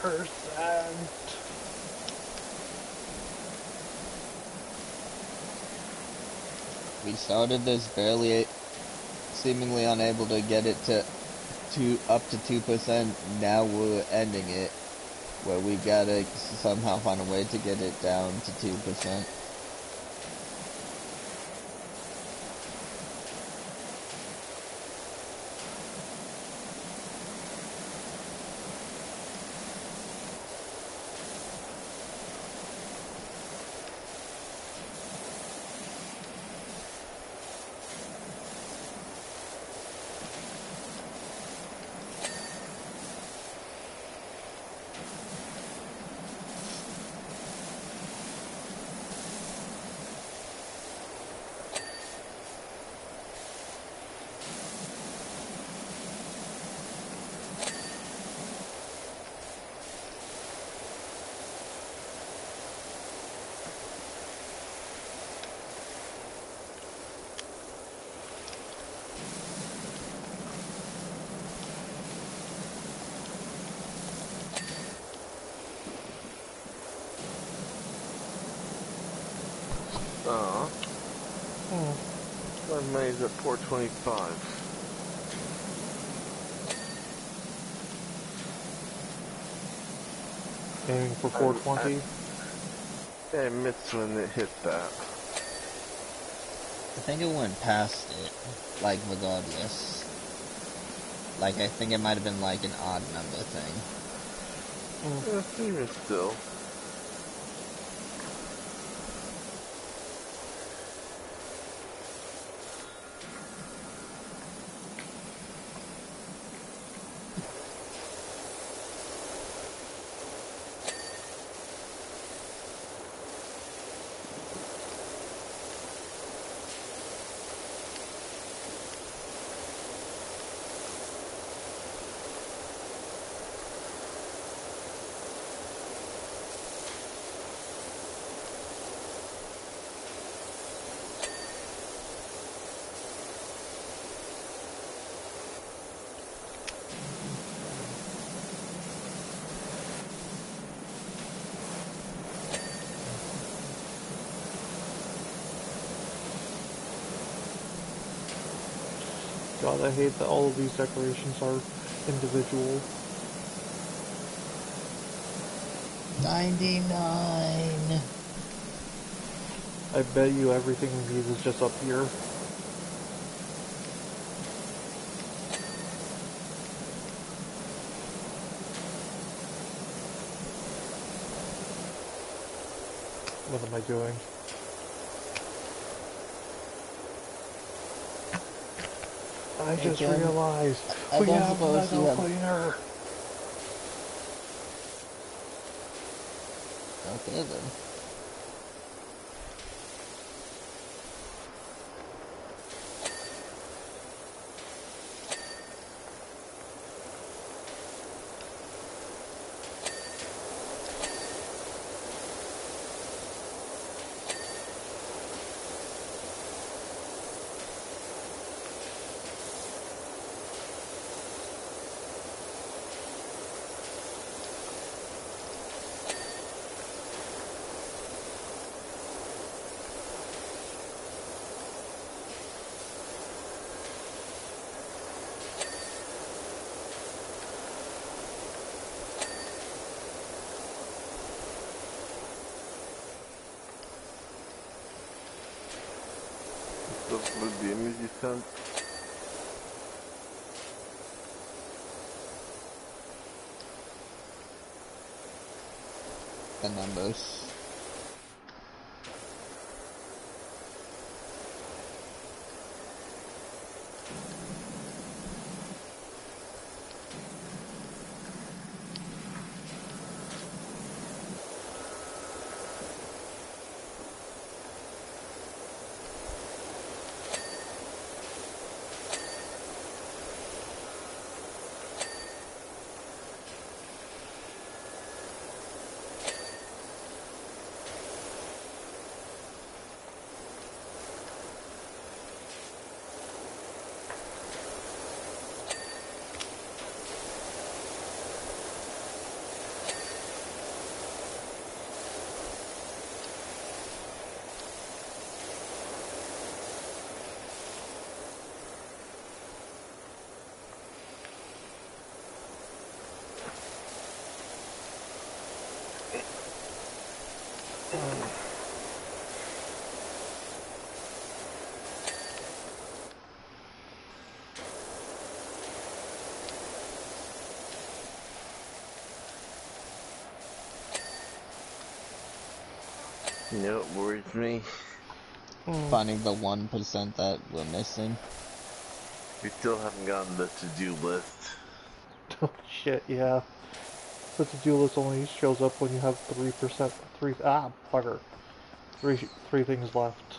%. We started this barely, seemingly unable to get it to up to 2%. Now we're ending it, where we gotta somehow find a way to get it down to 2%. My money's at 425. Aiming for 420. I missed when it hit that. I think it went past it, like, regardless. Like, I think it might have been, like, an odd number thing. Even still. God, I hate that all of these decorations are individual. 99. I bet you everything we need is just up here. What am I doing? I just Again, realized I we don't have suppose you metal have... cleaner. Okay then. With the image you sent. The numbers. You know what worries me? Finding the 1% that we're missing. We still haven't gotten the to-do list. Oh shit, yeah. The to-do list only shows up when you have 3%, bugger. Three things left.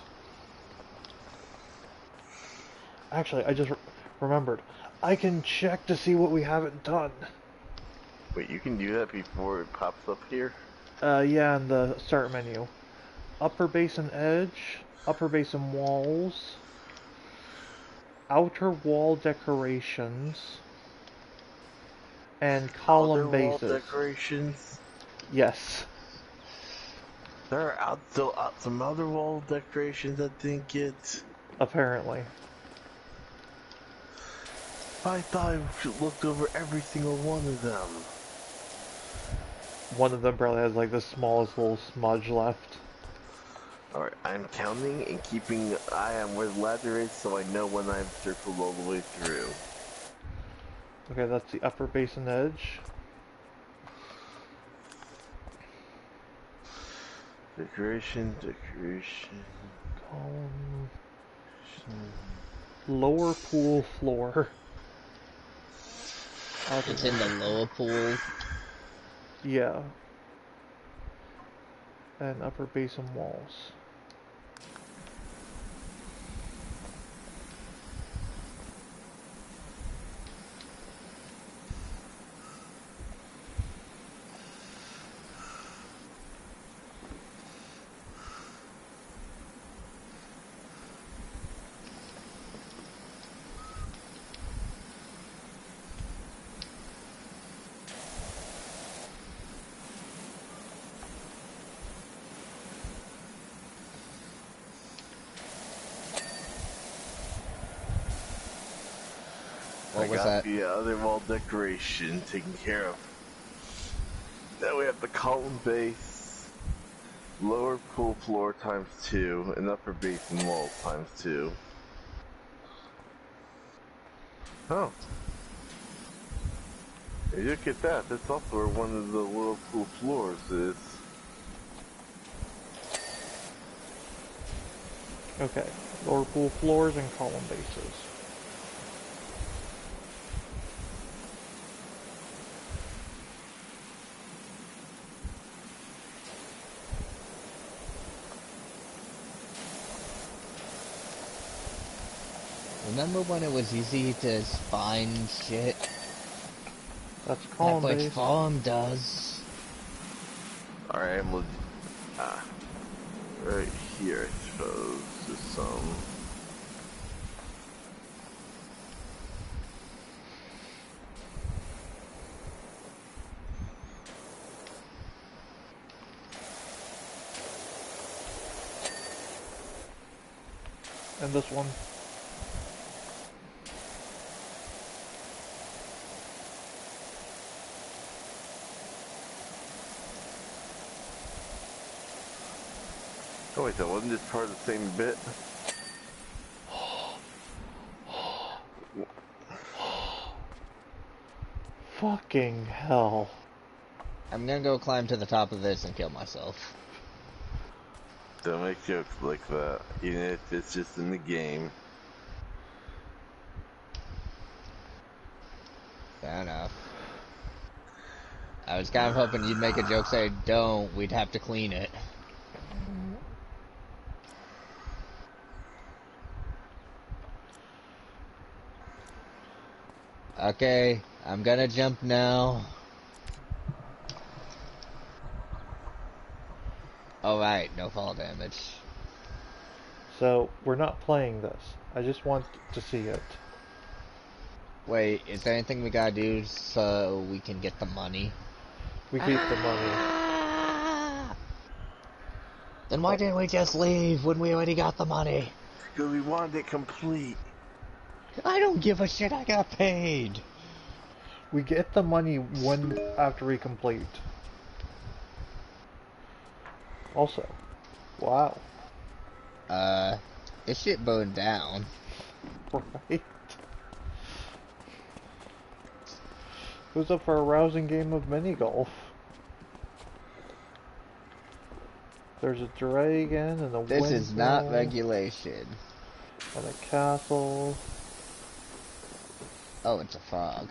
Actually, I just remembered. I can check to see what we haven't done. Wait, you can do that before it pops up here? Yeah, in the start menu. Upper basin edge, upper basin walls, outer wall decorations, and column Outer wall bases. decorations? Yes. There are still some outer wall decorations I didn't get. Apparently. I thought I looked over every single one of them. One of them probably has like the smallest little smudge left. Alright, I'm counting and keeping an eye on where the ladder is so I know when I've circled all the way through. Okay, that's the upper basin edge. Decoration. Column. Lower pool floor. It's in the lower pool. Yeah. And upper basin walls. What was I got that? the other wall decoration taken care of. Now we have the column base. Lower pool floor times 2, and upper basin walls times 2. Oh. Hey, look at that. That's also where one of the lower pool floors is. Okay. Lower pool floors and column bases. Remember when it was easy to find shit? That's That column which base. farm does. Alright, I'm right here, I suppose, is some. And this one. Oh wait, that wasn't just part of the same bit? Fucking hell. I'm gonna go climb to the top of this and kill myself. Don't make jokes like that, even if it's just in the game. Fair enough. I was kind of hoping you'd make a joke say, don't, we'd have to clean it. Okay, I'm gonna jump now. Alright, no fall damage. So, we're not playing this. I just want to see it. Wait, is there anything we gotta do so we can get the money? We keep the money. Then why didn't we just leave when we already got the money? Because we wanted it complete. I don't give a shit, I got paid. We get the money after we complete. Also, wow. This shit burned down. Right. Who's up for a rousing game of mini golf? There's a dragon and a windmill. This is not regulation. And a castle. Oh, it's a frog.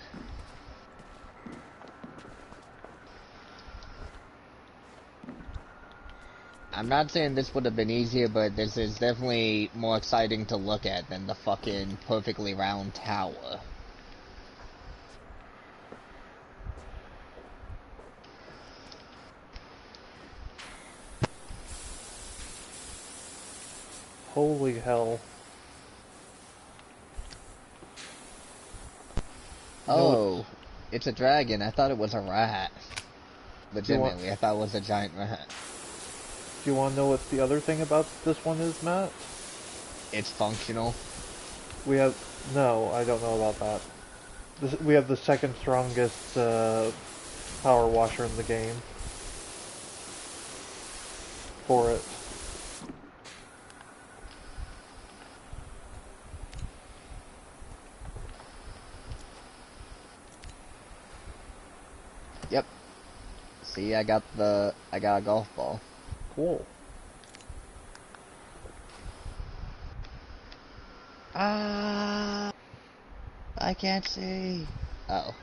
I'm not saying this would have been easier, but this is definitely more exciting to look at than the fucking perfectly round tower. Holy hell. Oh, it's a dragon. I thought it was a rat. Legitimately, I thought it was a giant rat. Do you want to know what the other thing about this one is, Matt? It's functional. No, I don't know about that. We have the second strongest power washer in the game for it. Yep. See, I got a golf ball. Cool. I can't see. Oh.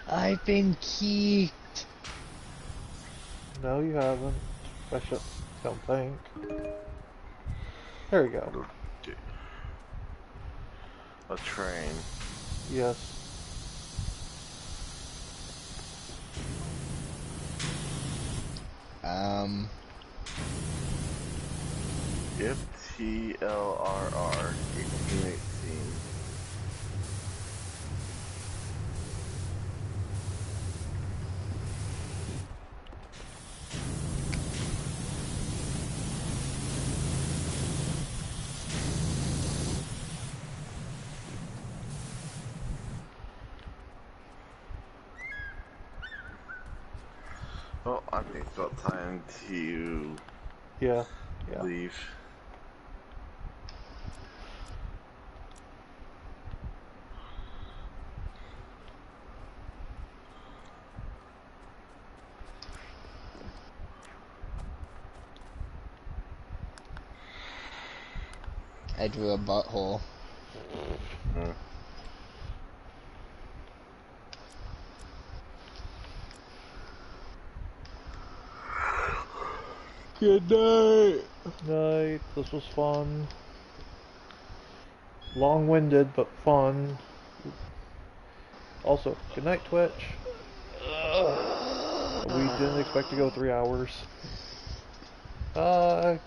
I've been kicked. No, you haven't. I don't think. There we go. A train. Yes. FTLRR 1818. Well, I think it's about time to Yeah. I Yeah. believe. I drew a butthole. Mm. Good night. Night. This was fun. Long-winded, but fun. Also, good night, Twitch. We didn't expect to go 3 hours. Bye.